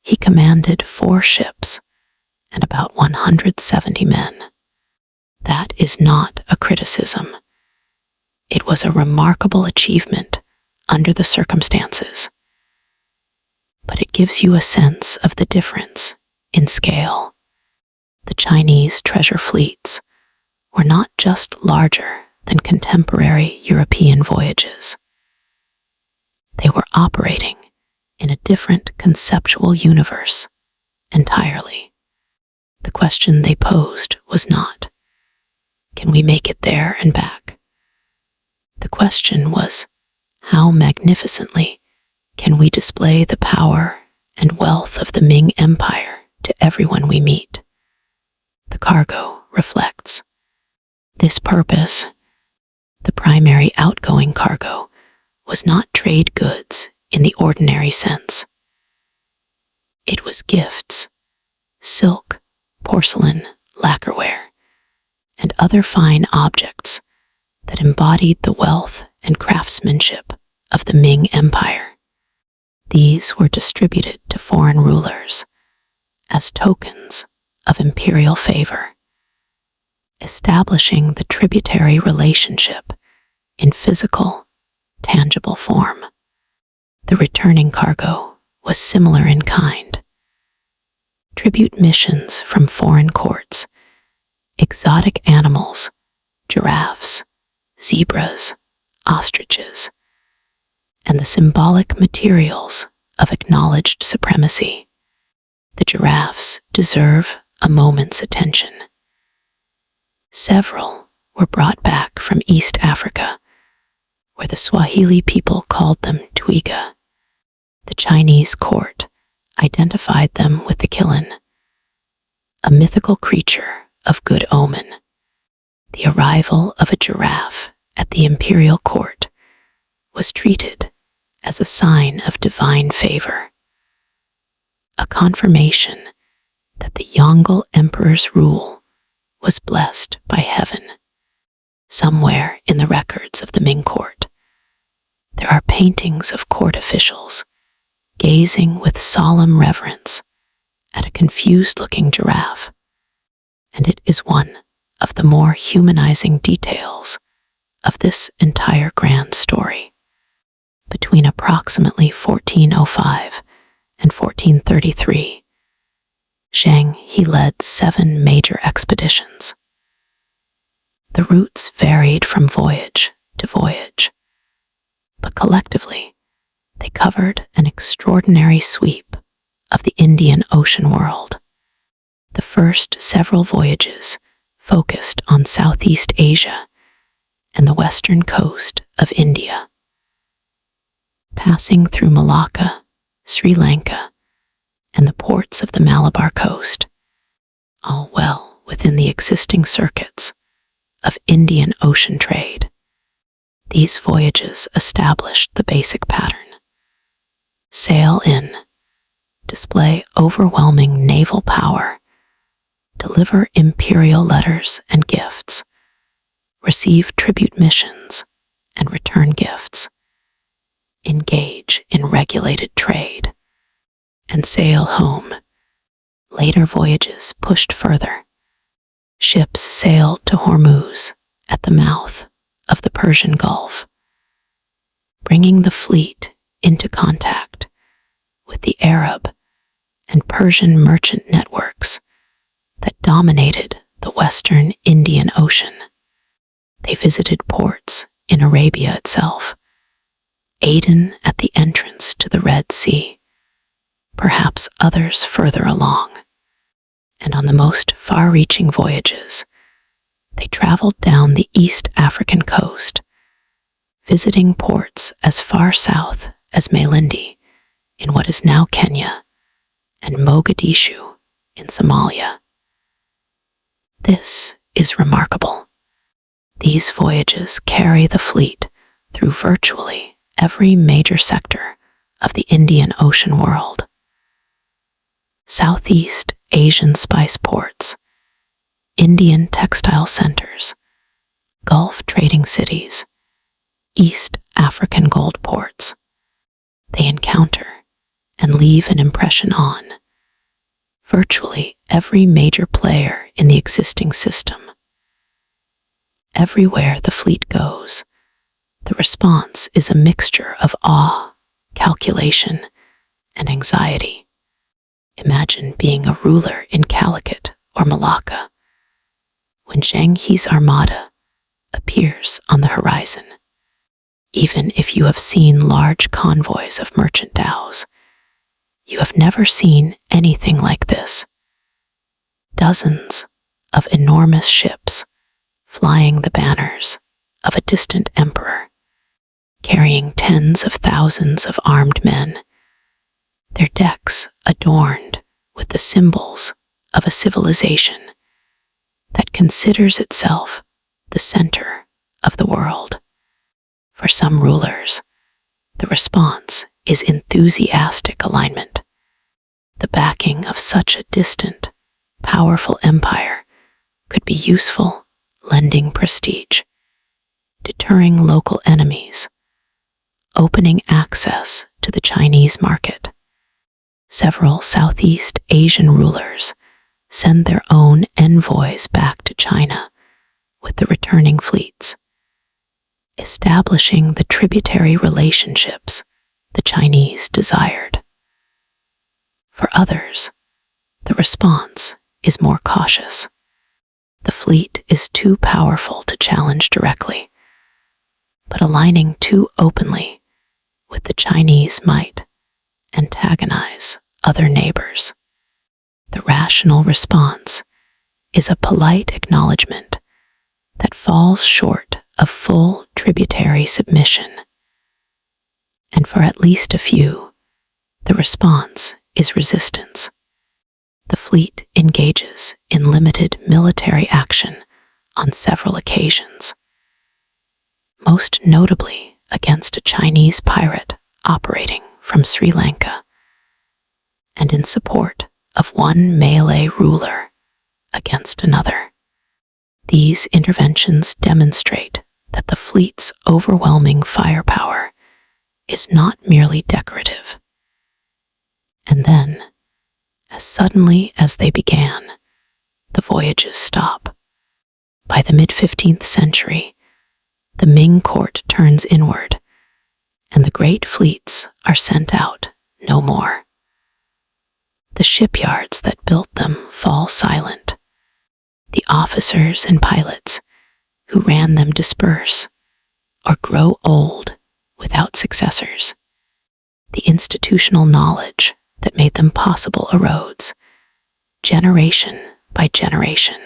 he commanded 4 ships and about 170 men. That is not a criticism. It was a remarkable achievement under the circumstances, but it gives you a sense of the difference in scale. The Chinese treasure fleets were not just larger than contemporary European voyages. They were operating in a different conceptual universe entirely. The question they posed was not, can we make it there and back? The question was, how magnificently can we display the power and wealth of the Ming Empire to everyone we meet? The cargo reflects this purpose. The primary outgoing cargo was not trade goods in the ordinary sense. It was gifts, silk, porcelain, lacquerware, and other fine objects that embodied the wealth and craftsmanship of the Ming Empire. These were distributed to foreign rulers as tokens of imperial favor, establishing the tributary relationship in physical, tangible form. The returning cargo was similar in kind. Tribute missions from foreign courts, exotic animals, giraffes, zebras, ostriches, and the symbolic materials of acknowledged supremacy. The giraffes deserve a moment's attention. Several were brought back from East Africa, where the Swahili people called them twiga. The Chinese court identified them with the kilin, a mythical creature of good omen. The arrival of a giraffe at the imperial court was treated as a sign of divine favor, a confirmation that the Yongle Emperor's rule was blessed by heaven. Somewhere in the records of the Ming court, there are paintings of court officials gazing with solemn reverence at a confused-looking giraffe, and it is one of the more humanizing details of this entire grand story. Between approximately 1405 and 1433, Zheng He led 7 major expeditions. The routes varied from voyage to voyage, but collectively they covered an extraordinary sweep of the Indian Ocean world. The first several voyages focused on Southeast Asia and the western coast of India, passing through Malacca, Sri Lanka, and the ports of the Malabar coast, all well within the existing circuits of Indian Ocean trade. These voyages established the basic pattern. Sail in, display overwhelming naval power, deliver imperial letters and gifts, receive tribute missions and return gifts, engage in regulated trade, and sail home. Later voyages pushed further. Ships sailed to Hormuz at the mouth of the Persian Gulf, bringing the fleet into contact with the Arab and Persian merchant networks that dominated the western Indian Ocean. They visited ports in Arabia itself, Aden at the entrance to the Red Sea, perhaps others further along, and on the most far-reaching voyages, they traveled down the East African coast, visiting ports as far south as Malindi in what is now Kenya and Mogadishu in Somalia. This is remarkable. These voyages carry the fleet through virtually every major sector of the Indian Ocean world. Southeast Asian spice ports, Indian textile centers, Gulf trading cities, East African gold ports. They encounter and leave an impression on virtually every major player in the existing system. Everywhere the fleet goes, the response is a mixture of awe, calculation, and anxiety. Imagine being a ruler in Calicut or Malacca when Zheng He's armada appears on the horizon. Even if you have seen large convoys of merchant dhows, you have never seen anything like this. Dozens of enormous ships flying the banners of a distant emperor, carrying tens of thousands of armed men, their decks adorned with the symbols of a civilization that considers itself the center of the world. For some rulers, the response is enthusiastic alignment. The backing of such a distant, powerful empire could be useful, lending prestige, deterring local enemies, opening access to the Chinese market. Several Southeast Asian rulers send their own envoys back to China with the returning fleets, establishing the tributary relationships the Chinese desired. For others, the response is more cautious. The fleet is too powerful to challenge directly, but aligning too openly with the Chinese might antagonize other neighbors. The rational response is a polite acknowledgement that falls short of full tributary submission. And for at least a few, the response is resistance. The fleet engages in limited military action on several occasions, most notably against a Chinese pirate operating from Sri Lanka, and in support of one Malay ruler against another. These interventions demonstrate that the fleet's overwhelming firepower is not merely decorative. And then, as suddenly as they began, the voyages stop. By the mid-15th century, the Ming court turns inward, and the great fleets are sent out no more. The shipyards that built them fall silent. The officers and pilots who ran them disperse or grow old without successors. The institutional knowledge that made them possible erodes, generation by generation,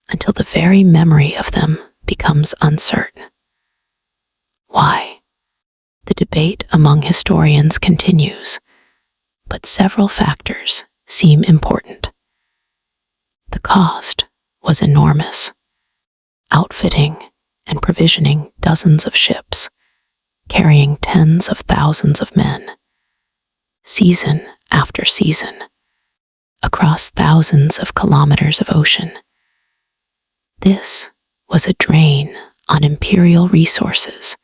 until the very memory of them becomes uncertain. Why? The debate among historians continues, but several factors seem important. The cost was enormous. Outfitting and provisioning dozens of ships, carrying tens of thousands of men, season after season, across thousands of kilometers of ocean. This was a drain on imperial resources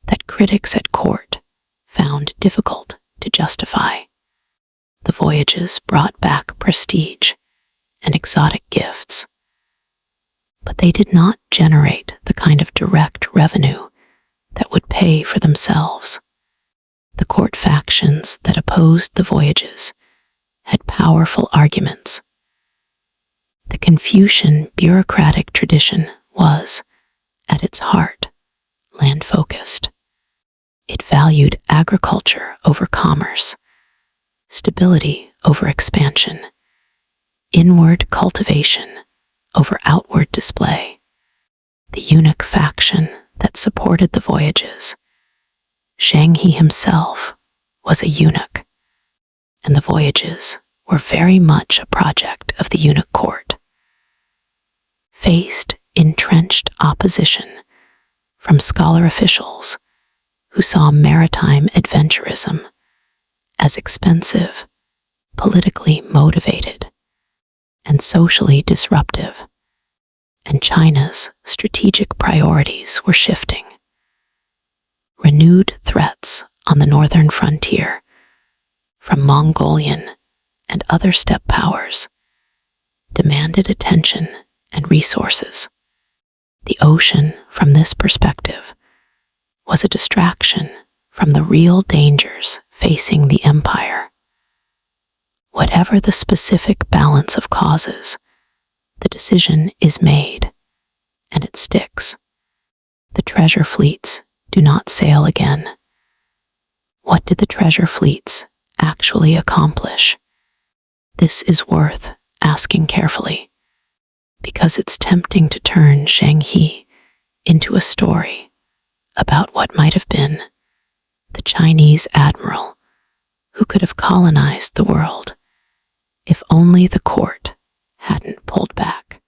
that critics at court found difficult to justify. The voyages brought back prestige and exotic gifts, but they did not generate the kind of direct revenue that would pay for themselves. The court factions that opposed the voyages had powerful arguments. The Confucian bureaucratic tradition was, at its heart, land-focused. It valued agriculture over commerce, stability over expansion, inward cultivation over outward display. The eunuch faction that supported the voyages, Zheng He himself was a eunuch, and the voyages were very much a project of the eunuch court. Faced entrenched opposition from scholar officials who saw maritime adventurism as expensive, politically motivated, and socially disruptive, and China's strategic priorities were shifting. Renewed threats on the northern frontier from Mongolian and other steppe powers demanded attention and resources. The ocean, from this perspective, was a distraction from the real dangers facing the empire. Whatever the specific balance of causes, the decision is made, and it sticks. The treasure fleets do not sail again. What did the treasure fleets actually accomplish? This is worth asking carefully, because it's tempting to turn Shanghi into a story about what might have been the Chinese admiral who could have colonized the world if only the court hadn't pulled back.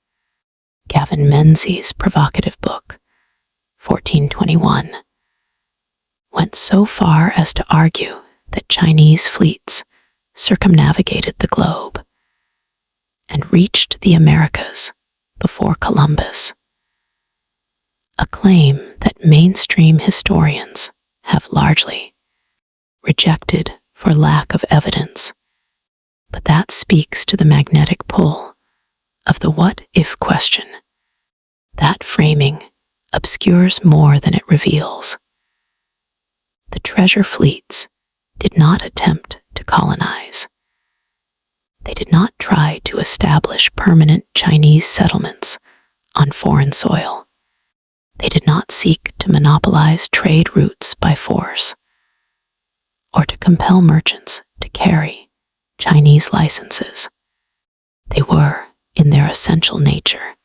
Gavin Menzies' provocative book, 1421, went so far as to argue that Chinese fleets circumnavigated the globe and reached the Americas before Columbus, a claim that mainstream historians have largely rejected for lack of evidence. But that speaks to the magnetic pull of the what-if question. That framing obscures more than it reveals. The treasure fleets did not attempt to colonize. They did not try to establish permanent Chinese settlements on foreign soil. They did not seek to monopolize trade routes by force, or to compel merchants to carry Chinese licenses. They were, in their essential nature,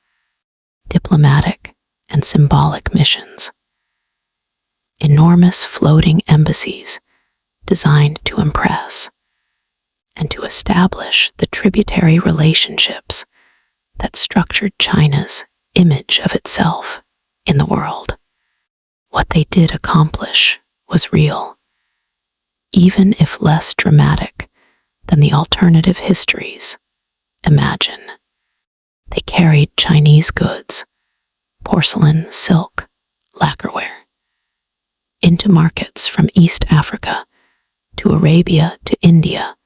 diplomatic and symbolic missions. Enormous floating embassies designed to impress and to establish the tributary relationships that structured China's image of itself in the world. What they did accomplish was real, even if less dramatic than the alternative histories imagine. They carried Chinese goods, porcelain, silk, lacquerware, into markets from East Africa to Arabia to India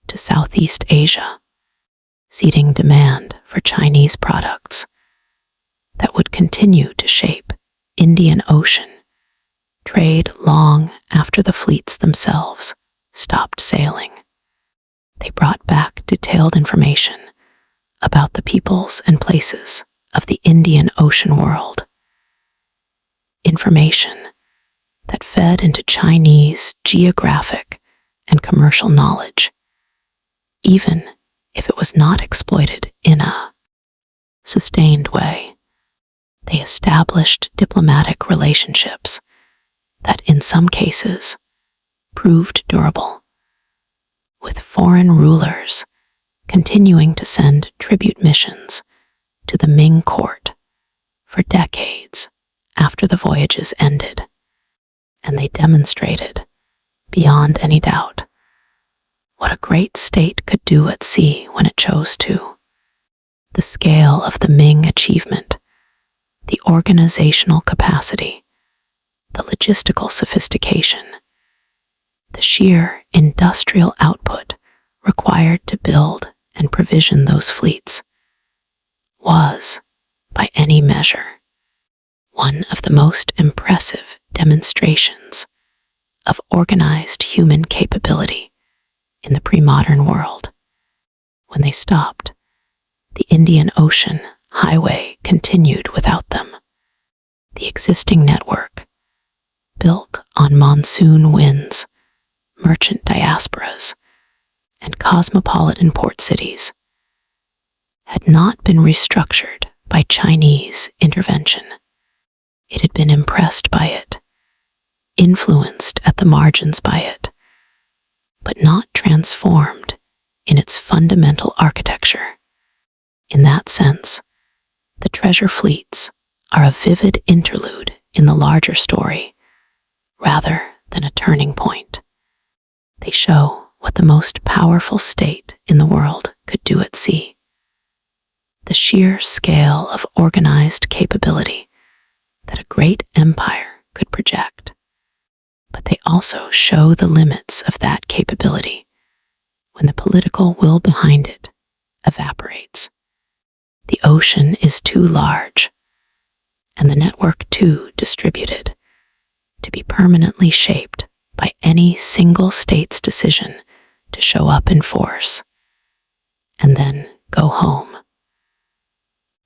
to Southeast Asia, seeding demand for Chinese products that would continue to shape Indian Ocean trade long after the fleets themselves stopped sailing. They brought back detailed information about the peoples and places of the Indian Ocean world. Information that fed into Chinese geographic and commercial knowledge, even if it was not exploited in a sustained way. They established diplomatic relationships that in some cases proved durable, with foreign rulers continuing to send tribute missions to the Ming court for decades after the voyages ended. And they demonstrated, beyond any doubt, what a great state could do at sea when it chose to. The scale of the Ming achievement, the organizational capacity, the logistical sophistication, the sheer industrial output required to build and provision those fleets was, by any measure, one of the most impressive demonstrations of organized human capability in the pre-modern world. When they stopped, the Indian Ocean highway continued without them. The existing network, built on monsoon winds, merchant diasporas, and cosmopolitan port cities, had not been restructured by Chinese intervention. It had been impressed by it, influenced at the margins by it, but not transformed in its fundamental architecture. In that sense, the treasure fleets are a vivid interlude in the larger story, rather than a turning point. They show what the most powerful state in the world could do at sea. The sheer scale of organized capability that a great empire could project. But they also show the limits of that capability when the political will behind it evaporates. The ocean is too large, and the network too distributed, to be permanently shaped by any single state's decision to show up in force and then go home.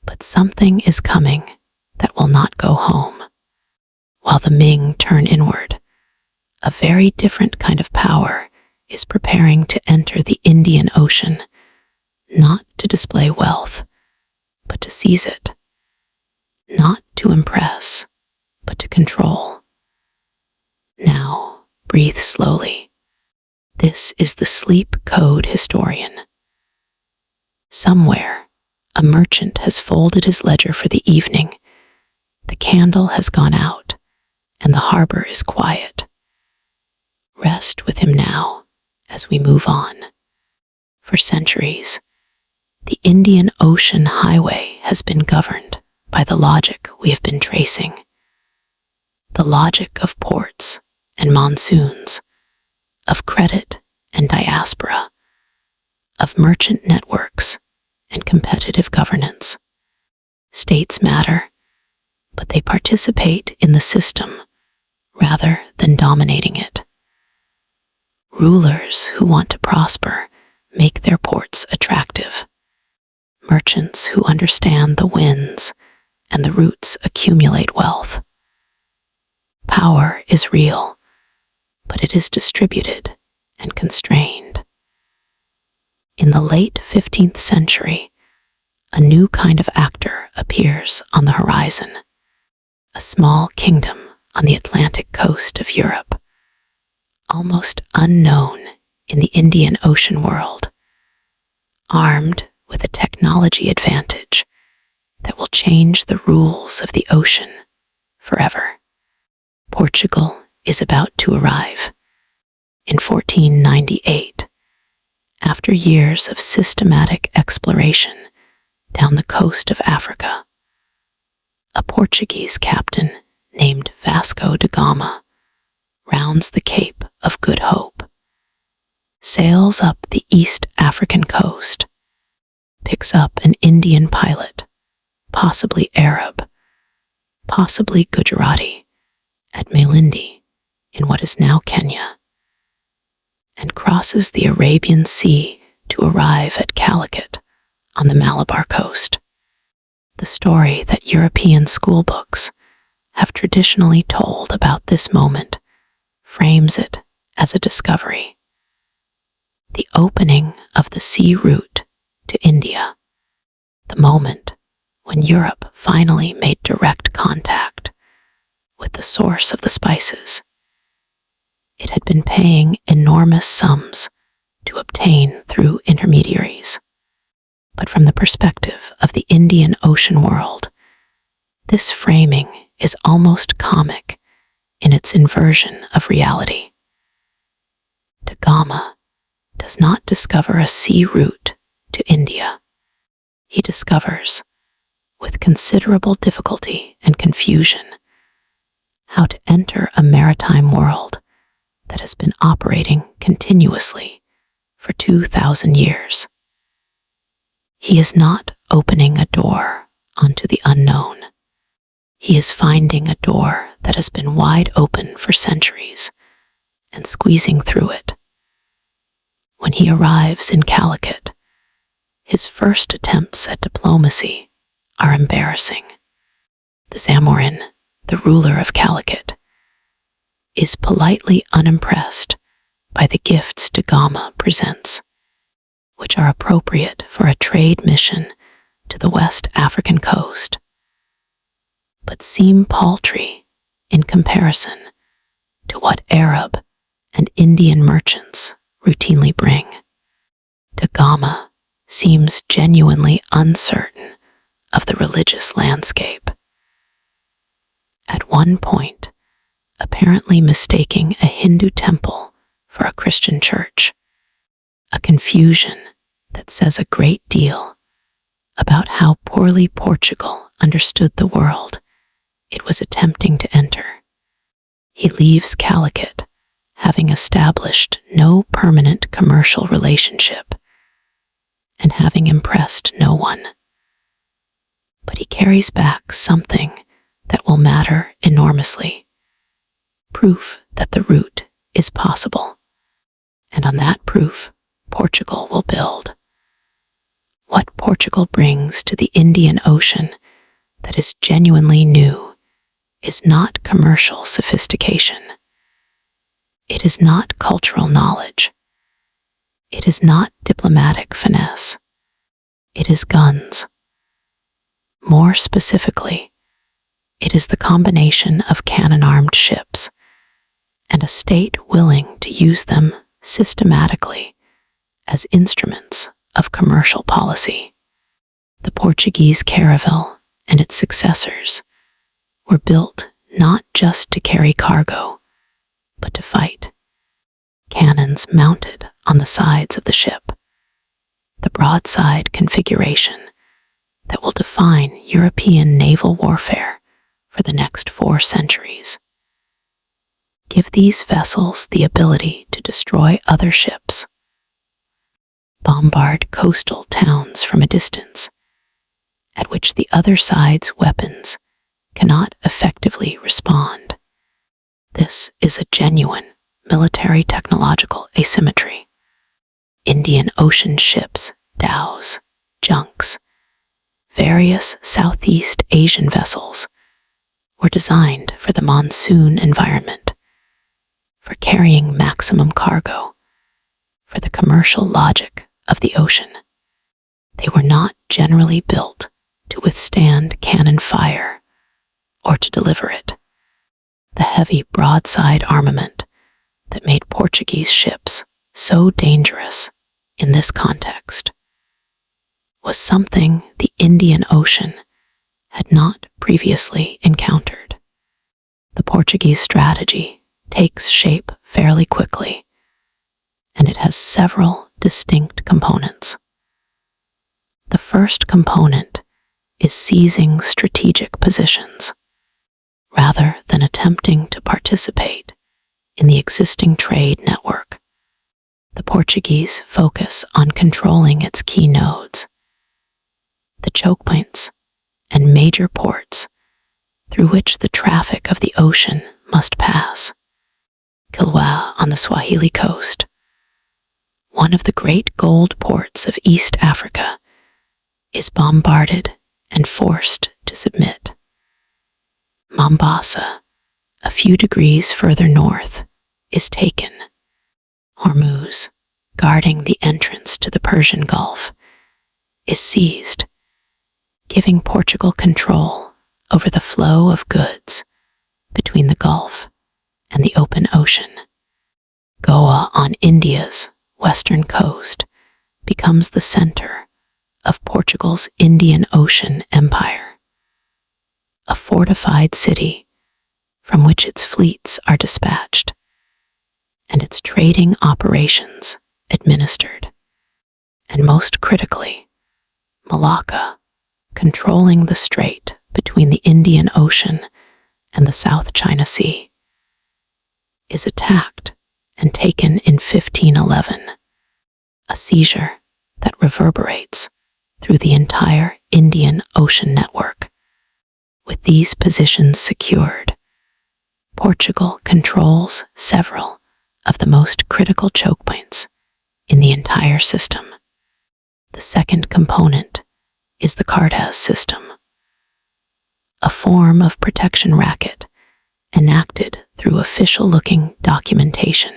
But something is coming that will not go home. While the Ming turn inward, a very different kind of power is preparing to enter the Indian Ocean, not to display wealth, but to seize it. Not to impress, but to control. Now, breathe slowly. This is the sleep code historian. Somewhere, a merchant has folded his ledger for the evening. The candle has gone out, and the harbor is quiet. Rest with him now as we move on. For centuries, the Indian Ocean Highway has been governed by the logic we have been tracing. The logic of ports and monsoons, of credit and diaspora, of merchant networks and competitive governance. States matter, but they participate in the system rather than dominating it. Rulers who want to prosper make their ports attractive. Merchants who understand the winds and the routes accumulate wealth. Power is real, but it is distributed and constrained. In the late 15th century, a new kind of actor appears on the horizon. A small kingdom on the Atlantic coast of Europe, almost unknown in the Indian Ocean world, armed with a technology advantage that will change the rules of the ocean forever. Portugal is about to arrive. In 1498, after years of systematic exploration down the coast of Africa, a Portuguese captain named Vasco da Gama rounds the Cape of Good Hope, sails up the East African coast, picks up an Indian pilot, possibly Arab, possibly Gujarati, at Malindi in what is now Kenya, and crosses the Arabian Sea to arrive at Calicut on the Malabar coast. The story that European schoolbooks have traditionally told about this moment frames it as a discovery. The opening of the sea route to India, the moment when Europe finally made direct contact with the source of the spices. It had been paying enormous sums to obtain through intermediaries. But from the perspective of the Indian Ocean world, this framing is almost comic in its inversion of reality. Da Gama does not discover a sea route to India. He discovers, with considerable difficulty and confusion, how to enter a maritime world that has been operating continuously for 2,000 years. He is not opening a door onto the unknown. He is finding a door that has been wide open for centuries and squeezing through it. When he arrives in Calicut, his first attempts at diplomacy are embarrassing. The Zamorin, the ruler of Calicut, is politely unimpressed by the gifts Da Gama presents, which are appropriate for a trade mission to the West African coast, but seem paltry in comparison to what Arab and Indian merchants routinely bring. Da Gama seems genuinely uncertain of the religious landscape. At one point, apparently mistaking a Hindu temple for a Christian church, a confusion that says a great deal about how poorly Portugal understood the world it was attempting to enter. He leaves Calicut, having established no permanent commercial relationship and having impressed no one. But he carries back something that will matter enormously: proof that the route is possible. And on that proof, Portugal will build. What Portugal brings to the Indian Ocean that is genuinely new is not commercial sophistication. It is not cultural knowledge. It is not diplomatic finesse. It is guns. More specifically, it is the combination of cannon-armed ships and a state willing to use them systematically as instruments of commercial policy. The Portuguese caravel and its successors were built not just to carry cargo, but to fight. Cannons mounted on the sides of the ship, the broadside configuration that will define European naval warfare for the next 4 centuries. Give these vessels the ability to destroy other ships, bombard coastal towns from a distance at which the other side's weapons cannot effectively respond. This is a genuine military technological asymmetry. Indian Ocean ships, dhows, junks, various Southeast Asian vessels were designed for the monsoon environment, for carrying maximum cargo, for the commercial logic of the ocean. They were not generally built to withstand cannon fire or to deliver it. The heavy broadside armament that made Portuguese ships so dangerous in this context was something the Indian Ocean had not previously encountered. The Portuguese strategy takes shape fairly quickly, and it has several distinct components. The first component is seizing strategic positions, rather than attempting to participate in the existing trade network. The Portuguese focus on controlling its key nodes, the choke points and major ports through which the traffic of the ocean must pass. Kilwa on the Swahili coast, one of the great gold ports of East Africa, is bombarded and forced to submit. Mombasa, a few degrees further north, is taken. Hormuz, guarding the entrance to the Persian Gulf, is seized, giving Portugal control over the flow of goods between the Gulf and the open ocean. Goa on India's western coast becomes the center of Portugal's Indian Ocean empire, a fortified city from which its fleets are dispatched and its trading operations administered. And most critically, Malacca, controlling the strait between the Indian Ocean and the South China Sea, is attacked and taken in 1511, a seizure that reverberates through the entire Indian Ocean network. With these positions secured, Portugal controls several of the most critical choke points in the entire system. The second component is the Cartaz system, a form of protection racket enacted through official-looking documentation.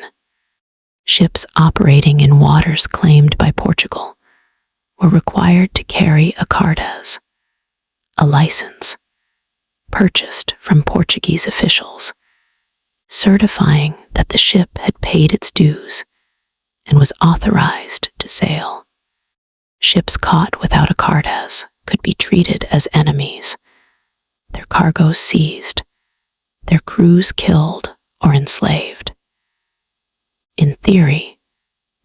Ships operating in waters claimed by Portugal were required to carry a Cartaz, a license purchased from Portuguese officials, certifying that the ship had paid its dues and was authorized to sail. Ships caught without a Cartaz could be treated as enemies, their cargoes seized, their crews killed or enslaved. In theory,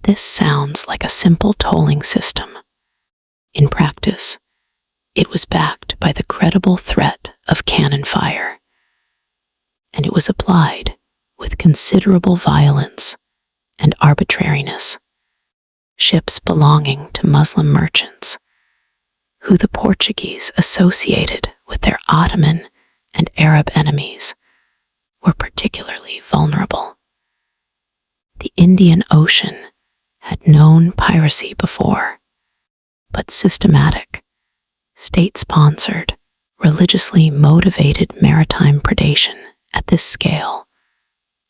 this sounds like a simple tolling system. In practice, it was backed by the credible threat of cannon fire, and it was applied with considerable violence and arbitrariness. Ships belonging to Muslim merchants, who the Portuguese associated with their Ottoman and Arab enemies, were particularly vulnerable. The Indian Ocean had known piracy before, but systematic, state-sponsored, religiously motivated maritime predation at this scale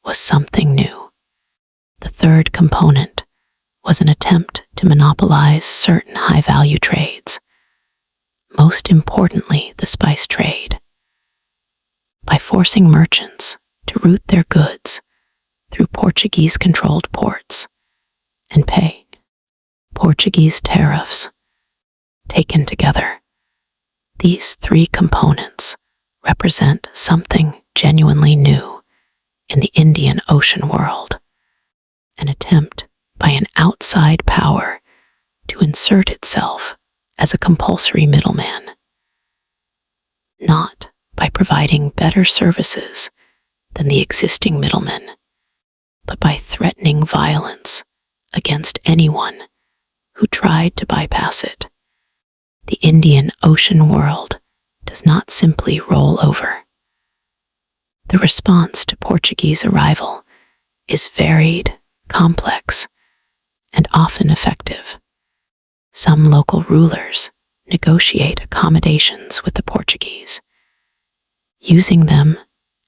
was something new. The third component was an attempt to monopolize certain high-value trades, most importantly the spice trade, by forcing merchants to route their goods through Portuguese-controlled ports and pay Portuguese tariffs. Taken together, these three components represent something genuinely new in the Indian Ocean world, an attempt by an outside power to insert itself as a compulsory middleman, not by providing better services than the existing middlemen, but by threatening violence against anyone who tried to bypass it. The Indian Ocean world does not simply roll over. The response to Portuguese arrival is varied, complex, and often effective. Some local rulers negotiate accommodations with the Portuguese, using them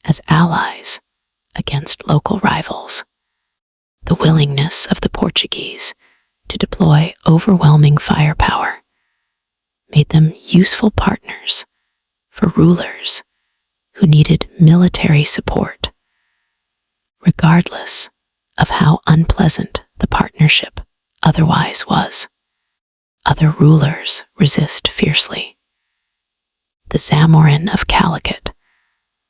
as allies against local rivals. The willingness of the Portuguese to deploy overwhelming firepower made them useful partners for rulers who needed military support, regardless of how unpleasant the partnership otherwise was. Other rulers resist fiercely. The Zamorin of Calicut,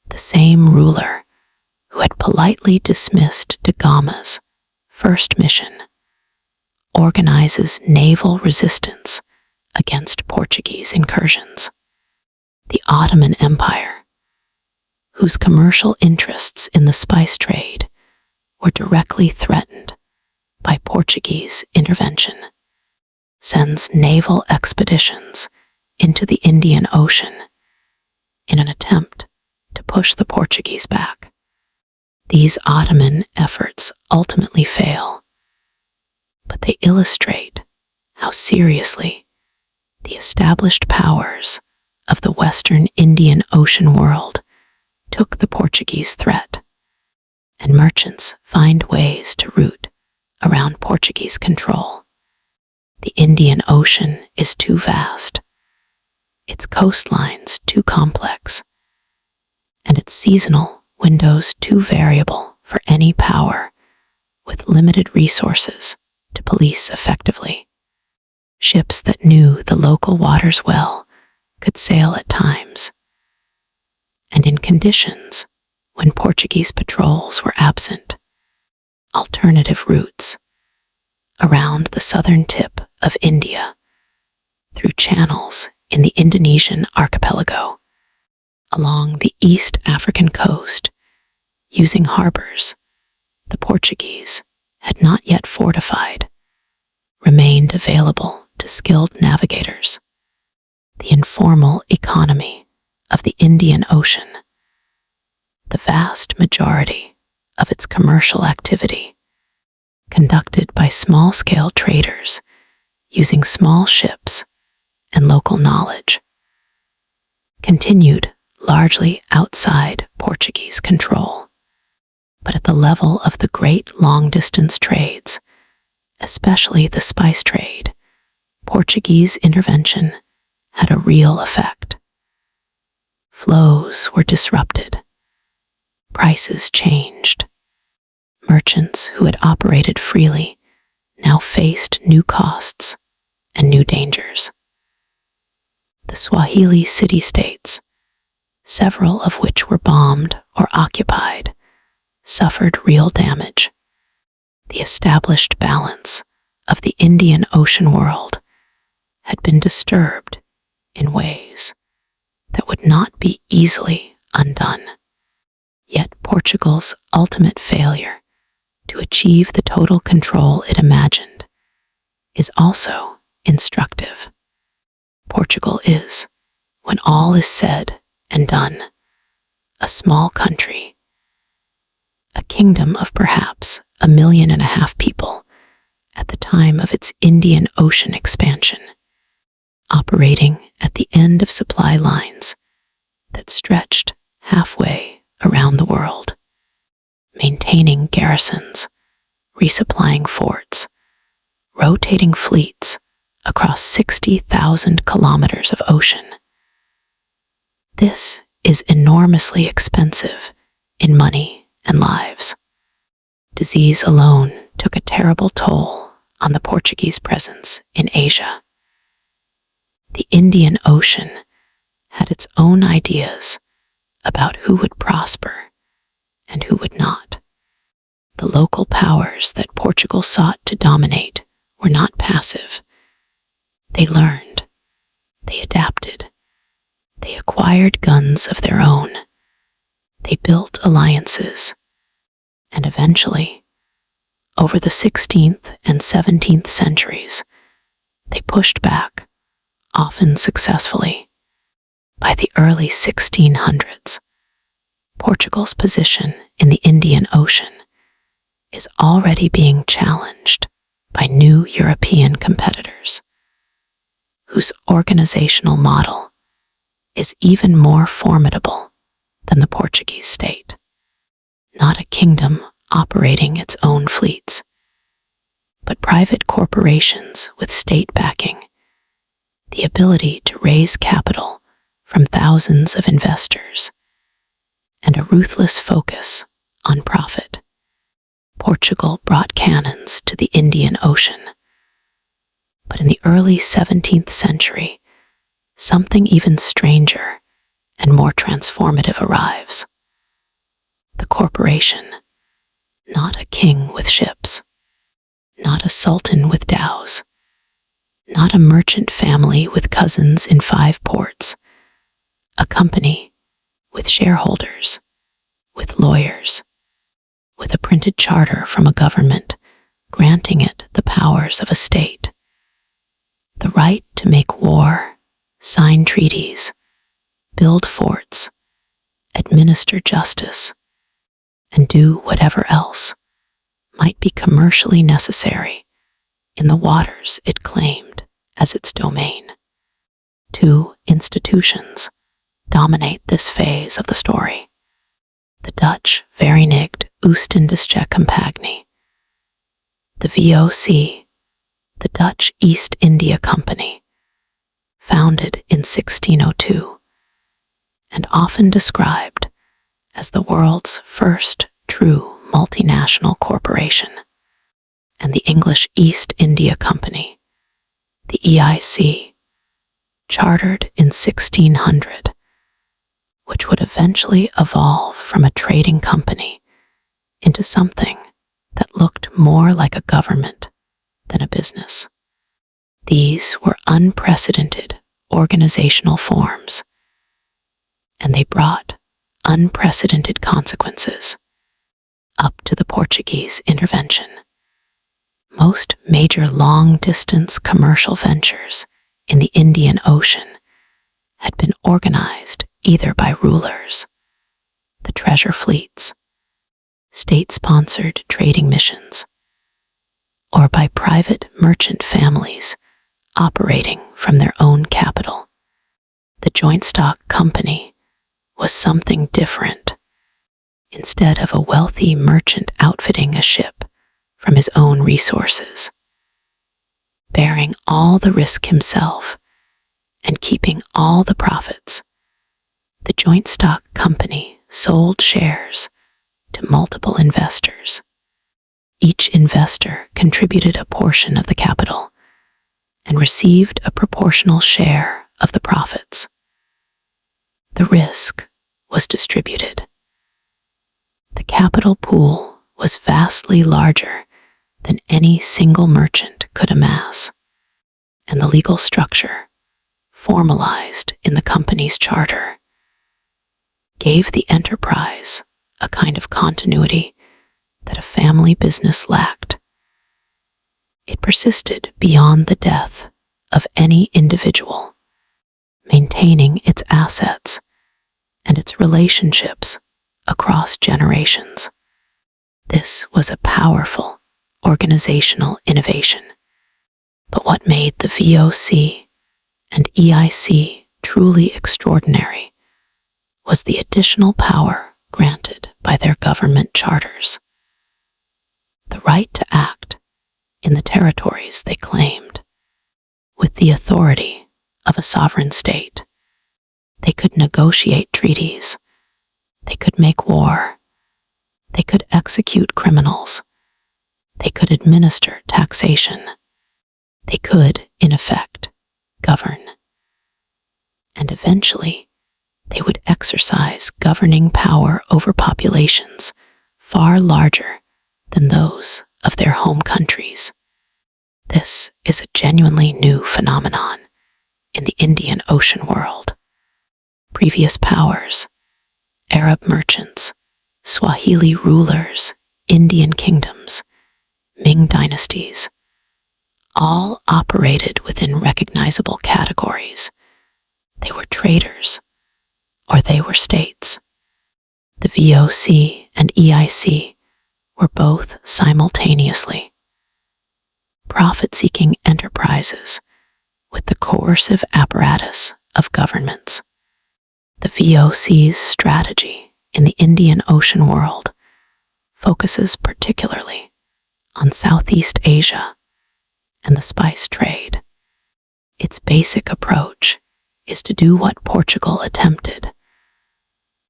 the same ruler who had politely dismissed da Gama's first mission, organizes naval resistance against Portuguese incursions. The Ottoman Empire, whose commercial interests in the spice trade were directly threatened by Portuguese intervention, sends naval expeditions into the Indian Ocean in an attempt to push the Portuguese back. These Ottoman efforts ultimately fail, but they illustrate how seriously the established powers of the Western Indian Ocean world took the Portuguese threat, and merchants find ways to route around Portuguese control. The Indian Ocean is too vast, its coastlines too complex, and its seasonal windows too variable for any power with limited resources to police effectively. Ships that knew the local waters well could sail at times, and in conditions when Portuguese patrols were absent. Alternative routes around the southern tip of India, through channels in the Indonesian archipelago, along the East African coast, using harbors the Portuguese had not yet fortified, remained available to skilled navigators. The informal economy of the Indian Ocean, the vast majority of its commercial activity, conducted by small-scale traders using small ships and local knowledge, continued largely outside Portuguese control. But at the level of the great long-distance trades, especially the spice trade, Portuguese intervention had a real effect. Flows were disrupted. Prices changed. Merchants who had operated freely now faced new costs and new dangers. The Swahili city-states, several of which were bombed or occupied suffered real damage. The established balance of the Indian Ocean world had been disturbed in ways that would not be easily undone. Yet Portugal's ultimate failure to achieve the total control it imagined is also instructive. Portugal is, when all is said and done, a small country, a kingdom of perhaps 1.5 million people at the time of its Indian Ocean expansion, operating at the end of supply lines that stretched halfway around the world, maintaining garrisons, resupplying forts, rotating fleets across 60,000 kilometers of ocean. This is enormously expensive in money and lives. Disease alone took a terrible toll on the Portuguese presence in Asia. The Indian Ocean had its own ideas about who would prosper and who would not. The local powers that Portugal sought to dominate were not passive. They learned, they adapted, they acquired guns of their own, they built alliances, and eventually, over the 16th and 17th centuries, they pushed back, often successfully. By the early 1600s, Portugal's position in the Indian Ocean is already being challenged by new European competitors, whose organizational model is even more formidable than the Portuguese state. Not a kingdom operating its own fleets, but private corporations with state backing, the ability to raise capital from thousands of investors, and a ruthless focus on profit. Portugal brought cannons to the Indian Ocean, but in the early 17th century, something even stranger and more transformative arrives. The corporation, not a king with ships, not a sultan with dhows, not a merchant family with cousins in 5 ports, a company with shareholders, with lawyers, with a printed charter from a government granting it the powers of a state, the right to make war, sign treaties, build forts, administer justice, and do whatever else might be commercially necessary in the waters it claimed as its domain. 2 institutions dominate this phase of the story. The Dutch Verenigd Oost-Indische Compagnie, the VOC, the Dutch East India Company, founded in 1602, and often described as the world's first true multinational corporation, and the English East India Company, the EIC, chartered in 1600, which would eventually evolve from a trading company into something that looked more like a government than a business. These were unprecedented organizational forms, and they brought unprecedented consequences. Up to the Portuguese intervention, most major long-distance commercial ventures in the Indian Ocean had been organized either by rulers, the treasure fleets, state-sponsored trading missions, or by private merchant families operating from their own capital. The joint stock company was something different. Instead of a wealthy merchant outfitting a ship from his own resources, bearing all the risk himself and keeping all the profits, the joint stock company sold shares to multiple investors. Each investor contributed a portion of the capital and received a proportional share of the profits. The risk was distributed, The capital pool was vastly larger than any single merchant could amass, and the legal structure, formalized in the company's charter, gave the enterprise a kind of continuity that a family business lacked. It persisted beyond the death of any individual, maintaining its assets and its relationships across generations. This was a powerful organizational innovation. But what made the VOC and EIC truly extraordinary was the additional power granted by their government charters. The right to act in the territories they claimed, with the authority of a sovereign state. They could negotiate treaties, they could make war, they could execute criminals, they could administer taxation, they could, in effect, govern. And eventually, they would exercise governing power over populations far larger than those of their home countries. This is a genuinely new phenomenon in the Indian Ocean world. Previous powers, Arab merchants, Swahili rulers, Indian kingdoms, Ming dynasties, all operated within recognizable categories. They were traders, or they were states. The VOC and EIC were both simultaneously profit-seeking enterprises with the coercive apparatus of governments. The VOC's strategy in the Indian Ocean world focuses particularly on Southeast Asia and the spice trade. Its basic approach is to do what Portugal attempted,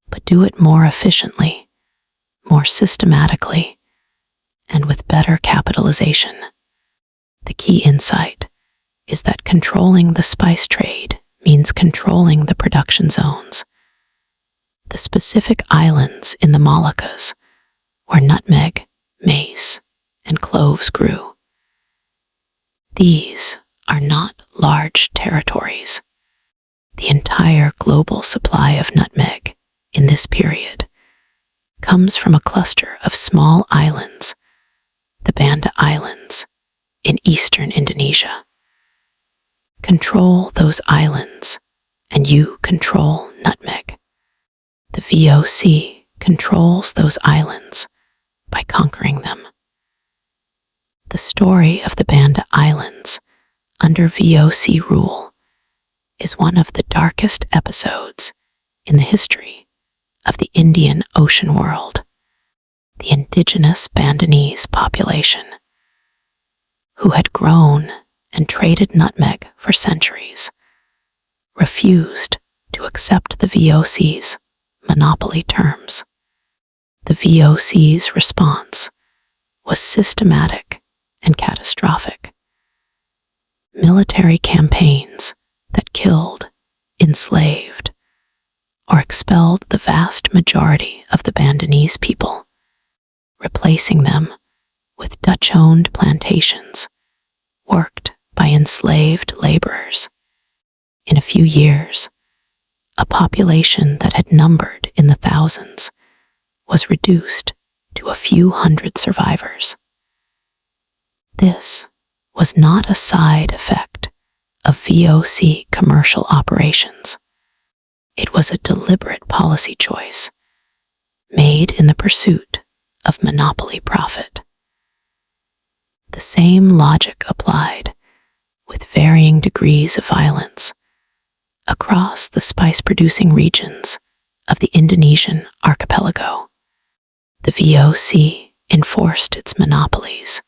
but do it more efficiently, more systematically, and with better capitalization. The key insight is that controlling the spice trade means controlling the production zones, the specific islands in the Moluccas where nutmeg, mace, and cloves grew. These are not large territories. The entire global supply of nutmeg in this period comes from a cluster of small islands, the Banda Islands in eastern Indonesia. Control those islands, and you control nutmeg. The VOC controls those islands by conquering them. The story of the Banda Islands under VOC rule is one of the darkest episodes in the history of the Indian Ocean world. The indigenous Bandanese population, who had grown and traded nutmeg for centuries, refused to accept the VOC's monopoly terms. The VOC's response was systematic and catastrophic. Military campaigns that killed, enslaved, or expelled the vast majority of the Bandanese people, replacing them with Dutch-owned plantations worked by enslaved laborers. In a few years, a population that had numbered in the thousands was reduced to a few hundred survivors. This was not a side effect of VOC commercial operations. It was a deliberate policy choice made in the pursuit of monopoly profit. The same logic applied with varying degrees of violence across the spice-producing regions of the Indonesian archipelago. The VOC enforced its monopolies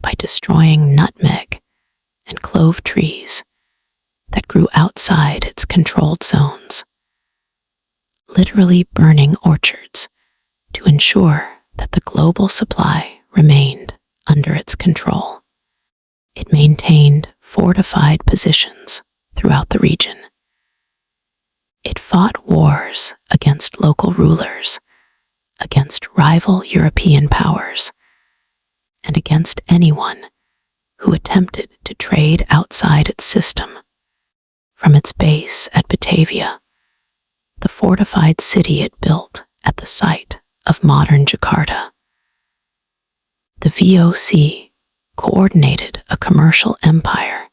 by destroying nutmeg and clove trees that grew outside its controlled zones, literally burning orchards to ensure that the global supply remained under its control. It maintained fortified positions throughout the region. It fought wars against local rulers against rival European powers and against anyone who attempted to trade outside its system. From its base at Batavia, the fortified city it built at the site of modern Jakarta, the VOC coordinated a commercial empire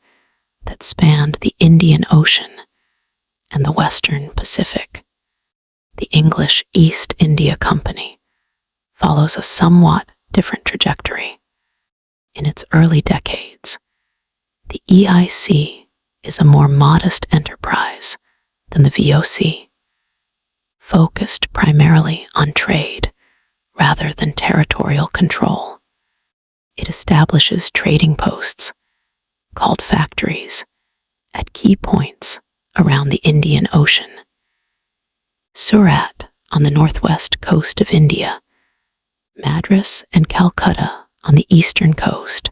that spanned the Indian Ocean and the Western Pacific. The English East India Company follows a somewhat different trajectory. In its early decades, the EIC is a more modest enterprise than the VOC, focused primarily on trade rather than territorial control. It establishes trading posts, called factories, at key points around the Indian Ocean. Surat on the northwest coast of India, Madras and Calcutta on the eastern coast,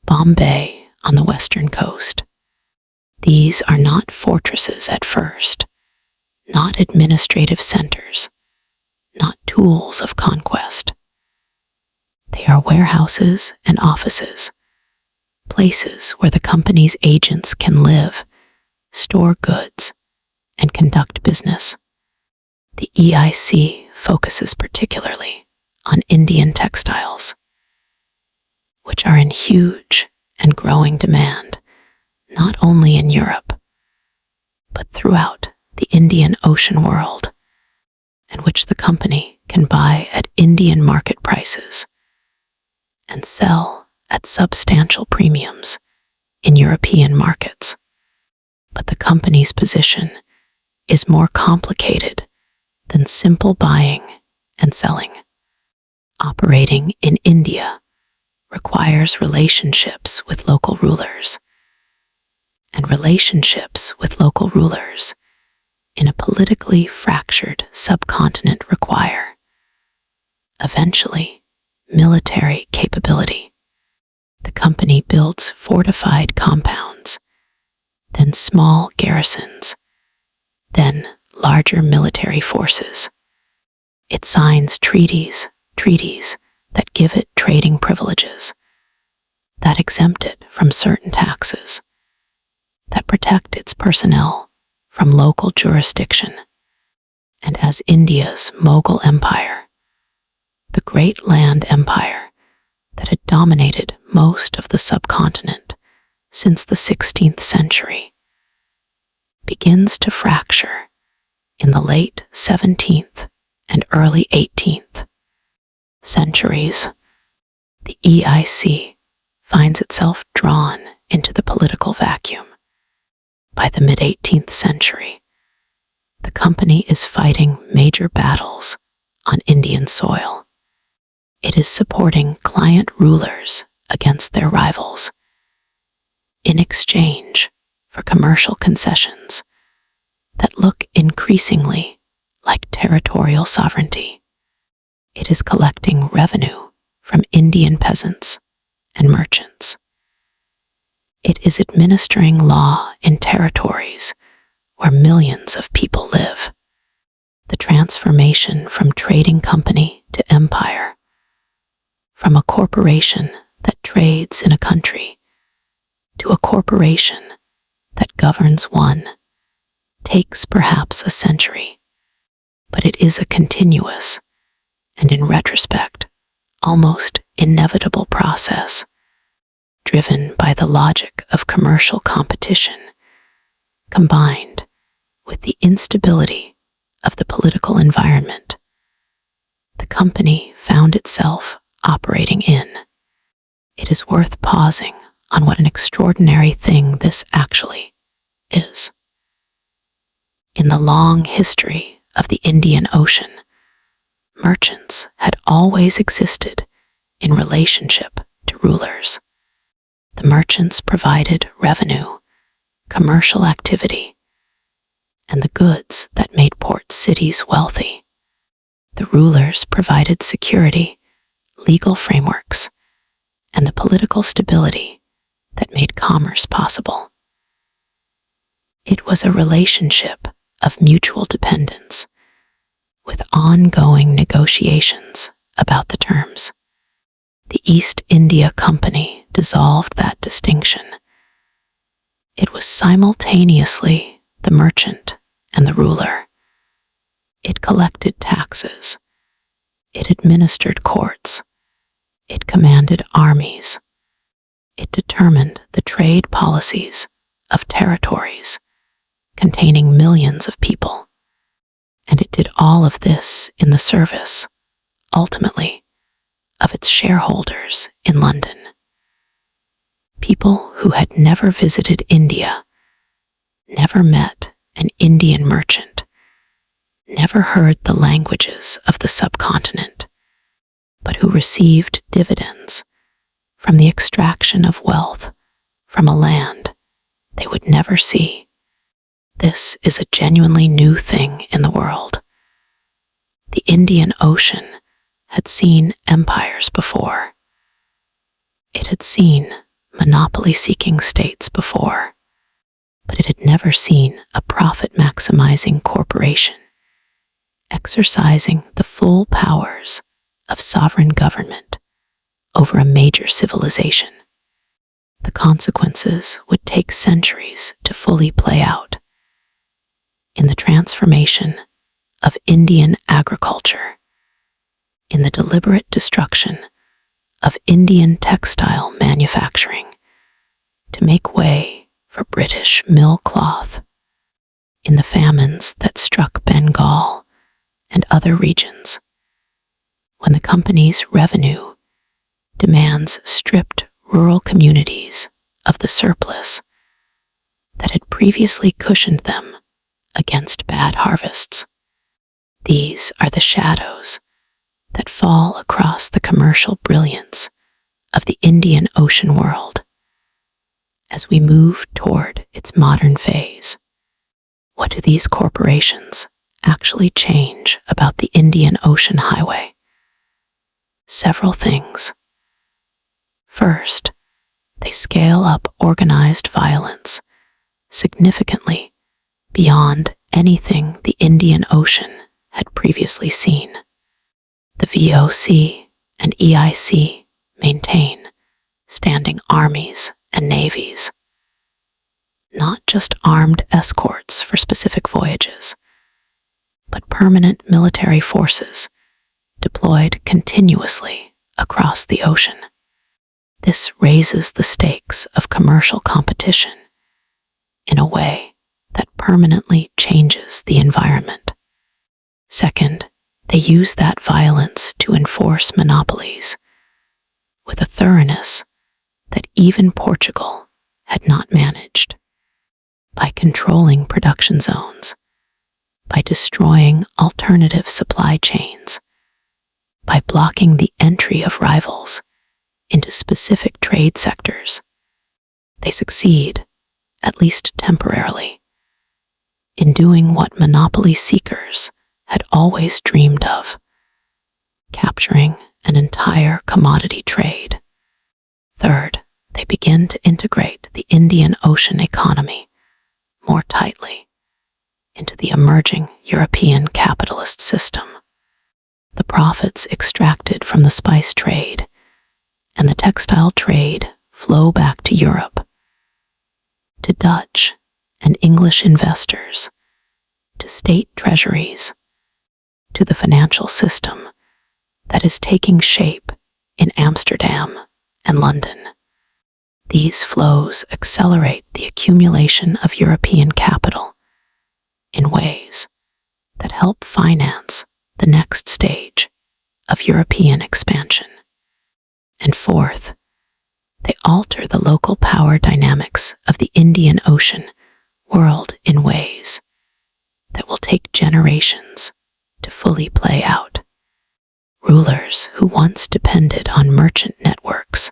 Bombay on the western coast. These are not fortresses at first, not administrative centers, not tools of conquest. They are warehouses and offices, places where the company's agents can live, store goods, and conduct business. The EIC focuses particularly on Indian textiles, which are in huge and growing demand, not only in Europe, but throughout the Indian Ocean world, and which the company can buy at Indian market prices and sell at substantial premiums in European markets. But the company's position is more complicated than simple buying and selling. Operating in India requires relationships with local rulers, and relationships with local rulers in a politically fractured subcontinent require, eventually, military capability. The company builds fortified compounds, then small garrisons, then larger military forces. It signs treaties that give it trading privileges, that exempt it from certain taxes, that protect its personnel from local jurisdiction. And as India's Mughal Empire, the great land empire that had dominated most of the subcontinent since the 16th century, begins to fracture in the late 17th and early 18th centuries, the EIC finds itself drawn into the political vacuum. By the mid-18th century, the company is fighting major battles on Indian soil. It is supporting client rulers against their rivals in exchange for commercial concessions that look increasingly like territorial sovereignty. It is collecting revenue from Indian peasants and merchants. It is administering law in territories where millions of people live. The transformation from trading company to empire, from a corporation that trades in a country to a corporation that governs one, takes perhaps a century, but it is a continuous and, in retrospect, almost inevitable process, driven by the logic of commercial competition, combined with the instability of the political environment the company found itself operating in. It is worth pausing on what an extraordinary thing this actually is. In the long history of the Indian Ocean, merchants had always existed in relationship to rulers. The merchants provided revenue, commercial activity, and the goods that made port cities wealthy. The rulers provided security, legal frameworks, and the political stability that made commerce possible. It was a relationship of mutual dependence, with ongoing negotiations about the terms. The East India Company dissolved that distinction. It was simultaneously the merchant and the ruler. It collected taxes. It administered courts. It commanded armies. It determined the trade policies of territories containing millions of people. And it did all of this in the service, ultimately, of its shareholders in London. People who had never visited India, never met an Indian merchant, never heard the languages of the subcontinent, but who received dividends from the extraction of wealth from a land they would never see. This is a genuinely new thing in the world. The Indian Ocean had seen empires before. It had seen monopoly-seeking states before, but it had never seen a profit-maximizing corporation exercising the full powers of sovereign government over a major civilization. The consequences would take centuries to fully play out. In the transformation of Indian agriculture, in the deliberate destruction of Indian textile manufacturing to make way for British mill cloth, in the famines that struck Bengal and other regions, when the company's revenue demands stripped rural communities of the surplus that had previously cushioned them against bad harvests. These are the shadows that fall across the commercial brilliance of the Indian Ocean world as we move toward its modern phase. What do these corporations actually change about the Indian Ocean highway? Several things. First, they scale up organized violence significantly beyond anything the Indian Ocean had previously seen. The VOC and EIC maintain standing armies and navies, not just armed escorts for specific voyages, but permanent military forces deployed continuously across the ocean. This raises the stakes of commercial competition in a way that permanently changes the environment. Second, they use that violence to enforce monopolies with a thoroughness that even Portugal had not managed. By controlling production zones, by destroying alternative supply chains, by blocking the entry of rivals into specific trade sectors, they succeed, at least temporarily, in doing what monopoly seekers had always dreamed of, capturing an entire commodity trade. Third, they begin to integrate the Indian Ocean economy more tightly into the emerging European capitalist system. The profits extracted from the spice trade and the textile trade flow back to Europe, to Dutch and English investors, to state treasuries, to the financial system that is taking shape in Amsterdam and London. These flows accelerate the accumulation of European capital in ways that help finance the next stage of European expansion. And fourth, they alter the local power dynamics of the Indian Ocean world in ways that will take generations to fully play out. Rulers who once depended on merchant networks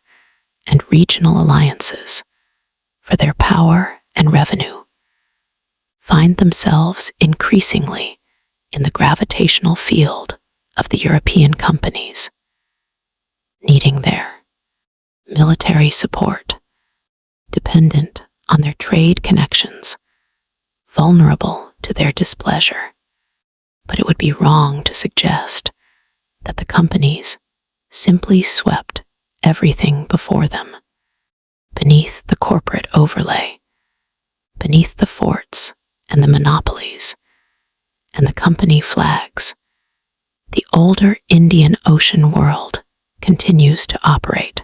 and regional alliances for their power and revenue find themselves increasingly in the gravitational field of the European companies, needing their military support, dependent on their trade connections, vulnerable to their displeasure. But it would be wrong to suggest that the companies simply swept everything before them. Beneath the corporate overlay, beneath the forts and the monopolies and the company flags, the older Indian Ocean world continues to operate.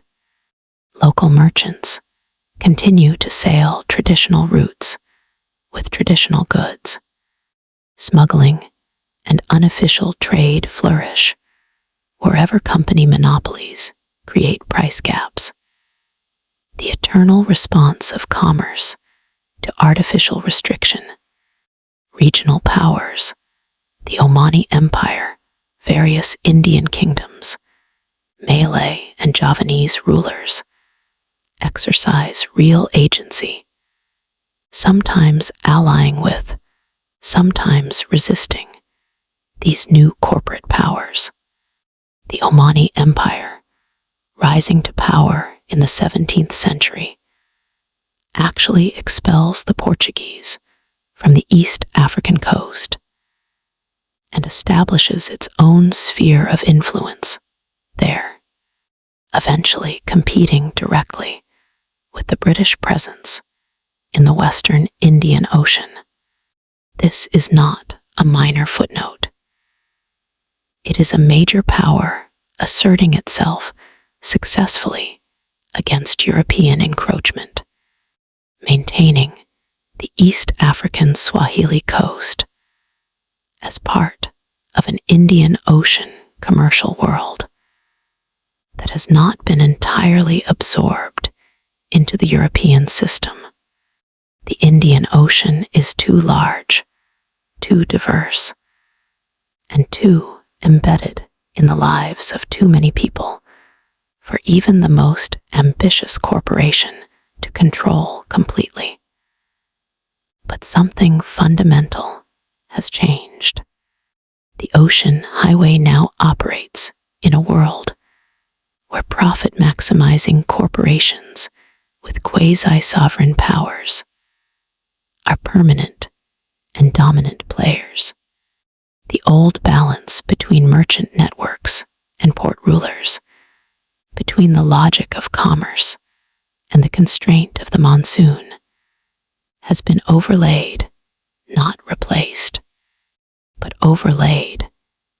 Local merchants continue to sail traditional routes with traditional goods. Smuggling and unofficial trade flourish wherever company monopolies create price gaps. The eternal response of commerce to artificial restriction. Regional powers, the Omani Empire, various Indian kingdoms, Malay and Javanese rulers exercise real agency, sometimes allying with, sometimes resisting these new corporate powers. The Omani Empire, rising to power in the 17th century, actually expels the Portuguese from the East African coast and establishes its own sphere of influence there, eventually competing directly with the British presence in the Western Indian Ocean. This is not a minor footnote. It is a major power asserting itself successfully against European encroachment, maintaining the East African Swahili coast as part of an Indian Ocean commercial world that has not been entirely absorbed into the European system. The Indian Ocean is too large, too diverse, and too embedded in the lives of too many people for even the most ambitious corporation to control completely. But something fundamental has changed. The ocean highway now operates in a world where profit-maximizing corporations with quasi-sovereign powers are permanent and dominant players. The old balance between merchant networks and port rulers, between the logic of commerce and the constraint of the monsoon, has been overlaid, not replaced, but overlaid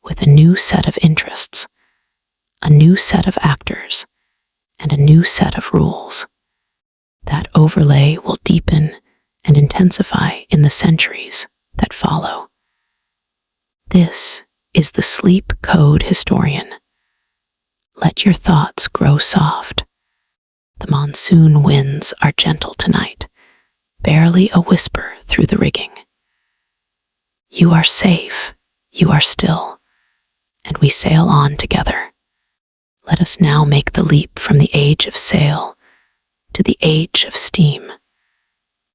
with a new set of interests, a new set of actors, and a new set of rules. That overlay will deepen and intensify in the centuries that follow. This is the Sleep Code Historian. Let your thoughts grow soft. The monsoon winds are gentle tonight, barely a whisper through the rigging. You are safe, you are still, and we sail on together. Let us now make the leap from the age of sail to the age of steam,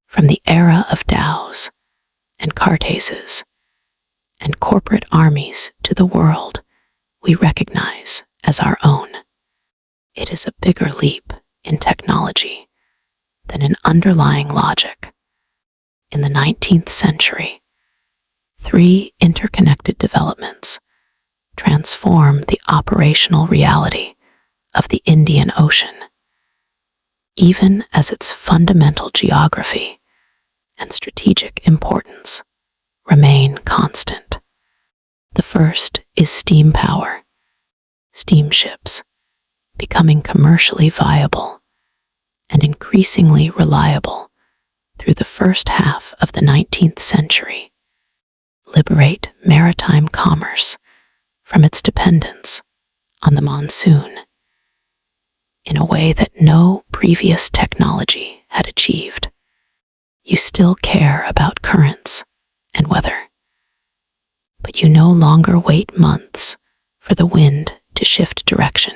from the era of dhows and cartazes and corporate armies to the world we recognize as our own. It is a bigger leap in technology than in underlying logic. In the 19th century, 3 interconnected developments transform the operational reality of the Indian Ocean, even as its fundamental geography and strategic importance remain constant. The first is steam power, steamships becoming commercially viable and increasingly reliable through the first half of the 19th century, liberate maritime commerce from its dependence on the monsoon in a way that no previous technology had achieved. You still care about currents and weather, but you no longer wait months for the wind to shift direction.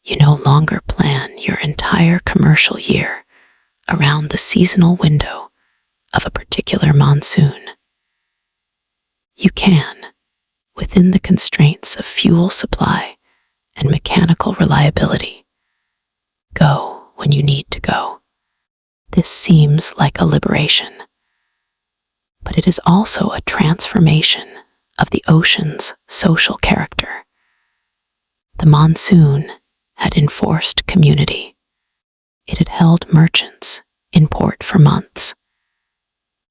You no longer plan your entire commercial year around the seasonal window of a particular monsoon. You can, within the constraints of fuel supply and mechanical reliability, go when you need to go. This seems like a liberation, but it is also a transformation of the ocean's social character. The monsoon had enforced community. It had held merchants in port for months,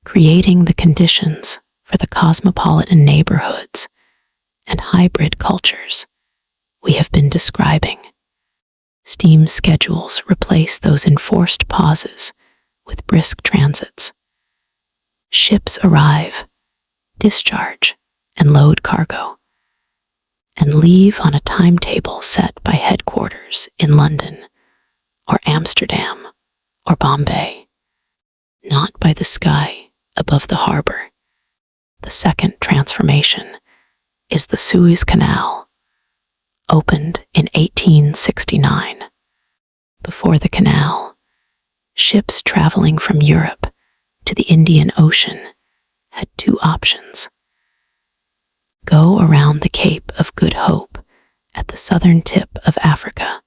creating the conditions for the cosmopolitan neighborhoods and hybrid cultures we have been describing. Steam schedules replace those enforced pauses with brisk transits. Ships arrive, discharge, and load cargo, and leave on a timetable set by headquarters in London or Amsterdam or Bombay, not by the sky above the harbor. The second transformation is the Suez Canal, opened in 1869. Before the canal, ships traveling from Europe to the Indian Ocean had two options: go around the Cape of Good Hope at the southern tip of Africa,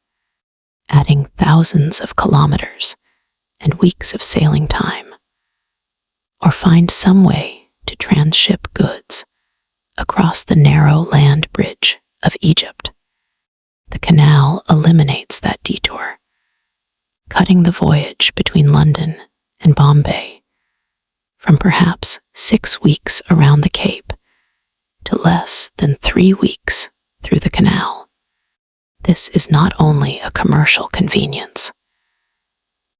adding thousands of kilometers and weeks of sailing time, or find some way to transship goods across the narrow land bridge of Egypt. The canal eliminates that detour, cutting the voyage between London and Bombay from perhaps 6 weeks around the Cape to less than 3 weeks through the canal. This is not only a commercial convenience,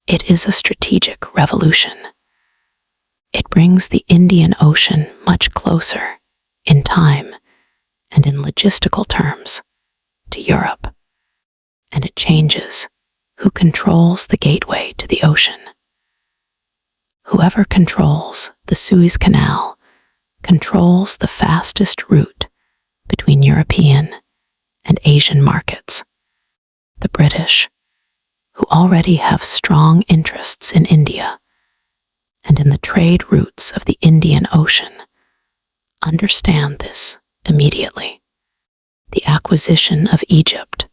it is a strategic revolution. It brings the Indian Ocean much closer in time and in logistical terms to Europe, and it changes who controls the gateway to the ocean. Whoever controls the Suez Canal controls the fastest route between European and Asian markets. The British, who already have strong interests in India and in the trade routes of the Indian Ocean, understand this immediately. The acquisition of Egypt,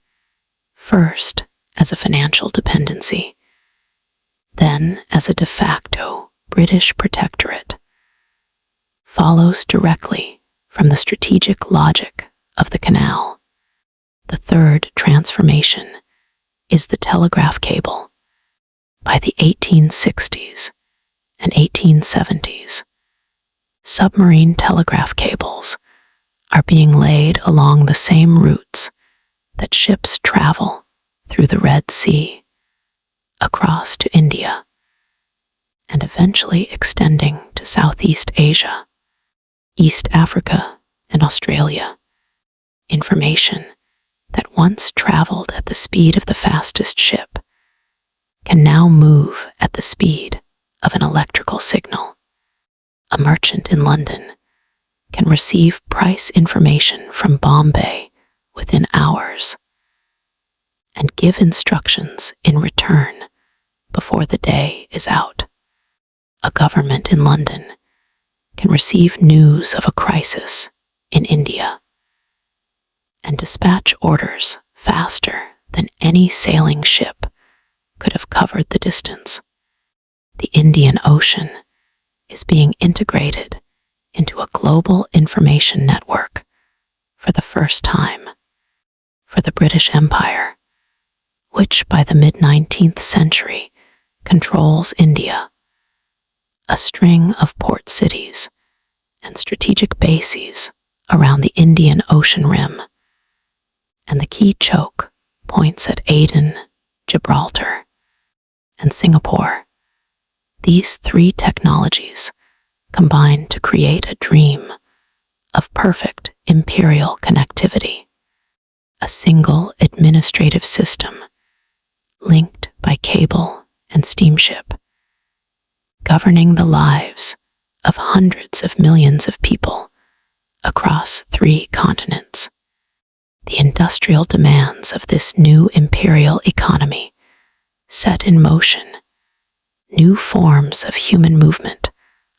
first as a financial dependency, then as a de facto British protectorate, follows directly from the strategic logic of the canal. The third transformation is the telegraph cable. By the 1860s and 1870s, submarine telegraph cables are being laid along the same routes that ships travel through the Red Sea, across to India, and eventually extending to Southeast Asia, East Africa, and Australia. Information that once traveled at the speed of the fastest ship can now move at the speed of an electrical signal. A merchant in London can receive price information from Bombay within hours and give instructions in return before the day is out. A government in London can receive news of a crisis in India and dispatch orders faster than any sailing ship could have covered the distance. The Indian Ocean is being integrated into a global information network for the first time. For the British Empire, which by the mid-19th century controls India, a string of port cities and strategic bases around the Indian Ocean rim, and the key choke points at Aden, Gibraltar, and Singapore. These three technologies combine to create a dream of perfect imperial connectivity, a single administrative system linked by cable and steamship, governing the lives of hundreds of millions of people across 3 continents. The industrial demands of this new imperial economy set in motion new forms of human movement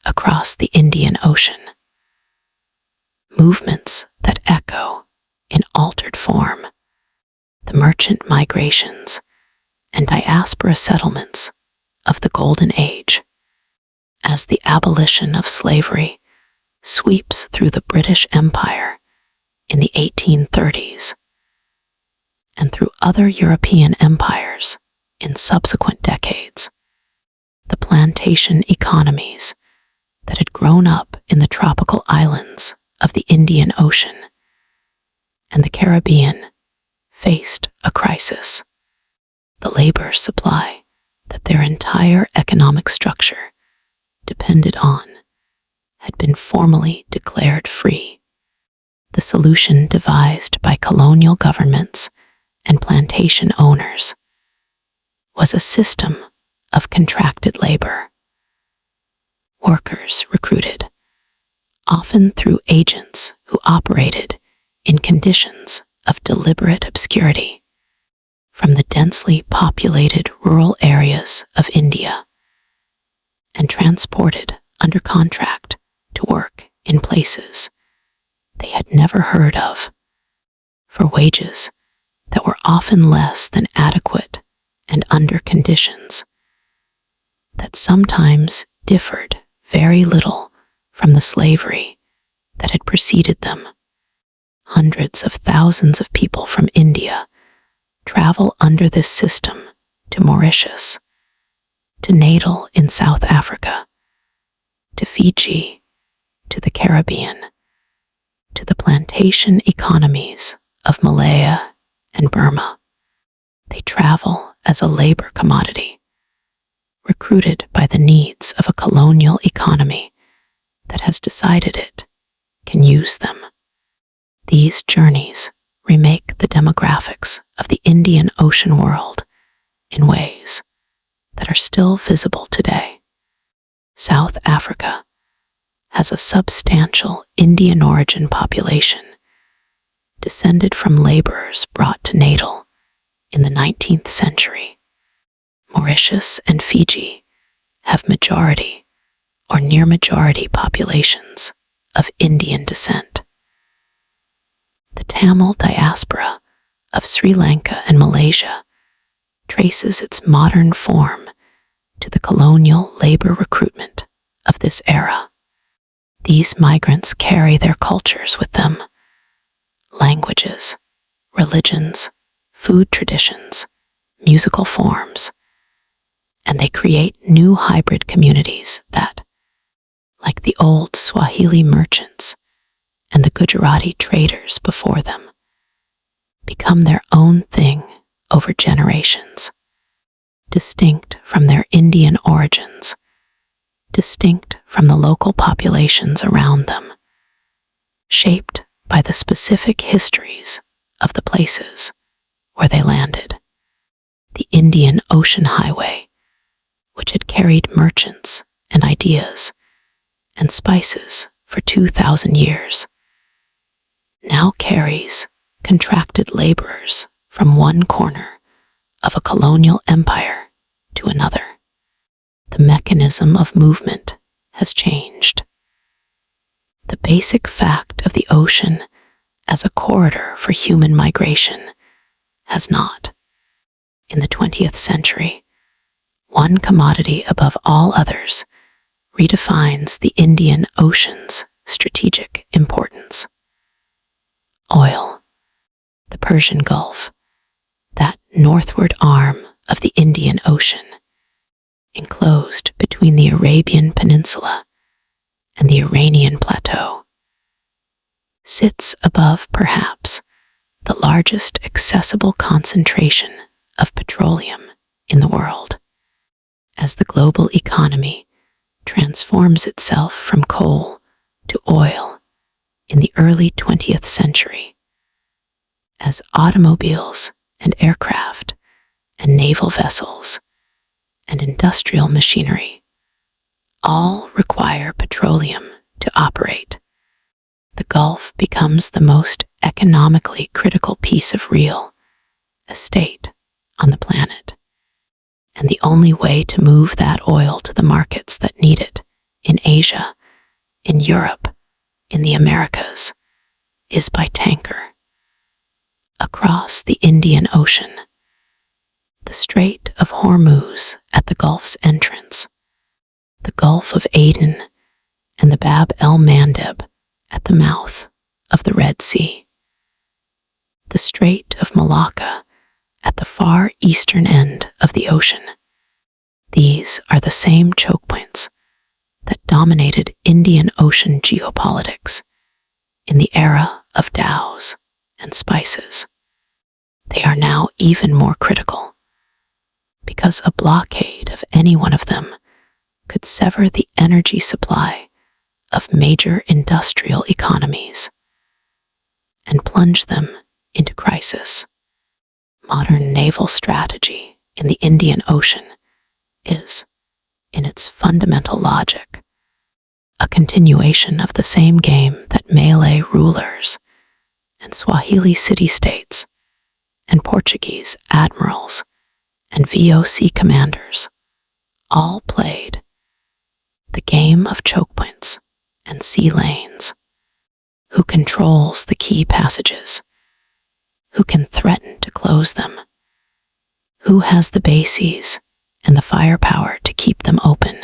across the Indian Ocean. Movements that echo in altered form the merchant migrations and diaspora settlements of the Golden Age, as the abolition of slavery sweeps through the British Empire in the 1830s and through other European empires in subsequent decades. The plantation economies that had grown up in the tropical islands of the Indian Ocean and the Caribbean faced a crisis. The labor supply that their entire economic structure depended on had been formally declared free. The solution devised by colonial governments and plantation owners was a system of contracted labor. Workers recruited, often through agents who operated in conditions of deliberate obscurity, from the densely populated rural areas of India, and transported under contract to work in places they had never heard of, for wages that were often less than adequate and under conditions that sometimes differed very little from the slavery that had preceded them. Hundreds of thousands of people from India travel under this system to Mauritius, to Natal in South Africa, to Fiji, to the Caribbean, to the plantation economies of Malaya and Burma. They travel as a labor commodity, recruited by the needs of a colonial economy that has decided it can use them. These journeys remake the demographics of the Indian Ocean world in ways that are still visible today. South Africa has a substantial Indian origin population descended from laborers brought to Natal in the 19th century. Mauritius and Fiji have majority or near majority populations of Indian descent. The Tamil diaspora of Sri Lanka and Malaysia traces its modern form to the colonial labor recruitment of this era. These migrants carry their cultures with them, languages, religions, food traditions, musical forms, and they create new hybrid communities that, like the old Swahili merchants and the Gujarati traders before them, become their own thing over generations, distinct from their Indian origins, distinct from the local populations around them, shaped by the specific histories of the places where they landed. The Indian Ocean Highway, which had carried merchants and ideas and spices for 2,000 years, now carries contracted laborers from one corner of a colonial empire to another. The mechanism of movement has changed. The basic fact of the ocean as a corridor for human migration has not. In the 20th century, one commodity above all others redefines the Indian Ocean's strategic importance. Oil. The Persian Gulf, that northward arm of the Indian Ocean, enclosed between the Arabian Peninsula and the Iranian Plateau, sits above perhaps the largest accessible concentration of petroleum in the world. As the global economy transforms itself from coal to oil in the early 20th century, as automobiles and aircraft and naval vessels and industrial machinery all require petroleum to operate, the Gulf becomes the most economically critical piece of real estate on the planet, and the only way to move that oil to the markets that need it in Asia, in Europe, in the Americas, is by tanker. Across the Indian Ocean, the Strait of Hormuz at the Gulf's entrance, the Gulf of Aden and the Bab el-Mandeb at the mouth of the Red Sea. The Strait of Malacca at the far eastern end of the ocean. These are the same choke points that dominated Indian Ocean geopolitics in the era of dhows and spices. They are now even more critical because a blockade of any one of them could sever the energy supply of major industrial economies and plunge them into crisis. Modern naval strategy in the Indian Ocean is, in its fundamental logic, a continuation of the same game that Malay rulers and Swahili city-states and Portuguese admirals and VOC commanders all played: the game of choke points and sea lanes. Who controls the key passages? Who can threaten to close them? Who has the bases and the firepower to keep them open?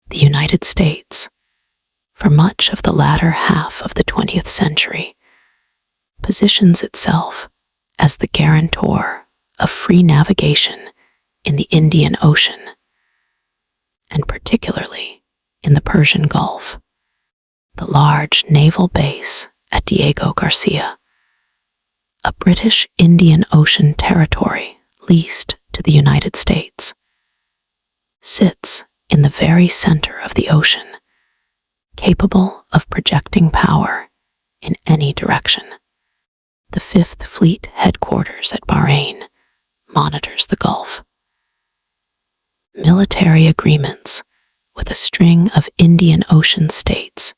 The United States, for much of the latter half of the 20th century, positions itself as the guarantor of free navigation in the Indian Ocean, and particularly in the Persian Gulf. The large naval base at Diego Garcia, a British Indian Ocean territory leased to the United States, sits in the very center of the ocean, capable of projecting power in any direction. The Fifth Fleet headquarters at Bahrain monitors the Gulf. Military agreements with a string of Indian Ocean states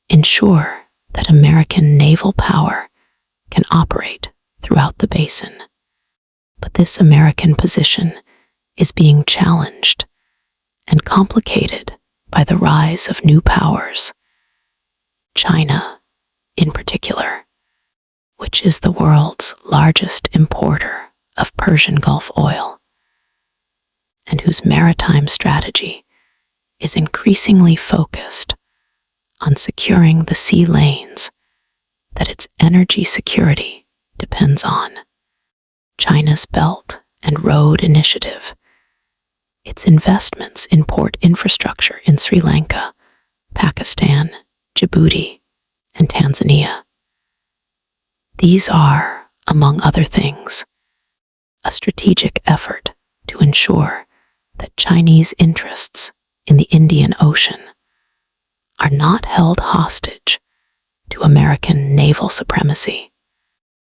ensure that American naval power can operate throughout the basin. But this American position is being challenged and complicated by the rise of new powers. China, in particular, which is the world's largest importer of Persian Gulf oil, and whose maritime strategy is increasingly focused on securing the sea lanes that its energy security depends on. China's Belt and Road Initiative, its investments in port infrastructure in Sri Lanka, Pakistan, Djibouti, and Tanzania. These are, among other things, a strategic effort to ensure that Chinese interests in the Indian Ocean are not held hostage to American naval supremacy.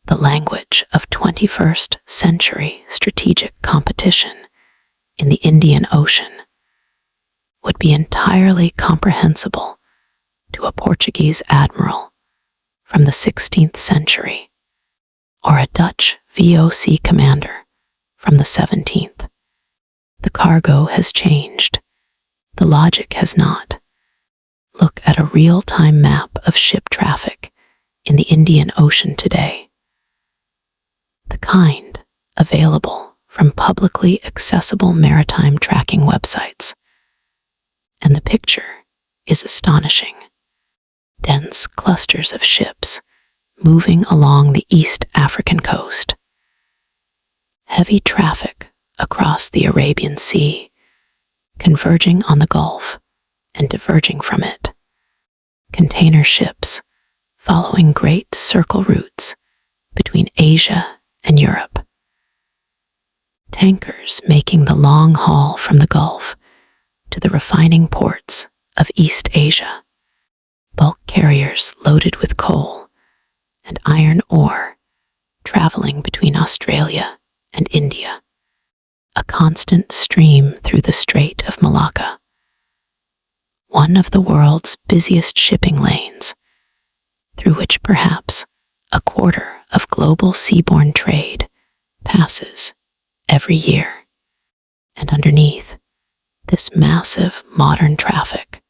The language of 21st century strategic competition in the Indian Ocean would be entirely comprehensible to a Portuguese admiral from the 16th century or a Dutch VOC commander from the 17th. The cargo has changed. The logic has not. Look at a real-time map of ship traffic in the Indian Ocean today, the kind available from publicly accessible maritime tracking websites. And the picture is astonishing. Dense clusters of ships moving along the East African coast. Heavy traffic across the Arabian Sea, converging on the Gulf and diverging from it. Container ships following great circle routes between Asia and Europe. Tankers making the long haul from the Gulf to the refining ports of East Asia. Bulk carriers loaded with coal and iron ore traveling between Australia and India. A constant stream through the Strait of Malacca, one of the world's busiest shipping lanes, through which perhaps a quarter of global seaborne trade passes every year. And underneath this massive modern traffic,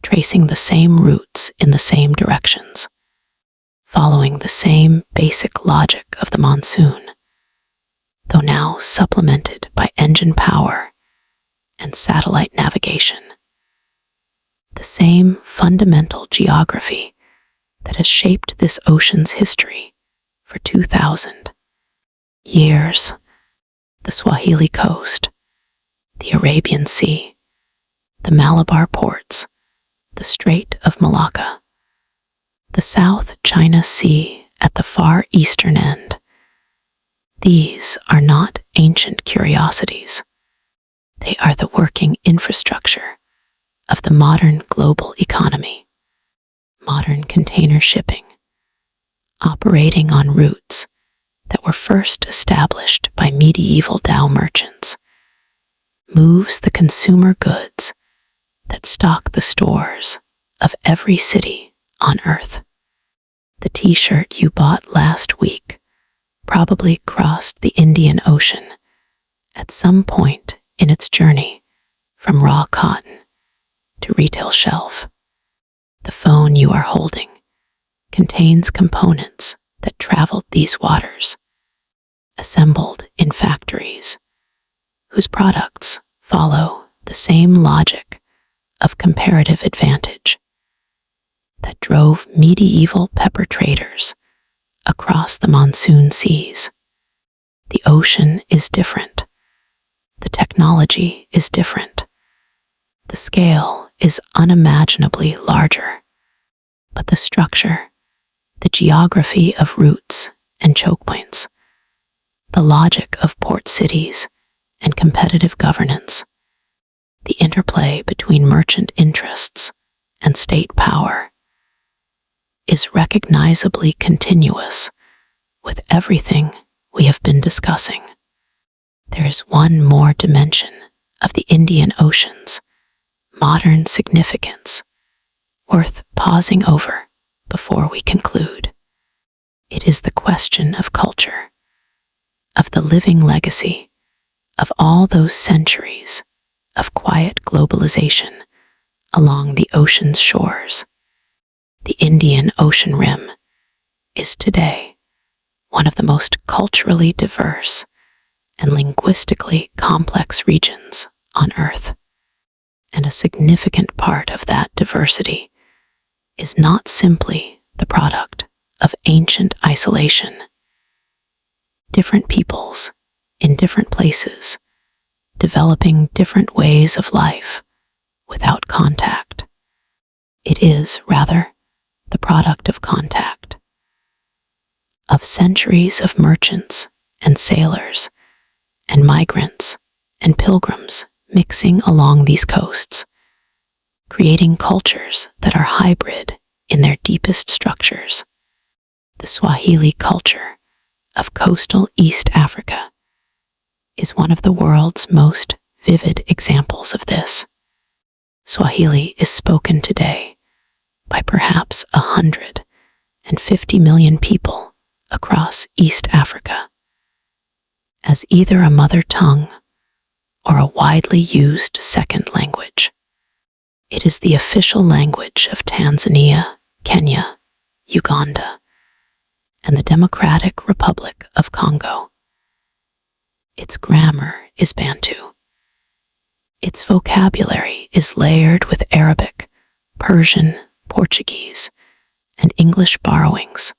tracing the same routes in the same directions, following the same basic logic of the monsoon, though now supplemented by engine power and satellite navigation. The the same fundamental geography that has shaped this ocean's history for 2,000 years. The Swahili coast, the Arabian Sea, the Malabar ports, the Strait of Malacca, the South China Sea at the far eastern end. These are not ancient curiosities. They are the working infrastructure of the modern global economy. Modern container shipping, operating on routes that were first established by medieval dhow merchants, moves the consumer goods that stock the stores of every city on Earth. The t-shirt you bought last week probably crossed the Indian Ocean at some point in its journey from raw cotton to retail shelf. The phone you are holding contains components that traveled these waters, assembled in factories whose products follow the same logic of comparative advantage that drove medieval pepper traders across the monsoon seas. The ocean is different. The technology is different. The scale is unimaginably larger, but the structure, the geography of routes and choke points, the logic of port cities and competitive governance, the interplay between merchant interests and state power, is recognizably continuous with everything we have been discussing. There is one more dimension of the Indian Ocean's modern significance worth pausing over before we conclude. It is the question of culture, of the living legacy of all those centuries of quiet globalization along the ocean's shores. The Indian Ocean Rim is today one of the most culturally diverse and linguistically complex regions on Earth, and a significant part of that diversity is not simply the product of ancient isolation. Different peoples in different places, developing different ways of life without contact. It is, rather, the product of contact, of centuries of merchants and sailors and migrants and pilgrims mixing along these coasts, creating cultures that are hybrid in their deepest structures. The Swahili culture of coastal East Africa is one of the world's most vivid examples of this. Swahili is spoken today by perhaps 150 million people across East Africa as either a mother tongue or a widely used second language. It is the official language of Tanzania, Kenya, Uganda, and the Democratic Republic of Congo. Its grammar is Bantu. Its vocabulary is layered with Arabic, Persian, Portuguese, and English borrowings.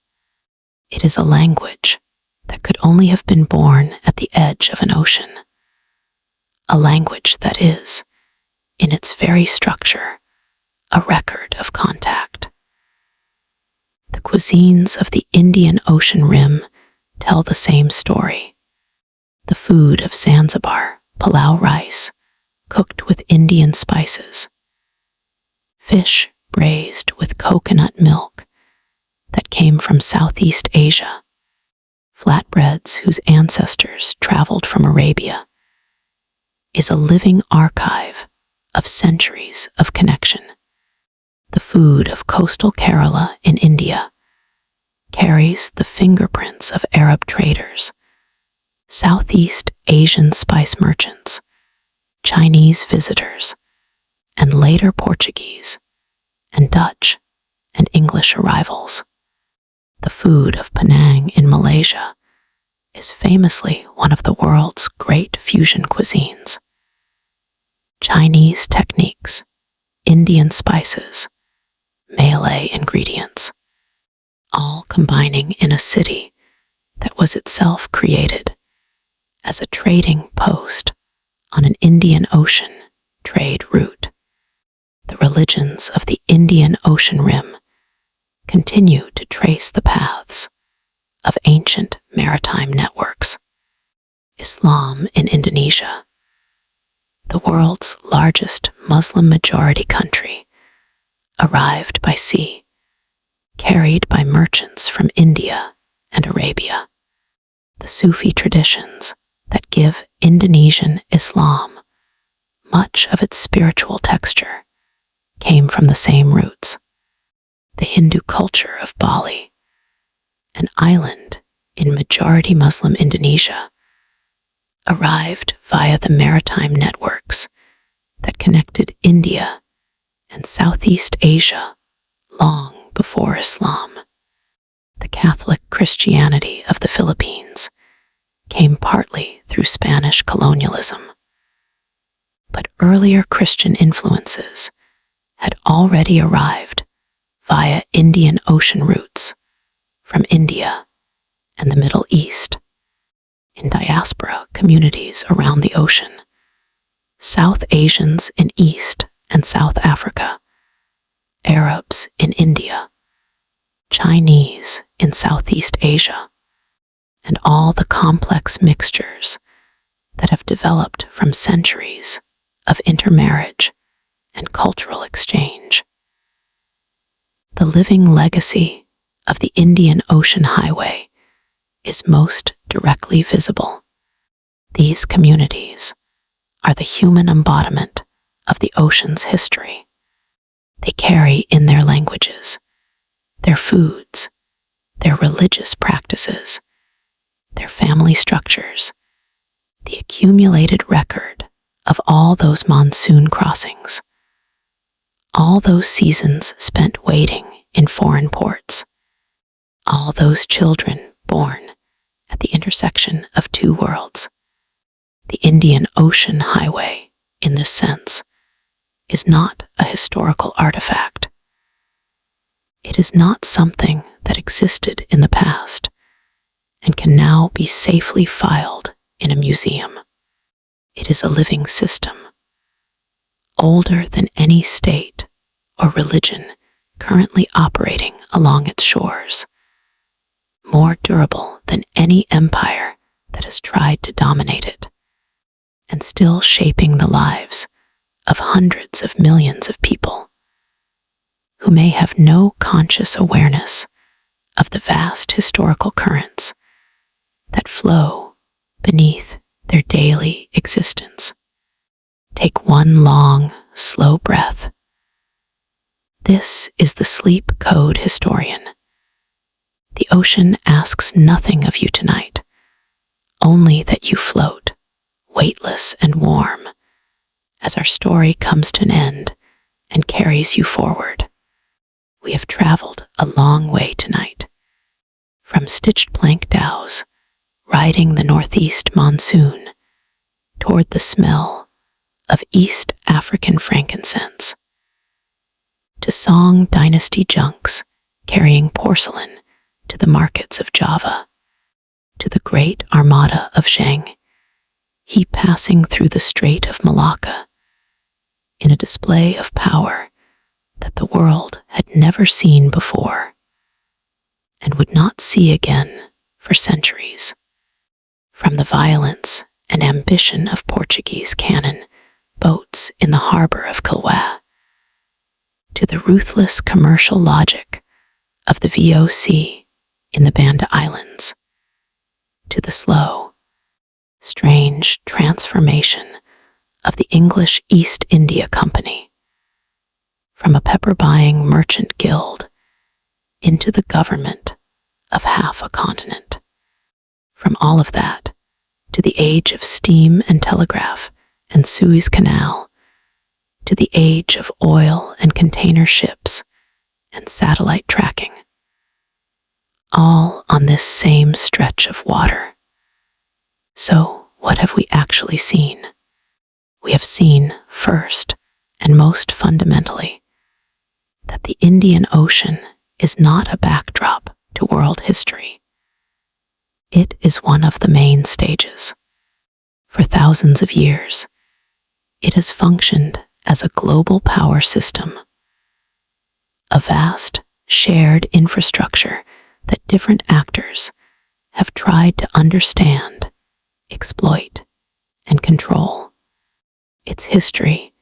It is a language that could only have been born at the edge of an ocean. A language that is, in its very structure, a record of contact. The cuisines of the Indian Ocean Rim tell the same story. The food of Zanzibar, palau rice, cooked with Indian spices. Fish braised with coconut milk that came from Southeast Asia. Flatbreads whose ancestors traveled from Arabia, is a living archive of centuries of connection. The food of coastal Kerala in India carries the fingerprints of Arab traders, Southeast Asian spice merchants, Chinese visitors, and later Portuguese and Dutch and English arrivals. The food of Penang in Malaysia is famously one of the world's great fusion cuisines. Chinese techniques, Indian spices, Malay ingredients, all combining in a city that was itself created as a trading post on an Indian Ocean trade route. The religions of the Indian Ocean Rim continue to trace the paths of ancient maritime networks. Islam in Indonesia, the world's largest Muslim-majority country, arrived by sea, carried by merchants from India and Arabia. The Sufi traditions that give Indonesian Islam much of its spiritual texture came from the same roots. The Hindu culture of Bali, an island in majority Muslim Indonesia, arrived via the maritime networks that connected India and Southeast Asia long before Islam. The Catholic Christianity of the Philippines came partly through Spanish colonialism, but earlier Christian influences had already arrived via Indian Ocean routes from India and the Middle East. In diaspora communities around the ocean, South Asians in East and South Africa, Arabs in India, Chinese in Southeast Asia, and all the complex mixtures that have developed from centuries of intermarriage and cultural exchange. The living legacy of the Indian Ocean Highway is most directly visible. These communities are the human embodiment of the ocean's history. They carry in their languages, their foods, their religious practices, their family structures, the accumulated record of all those monsoon crossings, all those seasons spent waiting in foreign ports, all those children born at the intersection of two worlds. The Indian Ocean Highway, in this sense, is not a historical artifact. It is not something that existed in the past and can now be safely filed in a museum. It is a living system, older than any state or religion currently operating along its shores, more durable than any empire that has tried to dominate it, and still shaping the lives of hundreds of millions of people who may have no conscious awareness of the vast historical currents that flow beneath their daily existence. Take one long, slow breath. This is the sleep code historian. The ocean asks nothing of you tonight, only that you float, weightless and warm, as our story comes to an end and carries you forward. We have traveled a long way tonight, from stitched plank dhows, riding the northeast monsoon, toward the smell of East African frankincense, to Song Dynasty junks carrying porcelain to the markets of Java, to the great armada of Zheng, he passing through the Strait of Malacca in a display of power that the world had never seen before and would not see again for centuries. From the violence and ambition of Portuguese cannon boats in the harbor of Kilwa, to the ruthless commercial logic of the VOC in the Banda Islands, to the slow, strange transformation of the English East India Company, from a pepper-buying merchant guild into the government of half a continent. From all of that to the age of steam and telegraph and Suez Canal, to the age of oil and container ships and satellite tracking, all on this same stretch of water. So, what have we actually seen? We have seen, first and most fundamentally, that the Indian Ocean is not a backdrop to world history. It is one of the main stages. For thousands of years, it has functioned as a global power system, a vast, shared infrastructure that different actors have tried to understand, exploit, and control. Its history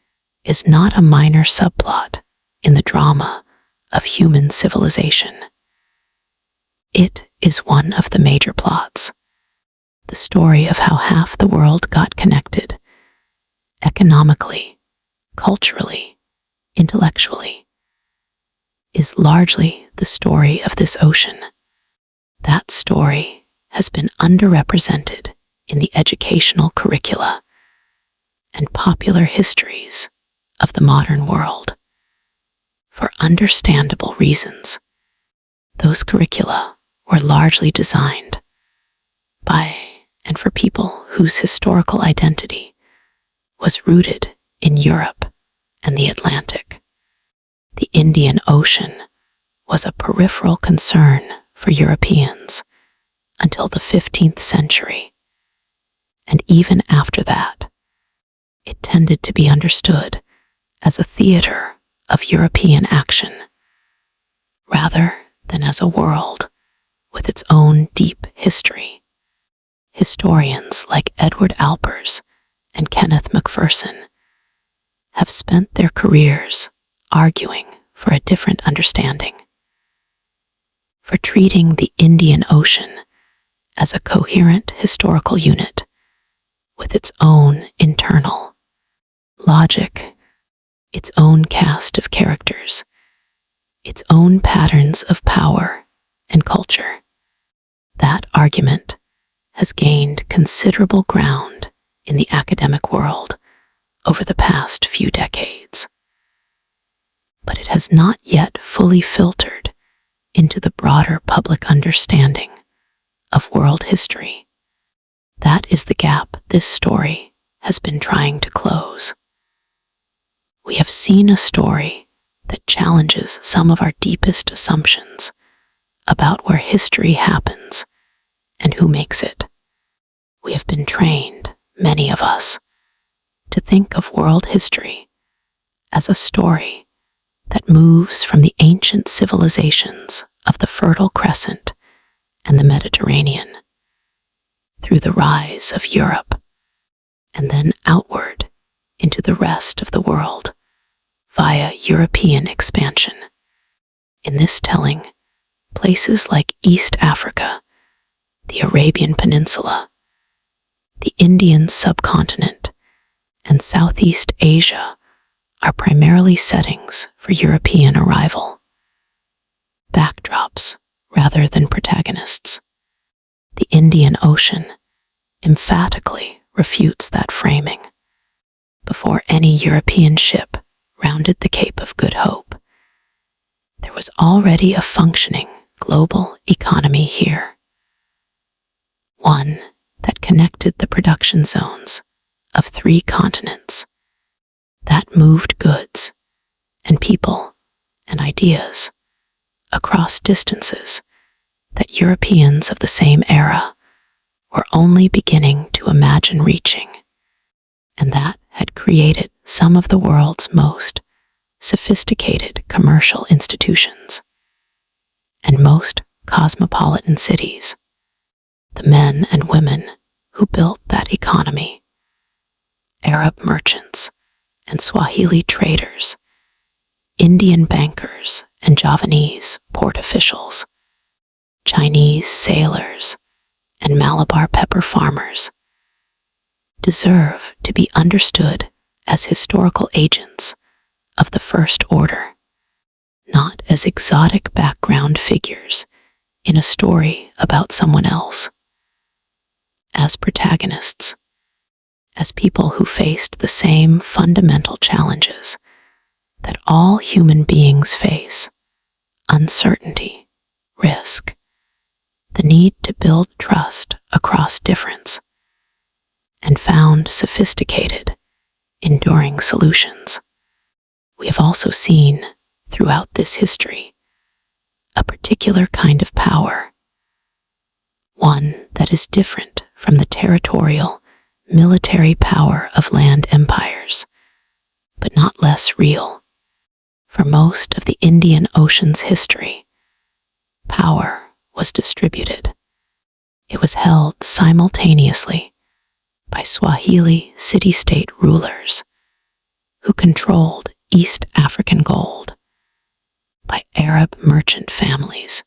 is not a minor subplot in the drama of human civilization. It is one of the major plots, the story of how half the world got connected, economically, culturally, intellectually, is largely the story of this ocean. That story has been underrepresented in the educational curricula and popular histories of the modern world. For understandable reasons, those curricula were largely designed by and for people whose historical identity was rooted in Europe and the Atlantic. The Indian Ocean was a peripheral concern for Europeans until the 15th century, and even after that, it tended to be understood as a theater of European action, rather than as a world with its own deep history. Historians like Edward Alpers and Kenneth MacPherson have spent their careers arguing for a different understanding, for treating the Indian Ocean as a coherent historical unit with its own internal logic, its own cast of characters, its own patterns of power and culture. That argument has gained considerable ground in the academic world over the past few decades, but it has not yet fully filtered into the broader public understanding of world history. That is the gap this story has been trying to close. We have seen a story that challenges some of our deepest assumptions about where history happens and who makes it. We have been trained, many of us, to think of world history as a story that moves from the ancient civilizations of the Fertile Crescent and the Mediterranean, through the rise of Europe, and then outward into the rest of the world via European expansion. In this telling, places like East Africa, the Arabian Peninsula, the Indian subcontinent, and Southeast Asia are primarily settings for European arrival, backdrops rather than protagonists. The Indian Ocean emphatically refutes that framing. Before any European ship rounded the Cape of Good Hope, there was already a functioning global economy here, one that connected the production zones of 3 continents, that moved goods and people and ideas across distances that Europeans of the same era were only beginning to imagine reaching, and that had created some of the world's most sophisticated commercial institutions and most cosmopolitan cities. The men and women who built that economy, Arab merchants and Swahili traders, Indian bankers and Javanese port officials, Chinese sailors and Malabar pepper farmers, deserve to be understood as historical agents of the first order, not as exotic background figures in a story about someone else. As protagonists, as people who faced the same fundamental challenges that all human beings face: uncertainty, risk, the need to build trust across difference, and found sophisticated, enduring solutions. We have also seen, throughout this history, a particular kind of power, one that is different from the territorial, military power of land empires, but not less real. For most of the Indian Ocean's history, power was distributed. It was held simultaneously by Swahili city-state rulers who controlled East African gold, by Arab merchant families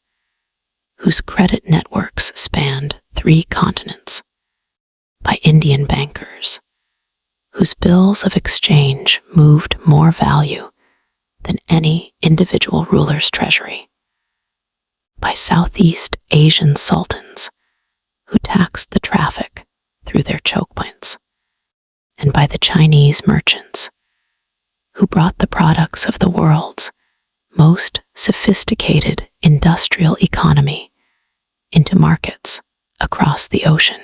whose credit networks spanned 3 continents, by Indian bankers whose bills of exchange moved more value than any individual ruler's treasury, by Southeast Asian sultans who taxed the traffic through their choke points, and by the Chinese merchants who brought the products of the world's most sophisticated industrial economy into markets across the ocean.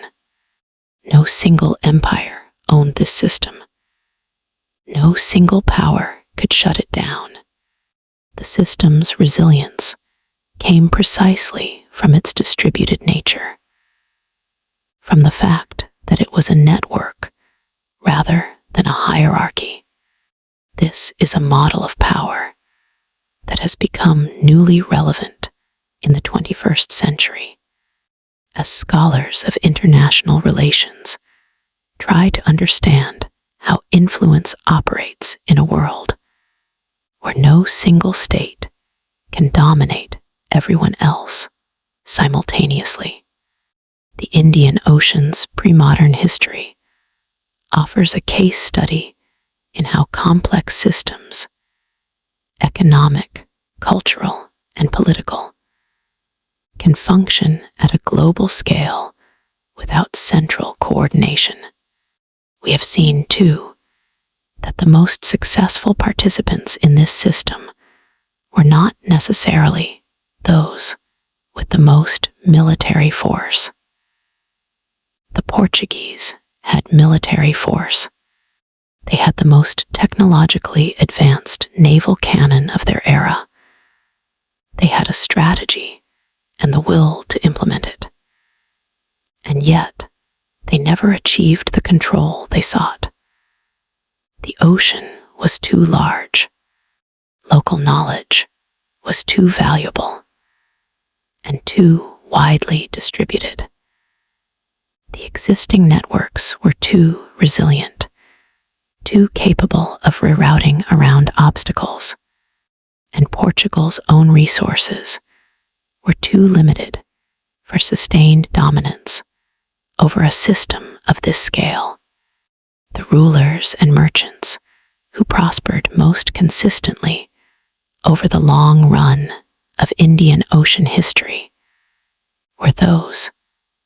No single empire owned this system. No single power could shut it down. The system's resilience came precisely from its distributed nature, from the fact that it was a network rather than a hierarchy. This is a model of power that has become newly relevant in the 21st century, as scholars of international relations try to understand how influence operates in a world where no single state can dominate everyone else simultaneously. The Indian Ocean's pre-modern history offers a case study in how complex systems, economic, cultural, and political, can function at a global scale without central coordination. We have seen, too, that the most successful participants in this system were not necessarily those with the most military force. The Portuguese had military force. They had the most technologically advanced naval cannon of their era. They had a strategy and the will to implement it. And yet, they never achieved the control they sought. The ocean was too large. Local knowledge was too valuable and too widely distributed. The existing networks were too resilient, too capable of rerouting around obstacles, and Portugal's own resources were too limited for sustained dominance over a system of this scale. The rulers and merchants who prospered most consistently over the long run of Indian Ocean history were those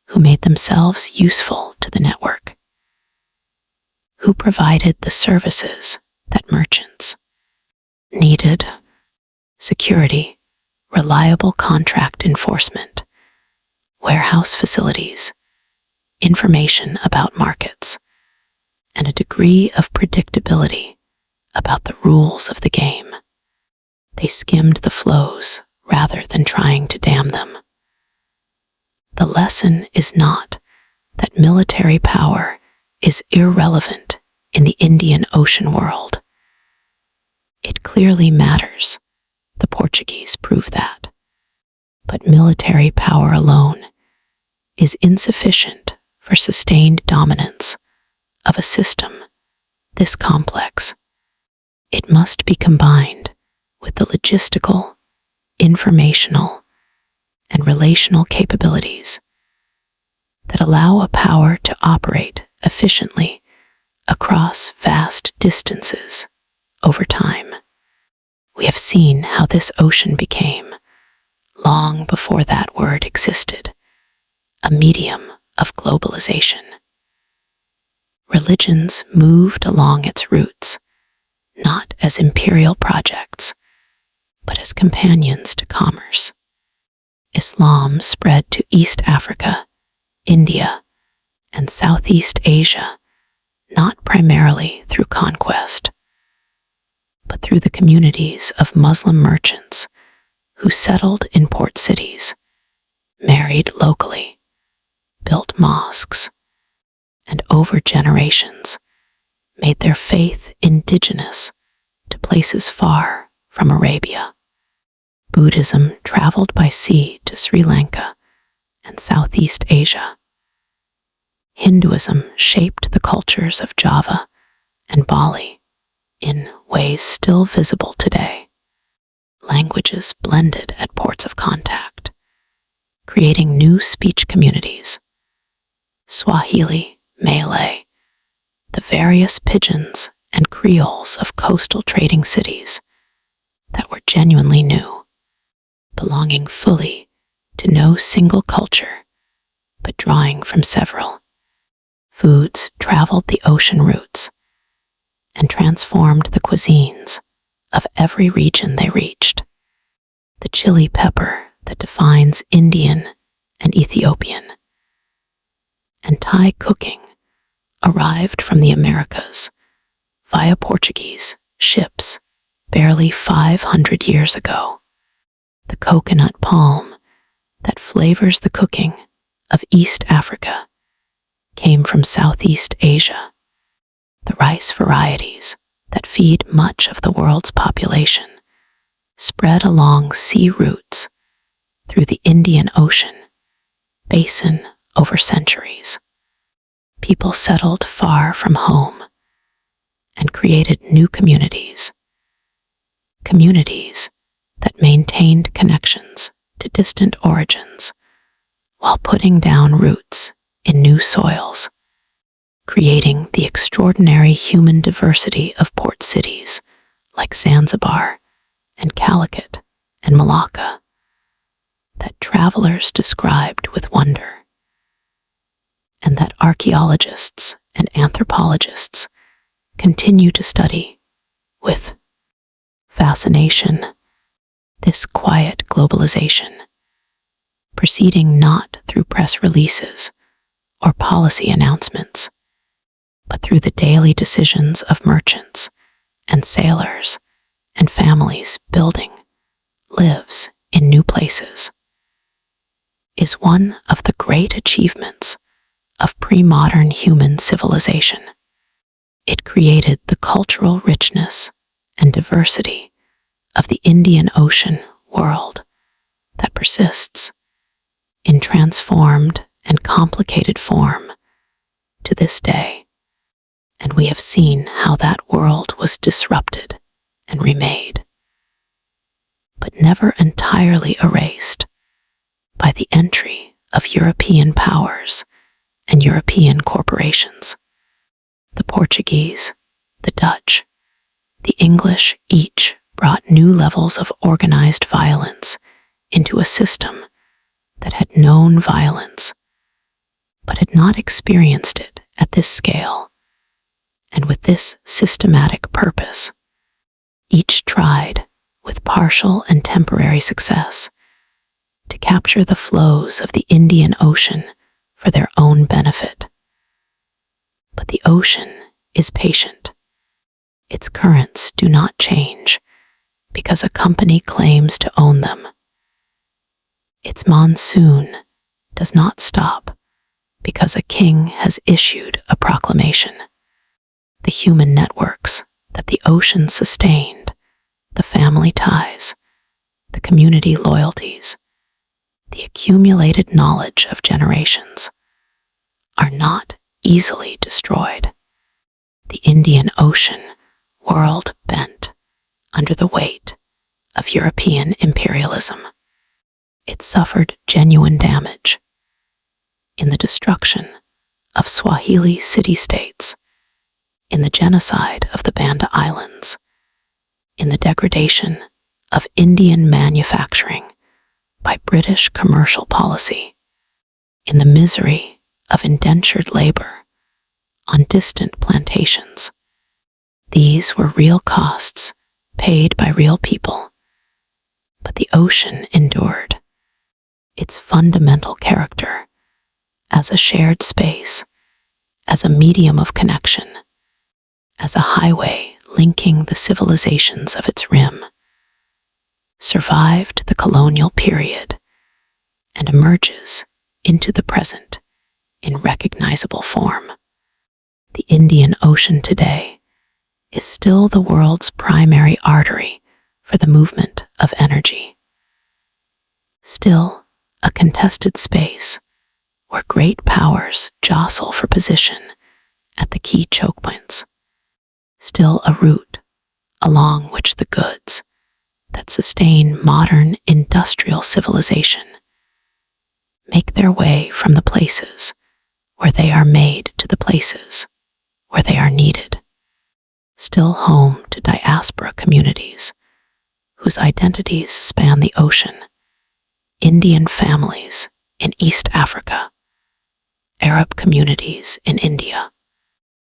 who made themselves useful to the network, who provided the services that merchants needed: security, reliable contract enforcement, warehouse facilities, information about markets, and a degree of predictability about the rules of the game. They skimmed the flows rather than trying to dam them. The lesson is not that military power is irrelevant in the Indian Ocean world. It clearly matters. The Portuguese prove that. But military power alone is insufficient for sustained dominance of a system this complex. It must be combined with the logistical, informational, and relational capabilities that allow a power to operate efficiently across vast distances over time. We have seen how this ocean became, long before that word existed, a medium of globalization. Religions moved along its routes, not as imperial projects, but as companions to commerce. Islam spread to East Africa, India, and Southeast Asia, not primarily through conquest, but through through the communities of Muslim merchants who settled in port cities, married locally, built mosques, and over generations made their faith indigenous to places far from Arabia. Buddhism traveled by sea to Sri Lanka and Southeast Asia. Hinduism shaped the cultures of Java and Bali in ways still visible today. Languages blended at ports of contact, creating new speech communities. Swahili, Malay, the various pidgins and creoles of coastal trading cities that were genuinely new, belonging fully to no single culture, but drawing from several. Foods traveled the ocean routes and transformed the cuisines of every region they reached. The chili pepper that defines Indian and Ethiopian and Thai cooking arrived from the Americas via Portuguese ships barely 500 years ago. The coconut palm that flavors the cooking of East Africa came from Southeast Asia. The rice varieties that feed much of the world's population spread along sea routes through the Indian Ocean basin over centuries. People settled far from home and created new communities that maintained connections to distant origins while putting down roots in new soils, creating the extraordinary human diversity of port cities like Zanzibar and Calicut and Malacca that travelers described with wonder, and that archaeologists and anthropologists continue to study with fascination. This quiet globalization, proceeding not through press releases or policy announcements, but through the daily decisions of merchants and sailors and families building lives in new places, is one of the great achievements of pre-modern human civilization. It created the cultural richness and diversity of the Indian Ocean world that persists in transformed and complicated form to this day. And we have seen how that world was disrupted and remade, but never entirely erased by the entry of European powers and European corporations. The Portuguese, the Dutch, the English each brought new levels of organized violence into a system that had known violence, but had not experienced it at this scale and with this systematic purpose. Each tried, with partial and temporary success, to capture the flows of the Indian Ocean for their own benefit. But the ocean is patient. Its currents do not change because a company claims to own them. Its monsoon does not stop because a king has issued a proclamation. The human networks that the ocean sustained, the family ties, the community loyalties, the accumulated knowledge of generations, are not easily destroyed. The Indian Ocean world bent under the weight of European imperialism. It suffered genuine damage in the destruction of Swahili city-states, in the genocide of the Banda Islands, in the degradation of Indian manufacturing by British commercial policy, in the misery of indentured labor on distant plantations. These were real costs paid by real people, but the ocean endured. Its fundamental character as a shared space, as a medium of connection, as a highway linking the civilizations of its rim, survived the colonial period, and emerges into the present in recognizable form. The Indian Ocean today is still the world's primary artery for the movement of energy. Still a contested space where great powers jostle for position at the key choke points. Still a route along which the goods that sustain modern industrial civilization make their way from the places where they are made to the places where they are needed. Still home to diaspora communities whose identities span the ocean, Indian families in East Africa, Arab communities in India,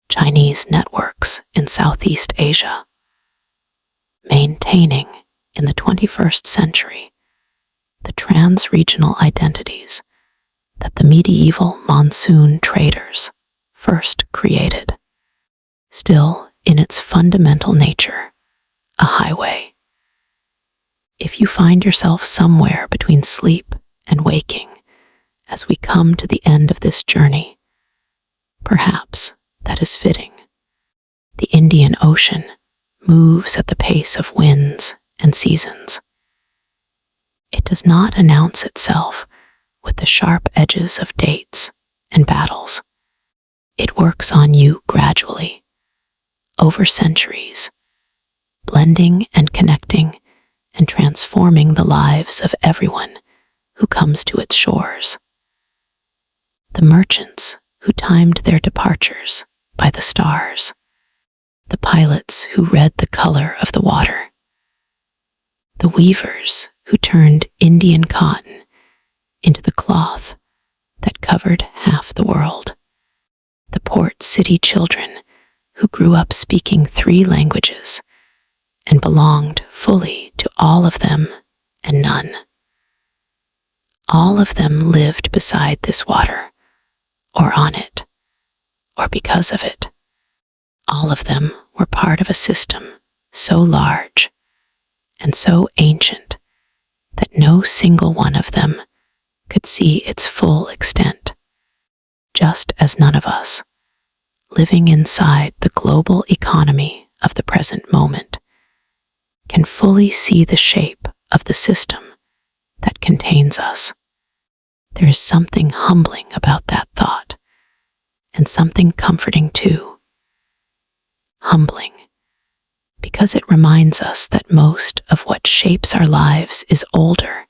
Chinese networks in Southeast Asia, maintaining in the 21st century the trans-regional identities that the medieval monsoon traders first created. Still, in its fundamental nature, a highway. If you find yourself somewhere between sleep and waking as we come to the end of this journey, perhaps that is fitting. The Indian Ocean moves at the pace of winds and seasons. It does not announce itself with the sharp edges of dates and battles. It works on you gradually, over centuries, blending and connecting and transforming the lives of everyone who comes to its shores. The merchants who timed their departures by the stars, the pilots who read the color of the water, the weavers who turned Indian cotton into the cloth that covered half the world, the port city children who grew up speaking 3 languages and belonged fully to all of them and none. All of them lived beside this water, or on it, or because of it. All of them were part of a system so large and so ancient that no single one of them could see its full extent, just as none of us, living inside the global economy of the present moment, can fully see the shape of the system that contains us. There is something humbling about that thought, and something comforting too. Humbling, because it reminds us that most of what shapes our lives is older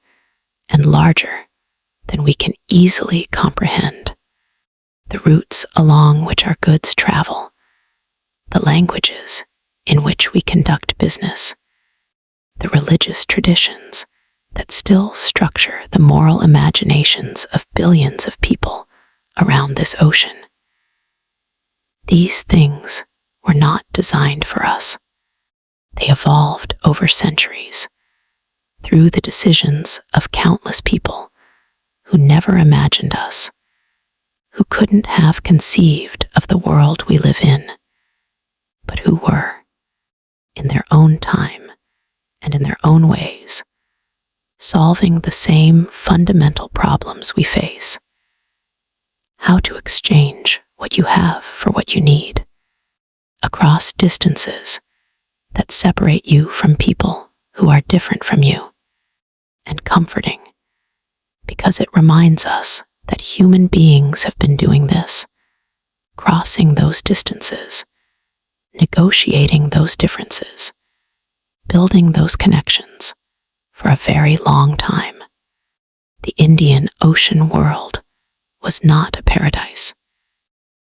and larger than we can easily comprehend. The routes along which our goods travel, the languages in which we conduct business, the religious traditions that still structure the moral imaginations of billions of people around this ocean. These things were not designed for us. They evolved over centuries through the decisions of countless people who never imagined us, who couldn't have conceived of the world we live in, but who were, in their own time and in their own ways, solving the same fundamental problems we face. How to exchange what you have for what you need, across distances that separate you from people who are different from you, and comforting, because it reminds us that human beings have been doing this, crossing those distances, negotiating those differences, building those connections for a very long time. The Indian Ocean world was not a paradise.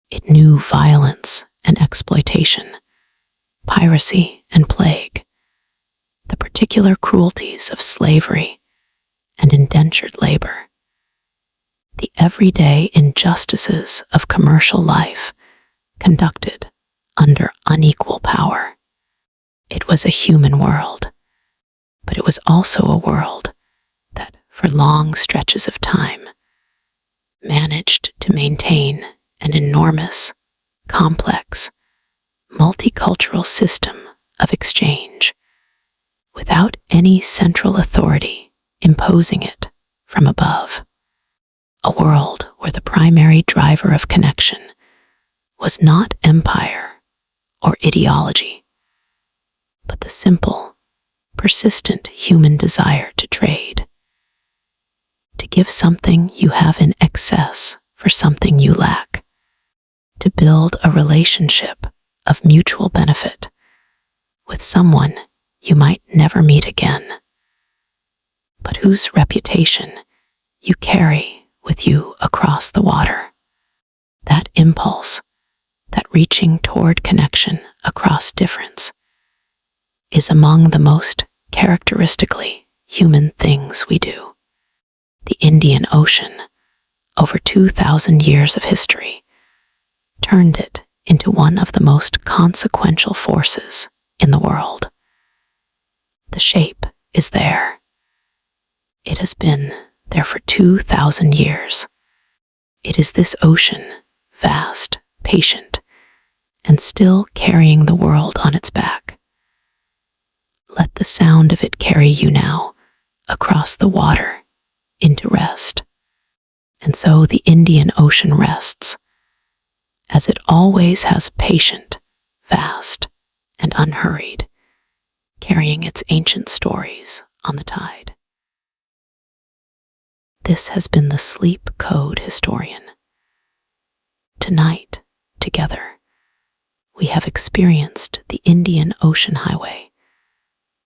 It knew violence and exploitation, piracy and plague, the particular cruelties of slavery and indentured labor, the everyday injustices of commercial life conducted under unequal power. It was a human world, but it was also a world that, for long stretches of time, managed to maintain an enormous, complex, multicultural system of exchange, without any central authority imposing it from above. A world where the primary driver of connection was not empire or ideology, but the simple, persistent human desire to trade, to give something you have in excess for something you lack, to build a relationship of mutual benefit with someone you might never meet again, but whose reputation you carry with you across the water. That impulse, that reaching toward connection across difference, is among the most characteristically human things we do. The Indian Ocean, over 2,000 years of history, turned it into one of the most consequential forces in the world. The shape is there. It has been there for 2,000 years. It is this ocean, vast, patient, and still carrying the world on its back. Let the sound of it carry you now across the water into rest. And so the Indian Ocean rests, as it always has, patient, vast, and unhurried, carrying its ancient stories on the tide. This has been the Sleep Code Historian. Tonight, together, we have experienced the Indian Ocean Highway,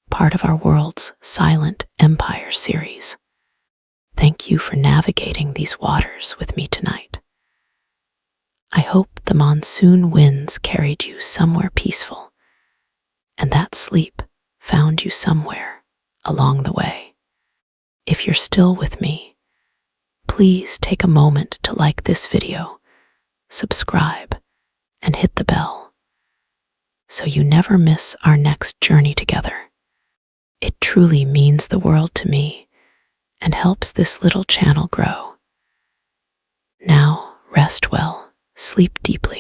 part of our world's Silent Empire series. Thank you for navigating these waters with me tonight. I hope the monsoon winds carried you somewhere peaceful, and that sleep found you somewhere along the way. If you're still with me, please take a moment to like this video, subscribe, and hit the bell so you never miss our next journey together. It truly means the world to me and helps this little channel grow. Now, rest well, sleep deeply,